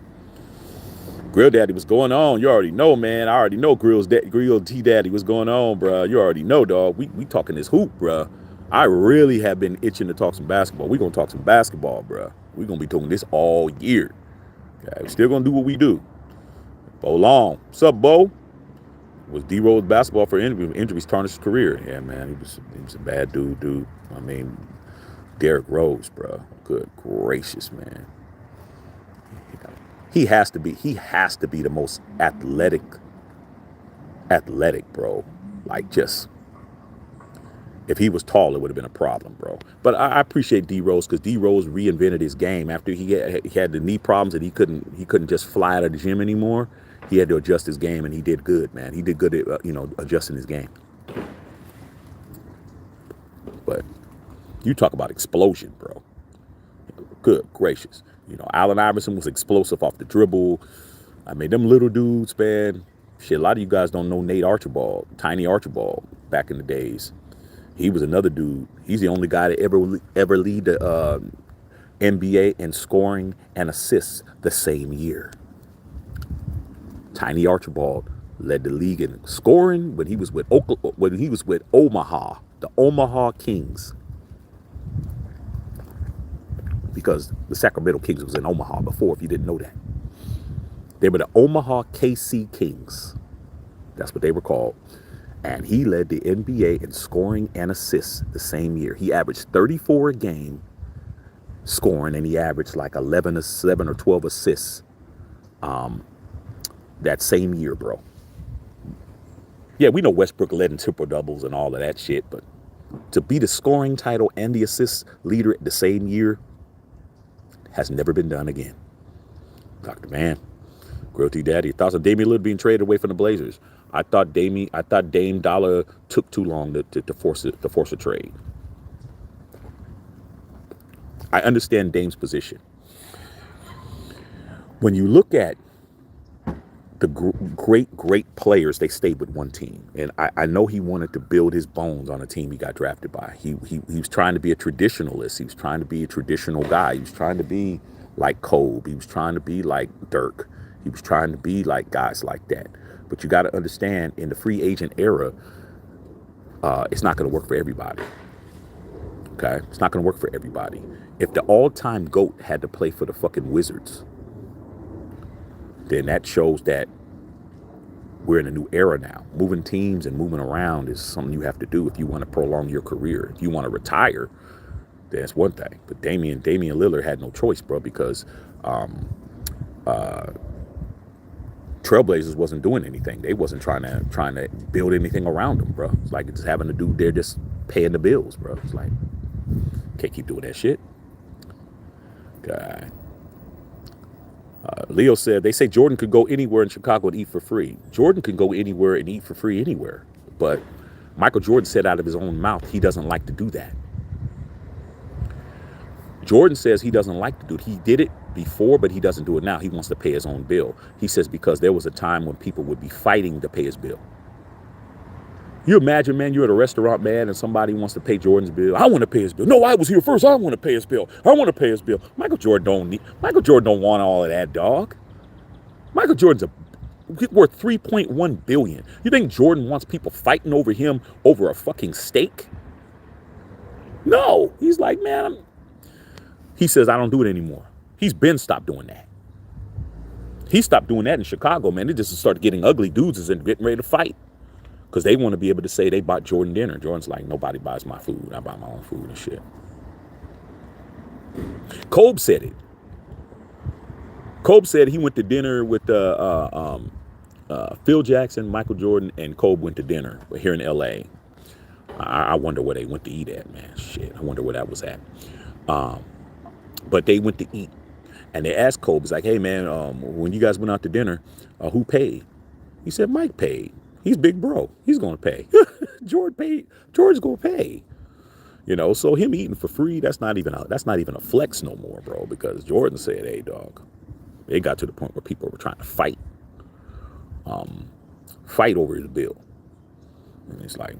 Grill Daddy, what's going on? You already know, man. I already know Grill T Daddy, what's going on, bro? You already know, dog. We talking this hoop, bro. I really have been itching to talk some basketball. We're going to talk some basketball, bro. We're going to be talking this all year. Okay, we're still going to do what we do. Bo Long. What's up, Bo? Was D Rose basketball for injuries tarnished his career? Yeah, man. He was a bad dude. I mean, Derrick Rose, bro. Good gracious, man. He has to be the most athletic, bro. Like, just, if he was tall, it would have been a problem, bro. But I appreciate D Rose because D Rose reinvented his game after he had the knee problems and he couldn't just fly out of the gym anymore. He had to adjust his game, and he did good, man. He did good at adjusting his game. But you talk about explosion, bro. Good gracious. Allen Iverson was explosive off the dribble. I mean, them little dudes, man. Shit, a lot of you guys don't know Nate Archibald, Tiny Archibald, back in the days. He was another dude. He's the only guy to ever lead the NBA in scoring and assists the same year. Tiny Archibald led the league in scoring when he was with Omaha, the Omaha Kings. Because the Sacramento Kings was in Omaha before, if you didn't know that. They were the Omaha KC Kings. That's what they were called. And he led the NBA in scoring and assists the same year. He averaged 34 a game scoring, and he averaged like 11 or 7 or 12 assists that same year, bro. Yeah, we know Westbrook led in triple doubles and all of that shit, but to be the scoring title and the assist leader the same year has never been done again. Dr. Van, Grill T Daddy, thoughts on Damian Lillard being traded away from the Blazers? I thought Dame Dollar took too long to force a trade. I understand Dame's position. When you look at the great players, they stayed with one team. And I know he wanted to build his bones on a team he got drafted by. He was trying to be a traditionalist. He was trying to be a traditional guy. He was trying to be like Kobe. He was trying to be like Dirk. He was trying to be like guys like that. But you got to understand, in the free agent era, it's not going to work for everybody. Okay, it's not going to work for everybody. If the all-time GOAT had to play for the fucking Wizards, then that shows that we're in a new era now. Moving teams and moving around is something you have to do if you want to prolong your career. If you want to retire, that's one thing. But Damian Lillard had no choice, bro, because Trailblazers wasn't doing anything. They wasn't trying to build anything around them, bro. It's like it's having a dude there just paying the bills, bro. It's like, can't keep doing that shit. God. Leo said, they say Jordan could go anywhere in Chicago and eat for free. Jordan can go anywhere and eat for free anywhere. But Michael Jordan said out of his own mouth, he doesn't like to do that. Jordan says he doesn't like to do it. He did it before, but he doesn't do it now. He wants to pay his own bill. He says because there was a time when people would be fighting to pay his bill. You imagine, man, you're at a restaurant, man, and somebody wants to pay Jordan's bill. I want to pay his bill. No, I was here first. I want to pay his bill. I want to pay his bill. Michael Jordan don't want all of that, dog. Michael Jordan's worth $3.1 billion. You think Jordan wants people fighting over him over a fucking steak? No. He's like, man, he says, I don't do it anymore. He's been stopped doing that. He stopped doing that in Chicago, man. They just started getting ugly dudes and getting ready to fight. Because they want to be able to say they bought Jordan dinner. Jordan's like, nobody buys my food. I buy my own food and shit. Kobe said it. Kobe said he went to dinner with Phil Jackson, Michael Jordan, and Kobe went to dinner here in L.A. I wonder where they went to eat at, man. Shit, I wonder where that was at. But they went to eat. And they asked Kobe, it's like, hey, man, when you guys went out to dinner, who paid? He said, Mike paid. He's big bro. He's going to pay. George paid. George's going to pay. You know, so him eating for free, that's not even a flex no more, bro, because Jordan said, hey, dog, it got to the point where people were trying to fight over his bill. And it's like,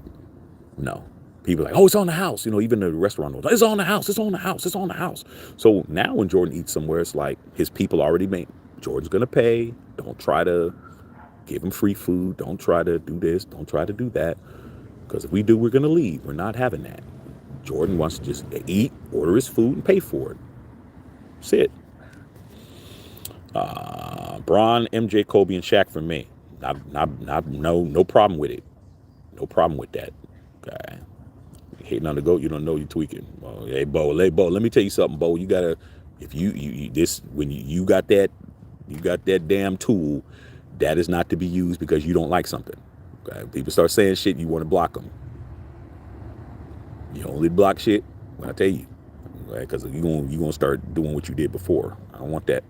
no. People are like, oh, it's on the house. You know, even the restaurant was like, it's on the house. It's on the house. It's on the house. So now when Jordan eats somewhere, it's like his people already made. Jordan's going to pay. Don't try to give him free food. Don't try to do this. Don't try to do that. Because if we do, we're going to leave. We're not having that. Jordan wants to just eat, order his food, and pay for it. That's it. Bron, MJ, Kobe, and Shaq for me. No problem with it. No problem with that. Okay. Hating on the GOAT, you don't know you're tweaking. Well, hey, Bo, let me tell you something, Bo. You gotta, if you got that damn tool, that is not to be used because you don't like something. Okay? People start saying shit, you want to block them. You only block shit when I tell you, because you gonna start doing what you did before. I don't want that.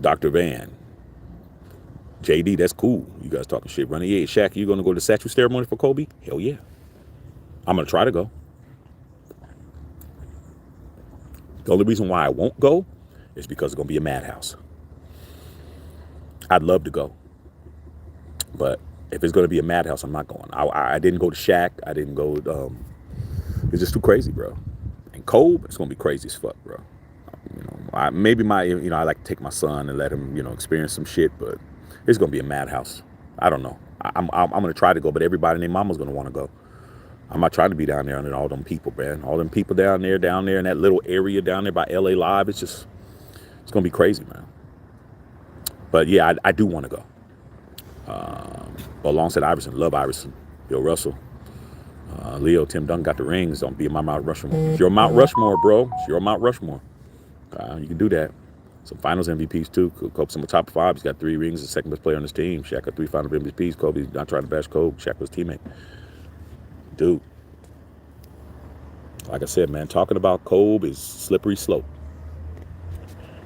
Dr. Van, JD, that's cool. You guys talking shit. Running, yeah, Shaq, you gonna go to the statue ceremony for Kobe? Hell yeah. I'm gonna try to go. The only reason why I won't go is because it's gonna be a madhouse. I'd love to go, but if it's gonna be a madhouse, I'm not going. I didn't go to Shaq. I didn't go. It's just too crazy, bro. And Kobe, it's gonna be crazy as fuck, bro. You know, I like to take my son and let him, experience some shit, but it's gonna be a madhouse. I don't know. I'm gonna try to go, but everybody and their mama's gonna want to go. I'm not trying to be down there under all them people, man. All them people down there in that little area down there by LA Live. It's gonna be crazy, man. But yeah, I do want to go. Alongside Iverson, love Iverson, Bill Russell, Leo, Tim Duncan got the rings. Don't be in my Mount Rushmore. It's your Mount Rushmore, bro. It's your Mount Rushmore. You can do that. Some finals MVPs too. Kobe's in the top 5. He's got 3 rings. The second best player on his team. Shaq got 3 final MVPs. Kobe's not trying to bash Kobe. Shaq was his teammate. Dude. Like I said, man, talking about Kobe is slippery slope.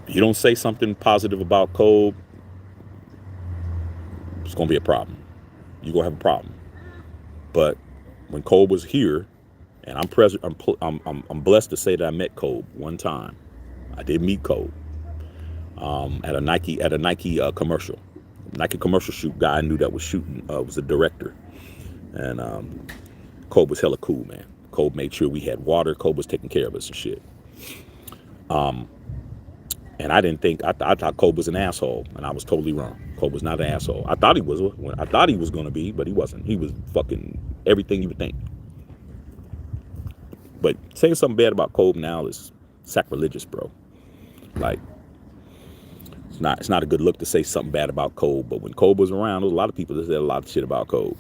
If you don't say something positive about Kobe, it's gonna be a problem. You're gonna have a problem. But when Kobe was here, and I'm blessed to say that I met Kobe one time. I did meet Kobe at a Nike commercial. Nike commercial shoot guy I knew that was shooting was a director, and Kobe was hella cool, man. Kobe made sure we had water. Kobe was taking care of us and shit. And I thought Kobe was an asshole, and I was totally wrong. Kobe was not an asshole. I thought he was going to be, but he wasn't. He was fucking everything you would think. But saying something bad about Kobe now is sacrilegious, bro. Like, it's not a good look to say something bad about Kobe. But when Kobe was around, there was a lot of people that said a lot of shit about Kobe.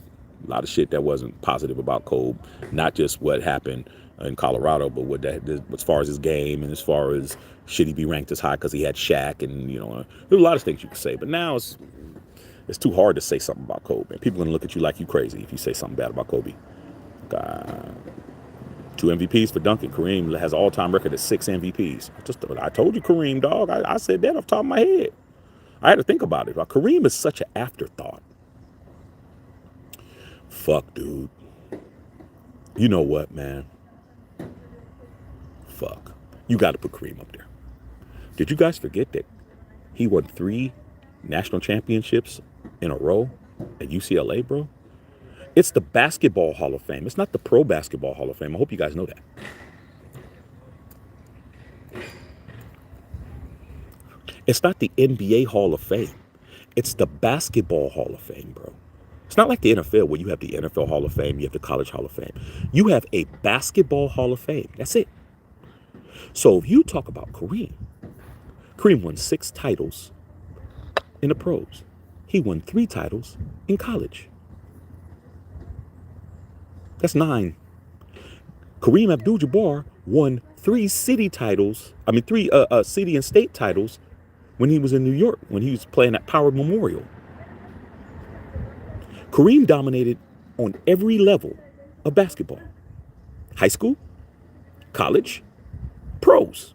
A lot of shit that wasn't positive about Kobe. Not just what happened in Colorado, but what that, as far as his game and as far as should he be ranked as high because he had Shaq, and there's a lot of things you could say. But now it's too hard to say something about Kobe. And people are gonna look at you like you crazy if you say something bad about Kobe. 2 MVPs for Duncan. Kareem has an all-time record of 6 MVPs. I told you Kareem, dog. I said that off the top of my head. I had to think about it. Kareem is such an afterthought. Fuck, dude. You know what, man? Fuck. You got to put Kareem up there. Did you guys forget that he won 3 national championships in a row at UCLA, bro? It's the Basketball Hall of Fame. It's not the Pro Basketball Hall of Fame. I hope you guys know that. It's not the NBA Hall of Fame. It's the Basketball Hall of Fame, bro. It's not like the NFL where you have the NFL Hall of Fame, you have the College Hall of Fame. You have a Basketball Hall of Fame. That's it. So if you talk about Kareem won 6 titles in the pros. He won 3 titles in college. That's 9. Kareem Abdul-Jabbar won 3 city titles. 3 city and state titles when he was in New York, when he was playing at Power Memorial. Kareem dominated on every level of basketball. High school, college, pros.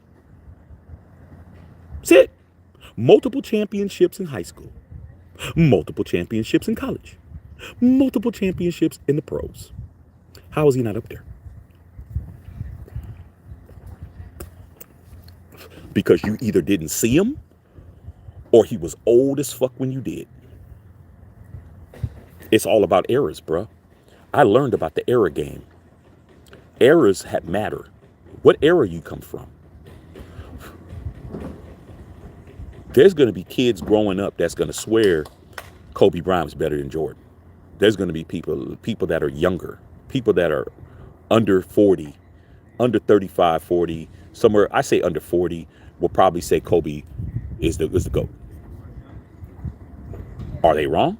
That's it. Multiple championships in high school. Multiple championships in college. Multiple championships in the pros. How is he not up there? Because you either didn't see him or he was old as fuck when you did. It's all about eras, bro. I learned about the era game. Eras matter. What era you come from? There's going to be kids growing up that's going to swear Kobe Bryant's better than Jordan. There's going to be people that are younger, people that are under 40, under 35, 40, somewhere, I say under 40, will probably say Kobe is the GOAT. Are they wrong?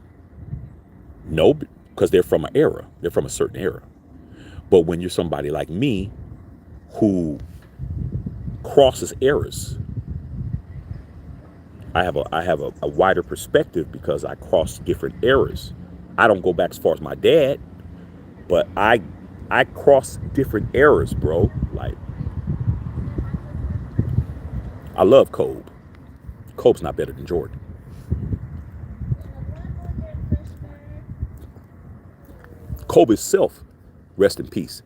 No, because they're from an era. They're from a certain era. But when you're somebody like me who crosses eras, I have a wider perspective because I cross different eras. I don't go back as far as my dad, but I cross different eras, bro. Like, I love Kobe. Kobe's not better than Jordan. Kobe himself, rest in peace,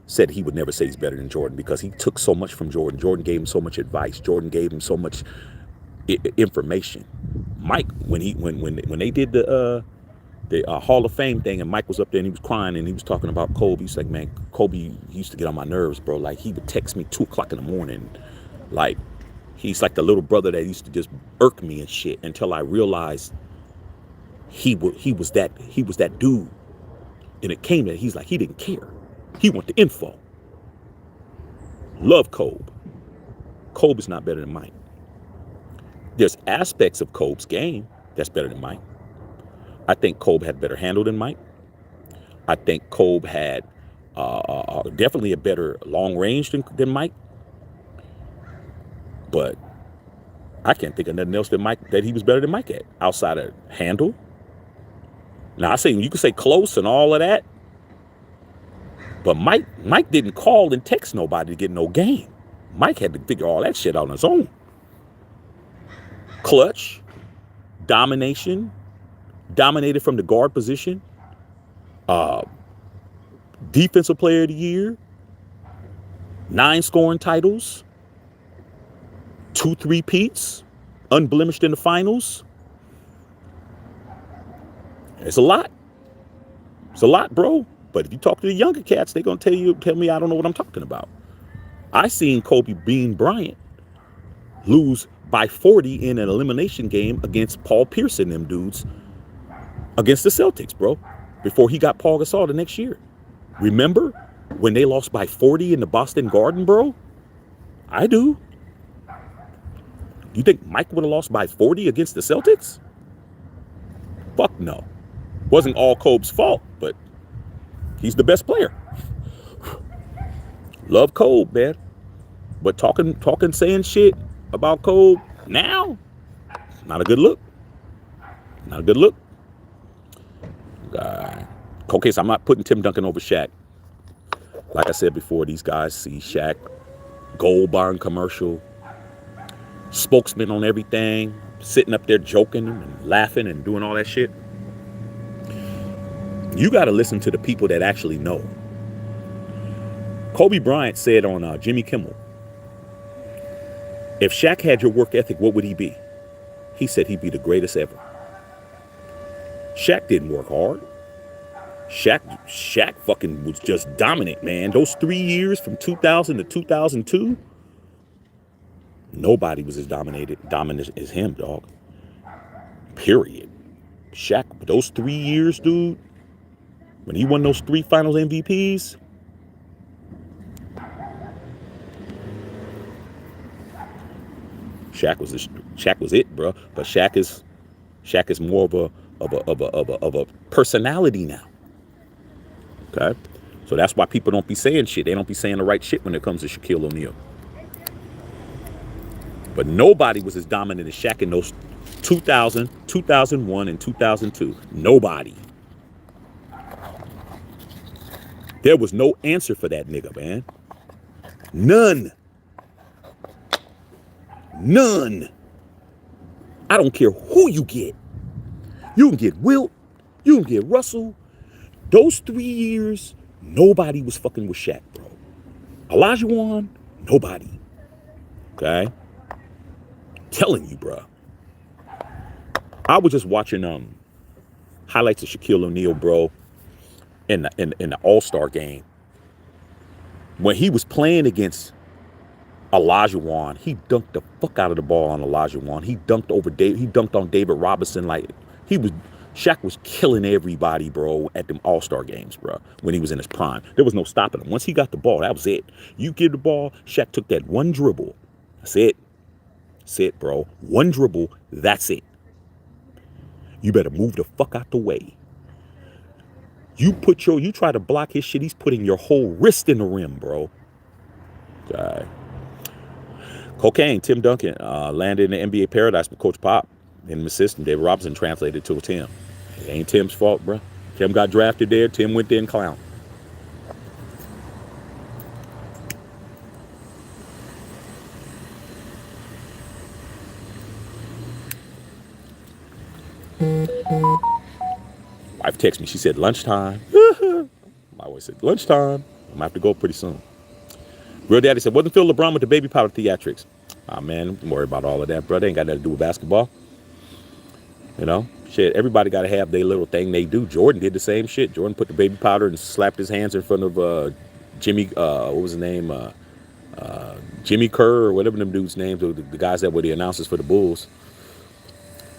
said he would never say he's better than Jordan because he took so much from Jordan. Jordan gave him so much advice. Jordan gave him so much information. Mike, when they did the Hall of Fame thing, and Mike was up there and he was crying and he was talking about Kobe. He's like, man, Kobe used to get on my nerves, bro. Like, he would text me 2 o'clock in the morning. Like, he's like the little brother that used to just irk me and shit until I realized he was that dude. And it came that he's like, he didn't care. He wanted the info. Love Kobe. Kobe's not better than Mike. There's aspects of Kobe's game that's better than Mike. I think Kobe had better handle than Mike. I think Kobe had definitely a better long range than Mike. But I can't think of nothing else that he was better than Mike at outside of handle. Now, I say you could say close and all of that, but Mike didn't call and text nobody to get no game. Mike had to figure all that shit out on his own. Clutch, domination, dominated from the guard position, defensive player of the year, 9 scoring titles, 2 3-peats, unblemished in the finals. It's a lot. It's a lot, bro. But if you talk to the younger cats, they're going to tell me I don't know what I'm talking about. I seen Kobe Bean Bryant lose by 40 in an elimination game against Paul Pierce and them dudes against the Celtics, bro, before he got Paul Gasol the next year. Remember? when they lost by 40 in the Boston Garden, bro? I do. You think Mike would have lost by 40 against the Celtics? Fuck no. Wasn't all Kobe's fault, but he's the best player. Love Kobe, man. But talking, saying shit about Kobe now, not a good look. Not a good look. Okay, so I'm not putting Tim Duncan over Shaq. Like I said before, these guys see Shaq, Gold Barn commercial, spokesman on everything, sitting up there joking and laughing and doing all that shit. You got to listen to the people that actually know. Kobe Bryant said on Jimmy Kimmel, if Shaq had your work ethic, what would he be? He said he'd be the greatest ever. Shaq didn't work hard. Shaq fucking was just dominant, man. Those 3 years from 2000 to 2002, nobody was as dominant as him, dog. Period. Shaq, those 3 years, dude, when he won those 3 finals MVPs, Shaq was it, bro. But Shaq is more of a personality now. Okay, so that's why people don't be saying shit. They don't be saying the right shit when it comes to Shaquille O'Neal. But nobody was as dominant as Shaq in those 2000, 2001, and 2002. Nobody. There was no answer for that nigga, man. None. I don't care who you get. You can get Wilt. You can get Russell. Those 3 years, nobody was fucking with Shaq, bro. Olajuwon, nobody. Okay? Telling you, bro. I was just watching highlights of Shaquille O'Neal, bro, in the All-Star game. When he was playing against Olajuwon, he dunked the fuck out of the ball on Olajuwon. He dunked on David Robinson like Shaq was killing everybody, bro, at them All-Star games, bro, when he was in his prime. There was no stopping him. Once he got the ball, that was it. You give the ball, Shaq took that one dribble. That's it. That's it, bro. One dribble, that's it. You better move the fuck out the way. You try to block his shit, he's putting your whole wrist in the rim, bro. Okay. Cocaine, Tim Duncan, landed in the NBA paradise with Coach Pop in the system. David Robinson translated to Tim. It ain't Tim's fault, bro. Tim got drafted there. Tim went there and clown. Wife texted me. She said, lunchtime. My wife said, lunchtime. I'm going to have to go pretty soon. Real Daddy said, wasn't Phil LeBron with the baby powder theatrics? Man, don't worry about all of that, bro. They ain't got nothing to do with basketball. You know, shit, everybody got to have their little thing they do. Jordan did the same shit. Jordan put the baby powder and slapped his hands in front of Jimmy, what was his name? Jimmy Kerr or whatever them dudes' names, the guys that were the announcers for the Bulls.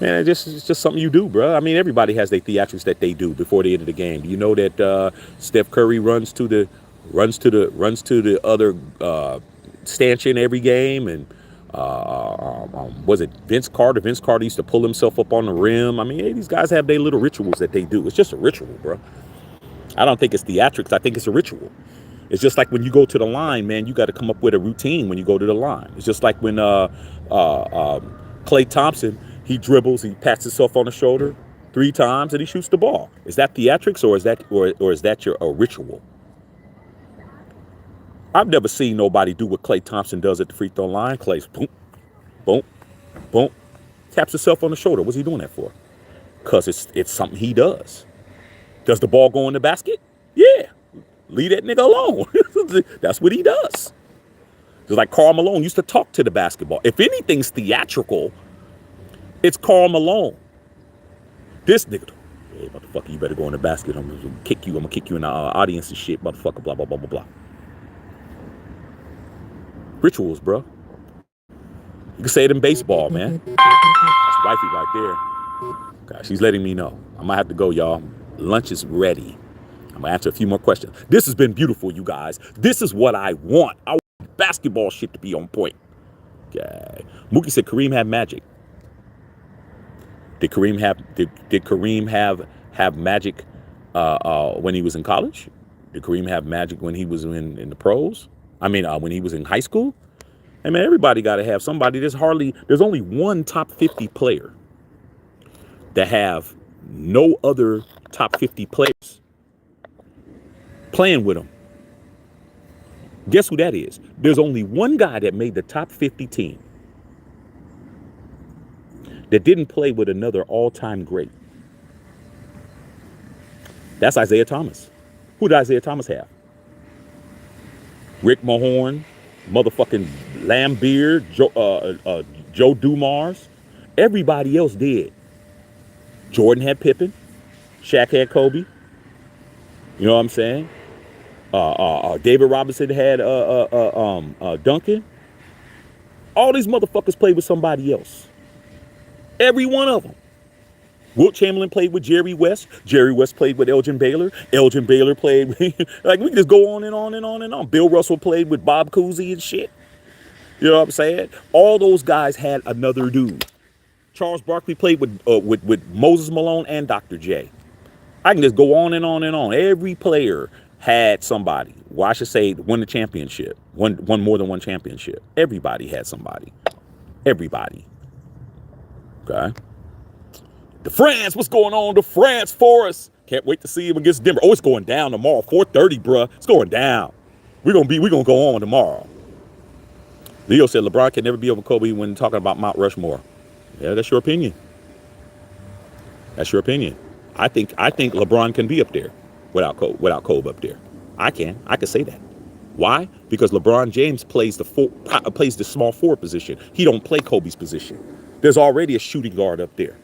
Man, it's just something you do, bro. I mean, everybody has their theatrics that they do before the end of the game. You know that Steph Curry runs to the other stanchion every game, and was it Vince Carter? Vince Carter used to pull himself up on the rim. I mean, hey, these guys have their little rituals that they do. It's just a ritual, bro. I don't think it's theatrics. I think it's a ritual. It's just like when you go to the line, man, you got to come up with a routine when you go to the line. It's just like when Klay Thompson, he dribbles, he pats himself on the shoulder 3 times and he shoots the ball. Is that theatrics or is that your ritual? I've never seen nobody do what Klay Thompson does at the free throw line. Klay's boom, boom, boom, taps himself on the shoulder. What's he doing that for? Because it's something he does. Does the ball go in the basket? Yeah. Leave that nigga alone. That's what he does. Just like Karl Malone used to talk to the basketball. If anything's theatrical, it's Karl Malone. This nigga, hey, motherfucker, you better go in the basket. I'm gonna kick you. I'm gonna kick you in the audience and shit, motherfucker, blah, blah, blah, blah, blah. Rituals, bro. You can say it in baseball, man. That's wifey right there. God, she's letting me know. I might have to go, y'all. Lunch is ready. I'm I'm gonna answer a few more questions. This has been beautiful, you guys. This is what I want. I want basketball shit to be on point. Okay. Mookie said Kareem had magic. Did Kareem have magic when he was in college? Did Kareem have magic when he was in the pros? I mean, when he was in high school? Hey man, everybody got to have somebody. There's only one top 50 player that have no other top 50 players playing with him. Guess who that is? There's only one guy that made the top 50 team that didn't play with another all-time great. That's Isaiah Thomas. Who did Isaiah Thomas have? Rick Mahorn, motherfucking Lambeer, Joe Dumars. Everybody else did. Jordan had Pippen. Shaq had Kobe. You know what I'm saying? David Robinson had Duncan. All these motherfuckers played with somebody else. Every one of them. Wilt Chamberlain played with Jerry West. Jerry West played with Elgin Baylor. Elgin Baylor played with, like, we can just go on and on and on and on. Bill Russell played with Bob Cousy and shit. You know what I'm saying? All those guys had another dude. Charles Barkley played with Moses Malone and Dr. J. I can just go on and on and on. Every player had somebody. Well, I should say won the championship. Won more than one championship. Everybody had somebody. Everybody. Okay. The France, what's going on? The France Forest. Can't wait to see him against Denver. Oh, it's going down tomorrow. 4:30, bruh. It's going down. We're gonna go on tomorrow. Leo said LeBron can never be over Kobe when talking about Mount Rushmore. Yeah, that's your opinion. That's your opinion. I think LeBron can be up there without Kobe up there. I can say that. Why? Because LeBron James plays the small forward position. He don't play Kobe's position. There's already a shooting guard up there.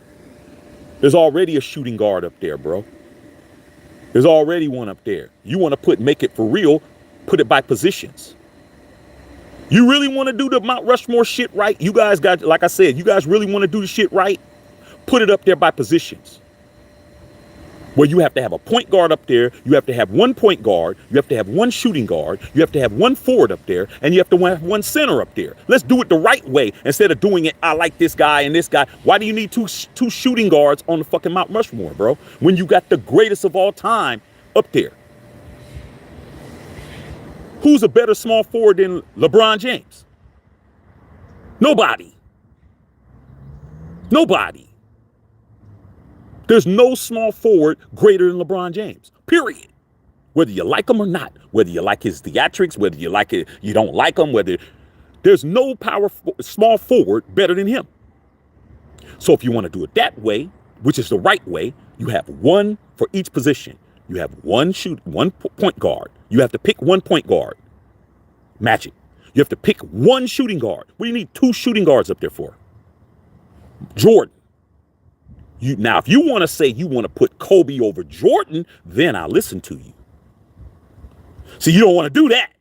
There's already a shooting guard up there, bro. There's already one up there. You want to make it for real, put it by positions. You really want to do the Mount Rushmore shit right? You guys got, like I said, you guys really want to do the shit right? Put it up there by positions. Where you have to have a point guard up there, you have to have one point guard, you have to have one shooting guard, you have to have one forward up there, and you have to have one center up there. Let's do it the right way instead of doing it, I like this guy and this guy. Why do you need two shooting guards on the fucking Mount Rushmore, bro? When you got the greatest of all time up there. Who's a better small forward than LeBron James? Nobody. Nobody. There's no small forward greater than LeBron James, period. Whether you like him or not, whether you like his theatrics, whether you like it, you don't like him, there's no small forward better than him. So if you want to do it that way, which is the right way, you have one for each position. You have one point guard. You have to pick one point guard. Magic. You have to pick one shooting guard. What do you need two shooting guards up there for? Jordan. Now, if you want to say you want to put Kobe over Jordan, then I'll listen to you. See, you don't want to do that.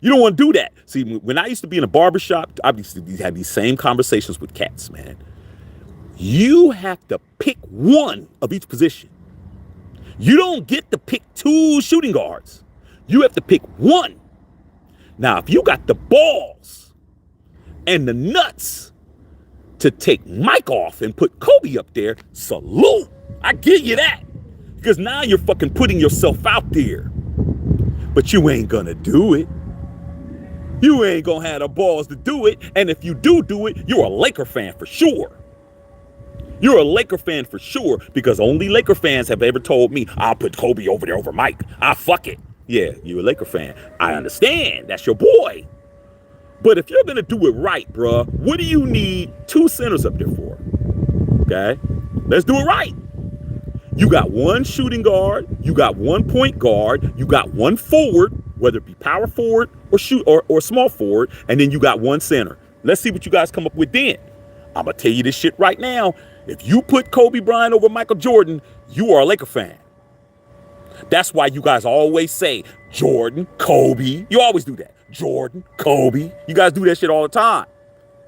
You don't want to do that. See, when I used to be in a barbershop, I used to have these same conversations with cats, man. You have to pick one of each position. You don't get to pick two shooting guards. You have to pick one. Now, if you got the balls and the nuts to take Mike off and put Kobe up there, salute. I give you that. Because now you're fucking putting yourself out there. But you ain't gonna do it. You ain't gonna have the balls to do it. And if you do it, you're a Laker fan for sure. You're a Laker fan for sure, because only Laker fans have ever told me, I'll put Kobe over there over Mike. Fuck it. Yeah, you're a Laker fan. I understand. That's your boy. But if you're going to do it right, bruh, what do you need two centers up there for? Okay? Let's do it right. You got one shooting guard, you got one point guard, you got one forward, whether it be power forward or small forward, and then you got one center. Let's see what you guys come up with then. I'm going to tell you this shit right now. If you put Kobe Bryant over Michael Jordan, you are a Laker fan. That's why you guys always say Jordan, Kobe. You always do that. Jordan, Kobe. You guys do that shit all the time.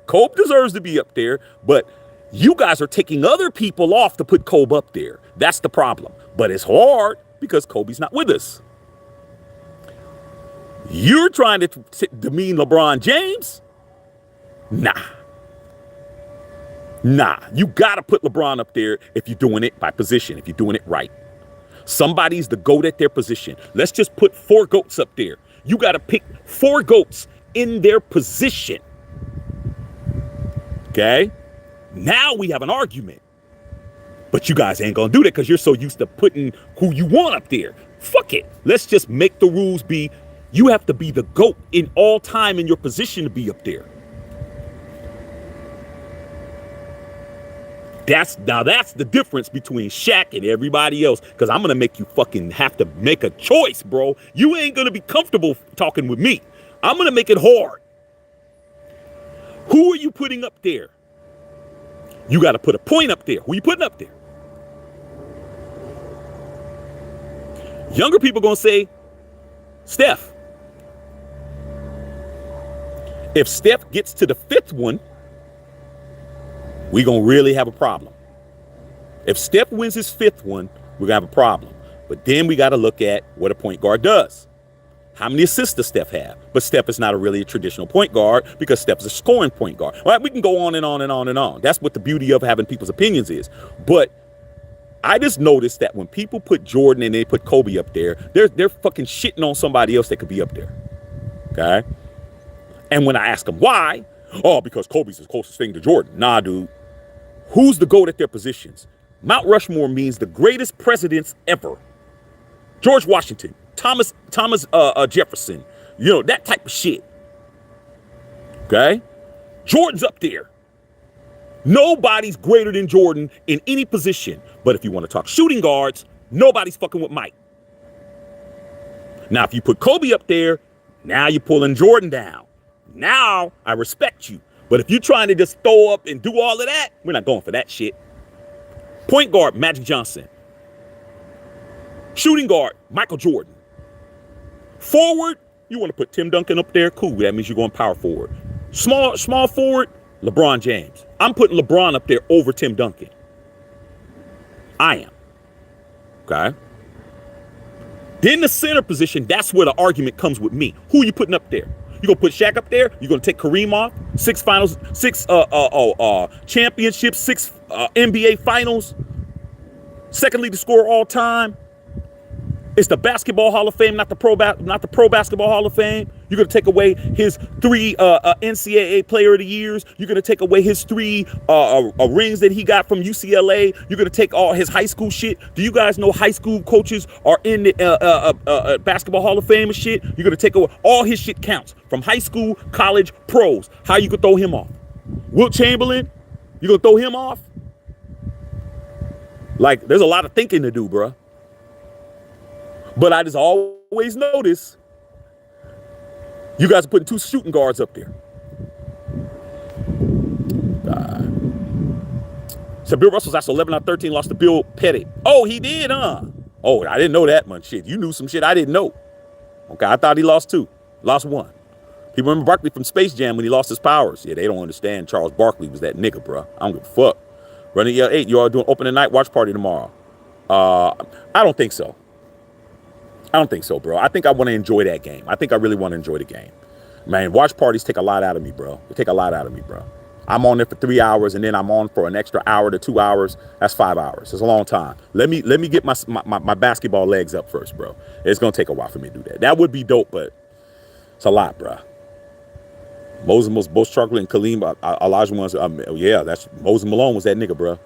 Kobe deserves to be up there, but you guys are taking other people off to put Kobe up there. That's the problem. But it's hard. because Kobe's not with us. You're trying to demean LeBron James? Nah. You got to put LeBron up there if you're doing it by position, if you're doing it right. Somebody's the GOAT at their position. Let's just put 4 GOATs up there. You got to pick 4 GOATs in their position. Okay? Now we have an argument. But you guys ain't going to do that because you're so used to putting who you want up there. Fuck it. Let's just make the rules be you have to be the GOAT in all time in your position to be up there. That's the difference between Shaq and everybody else. Because I'm going to make you fucking have to make a choice, bro. You ain't going to be comfortable talking with me. I'm going to make it hard. Who are you putting up there? You got to put a point up there. Who are you putting up there? Younger people going to say, Steph. If Steph gets to the 5th one, we're going to really have a problem. If Steph wins his 5th one, we're going to have a problem. But then we got to look at what a point guard does. How many assists does Steph have? But Steph is not really a traditional point guard because Steph is a scoring point guard. All right, we can go on and on and on and on. That's what the beauty of having people's opinions is. But I just noticed that when people put Jordan and they put Kobe up there, they're fucking shitting on somebody else that could be up there. Okay? And when I ask them why, oh, because Kobe's the closest thing to Jordan. Nah, dude. Who's the GOAT at their positions? Mount Rushmore means the greatest presidents ever. George Washington, Thomas Jefferson, you know, that type of shit. Okay? Jordan's up there. Nobody's greater than Jordan in any position. But if you want to talk shooting guards, nobody's fucking with Mike. Now, if you put Kobe up there, now you're pulling Jordan down. Now I respect you. But if you're trying to just throw up and do all of that, we're not going for that shit. Point guard, Magic Johnson. Shooting guard, Michael Jordan. Forward, you want to put Tim Duncan up there? Cool. That means you're going power forward. Small forward, LeBron James. I'm putting LeBron up there over Tim Duncan. I am. Okay? Then the center position, that's where the argument comes with me. Who are you putting up there? You gonna put Shaq up there? You gonna take Kareem off? 6 finals, 6 championships, 6 NBA finals, 2nd leading scorer all time. It's the Basketball Hall of Fame, not the Pro Basketball Hall of Fame. You're gonna take away his 3 NCAA Player of the Years. You're gonna take away his 3 rings that he got from UCLA. You're gonna take all his high school shit. Do you guys know high school coaches are in the Basketball Hall of Fame and shit? You're gonna take away all his shit counts from high school, college, pros. How you could throw him off? Wilt Chamberlain, you gonna throw him off? Like, there's a lot of thinking to do, bruh. But I just always notice you guys are putting 2 shooting guards up there. So Bill Russell's after 11 out of 13 lost to Bill Pettit. Oh, he did, huh? Oh, I didn't know that much shit. You knew some shit I didn't know. Okay, I thought he lost 2. Lost 1. People remember Barkley from Space Jam when he lost his powers. Yeah, they don't understand Charles Barkley was that nigga, bro. I don't give a fuck. Running Yell 8, you all doing opening night watch party tomorrow. I don't think so. I don't think so, bro. I think I want to enjoy that game. I think I really want to enjoy the game. Man, watch parties take a lot out of me, bro. They take a lot out of me, bro. I'm on there for 3 hours, and then I'm on for an extra hour to 2 hours. That's 5 hours. It's a long time. Let me get my basketball legs up first, bro. It's gonna take a while for me to do that. That would be dope, but it's a lot, bro. Moses, Bo Chocolate, and Kaleem Olajuwon. Yeah, that's Moses Malone was that nigga, bro.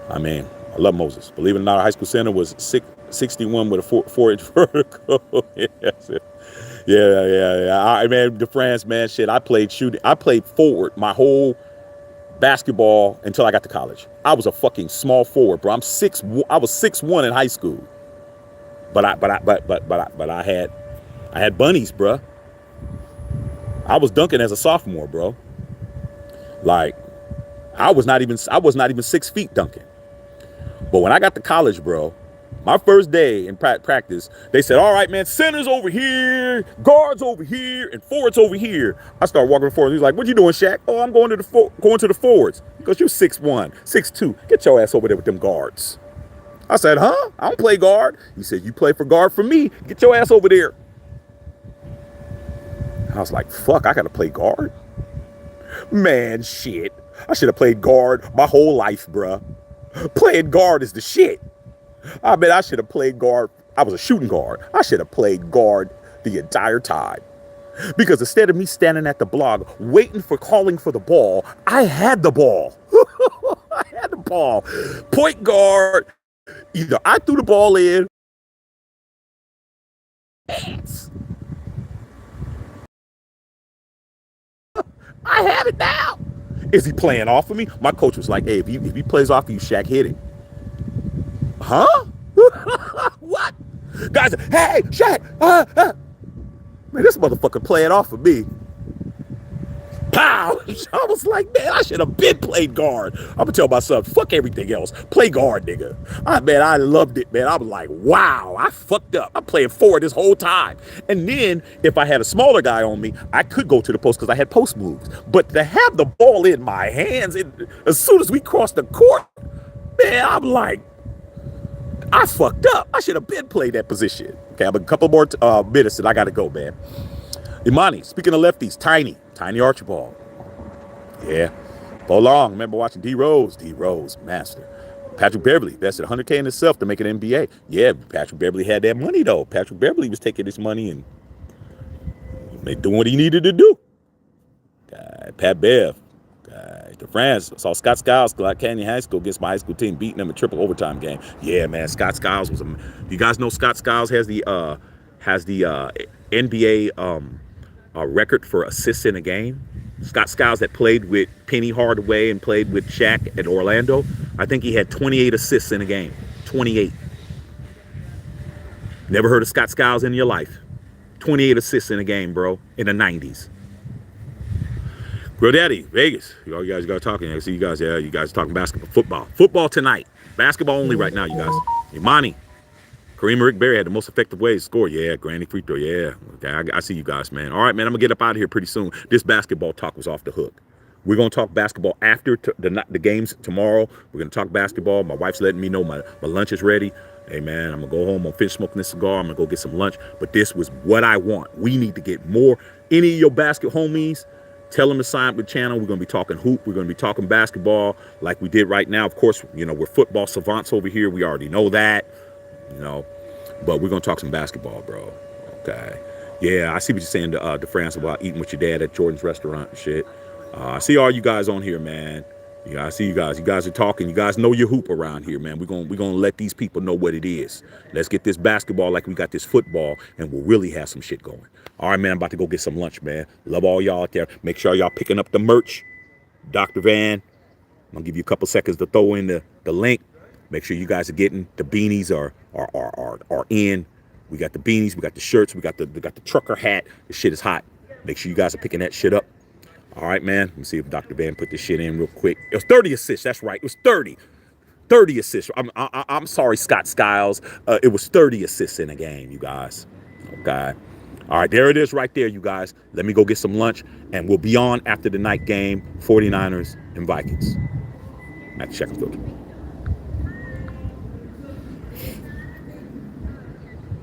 I mean, I love Moses. Believe it or not, our high school center was 61 with a 4-inch vertical. Yeah. Man, DeFrance, man, shit. I played forward my whole basketball until I got to college. I was a fucking small forward, bro. I was 6'1" in high school. But I had bunnies, bro. I was dunking as a sophomore, bro. Like, I was not even 6 feet dunking. But when I got to college, bro, my first day in practice, they said, all right, man, centers over here, guards over here, and forwards over here. I started walking forward. He's like, what you doing, Shaq? Oh, I'm going to the forwards. Because you're 6'1", 6'2". Get your ass over there with them guards. I said, huh? I don't play guard. He said, you play for guard for me. Get your ass over there. I was like, fuck, I got to play guard? Man, shit. I should have played guard my whole life, bruh. Playing guard is the shit. I mean, I should have played guard. I was a shooting guard. I should have played guard the entire time. Because instead of me standing at the block waiting for calling for the ball, I had the ball. I had the ball. Point guard. Either I threw the ball in. I have it now. Is he playing off of me? My coach was like, hey, if he plays off of you, Shaq, hit him. Huh? What? Guys, hey, Shaq. Man, this motherfucker playing off of me. Pow! I was like, man, I should have been played guard. I'm gonna tell myself, fuck everything else. Play guard, nigga. Man, I loved it, man. I was like, wow, I fucked up. I'm playing forward this whole time. And then if I had a smaller guy on me, I could go to the post because I had post moves. But to have the ball in my hands, as soon as we crossed the court, man, I'm like, I fucked up. I should have been played that position. Okay, I have a couple more minutes and I gotta go, man. Imani, speaking of lefties, Tiny Archibald. Yeah. Bo Long, remember watching D Rose, master. Patrick Beverly invested $100K in himself to make an NBA. Yeah, Patrick Beverly had that money though. Patrick Beverly was taking his money and doing what he needed to do. Pat Bev. To France, saw Scott Skiles, Clark Canyon High School against my high school team, beating them in triple overtime game. Yeah, man, Scott Skiles was do you guys know Scott Skiles has the NBA record for assists in a game? Scott Skiles that played with Penny Hardaway and played with Shaq at Orlando. I think he had 28 assists in a game. 28. Never heard of Scott Skiles in your life. 28 assists in a game, bro, in the 90s. Grill Daddy, Vegas. You guys got talking. I see you guys. Yeah, you guys talking basketball, football tonight. Basketball only right now, you guys. Imani, Kareem Rick Barry had the most effective way to score. Yeah, granny free throw. Yeah, okay, I see you guys, man. All right, man. I'm gonna get up out of here pretty soon. This basketball talk was off the hook. We're gonna talk basketball after the games tomorrow. We're gonna talk basketball. My wife's letting me know my lunch is ready. Hey man, I'm gonna go home. I'm gonna finish smoking this cigar. I'm gonna go get some lunch. But this was what I want. We need to get more. Any of your basket homies, tell them to sign up with the channel. We're going to be talking hoop. We're going to be talking basketball like we did right now. Of course, you know, we're football savants over here. We already know that, you know, but we're going to talk some basketball, bro. Okay. Yeah, I see what you're saying to France about eating with your dad at Jordan's restaurant and shit. I see all you guys on here, man. Yeah, I see you guys. You guys are talking. You guys know your hoop around here, man. We're gonna let these people know what it is. Let's get this basketball like we got this football, and we'll really have some shit going. All right, man. I'm about to go get some lunch, man. Love all y'all out there. Make sure y'all picking up the merch. Dr. Van, I'm gonna give you a couple seconds to throw in the link. Make sure you guys are getting the beanies are in. We got the beanies. We got the shirts. We got the trucker hat. This shit is hot. Make sure you guys are picking that shit up. All right, man. Let me see if Dr. Van put this shit in real quick. It was 30 assists. That's right. It was 30 assists. I'm sorry, Scott Skiles. It was 30 assists in a game, you guys. Okay. All right, there it is right there, you guys. Let me go get some lunch, and we'll be on after the night game, 49ers and Vikings. Matthew Shack on Filter.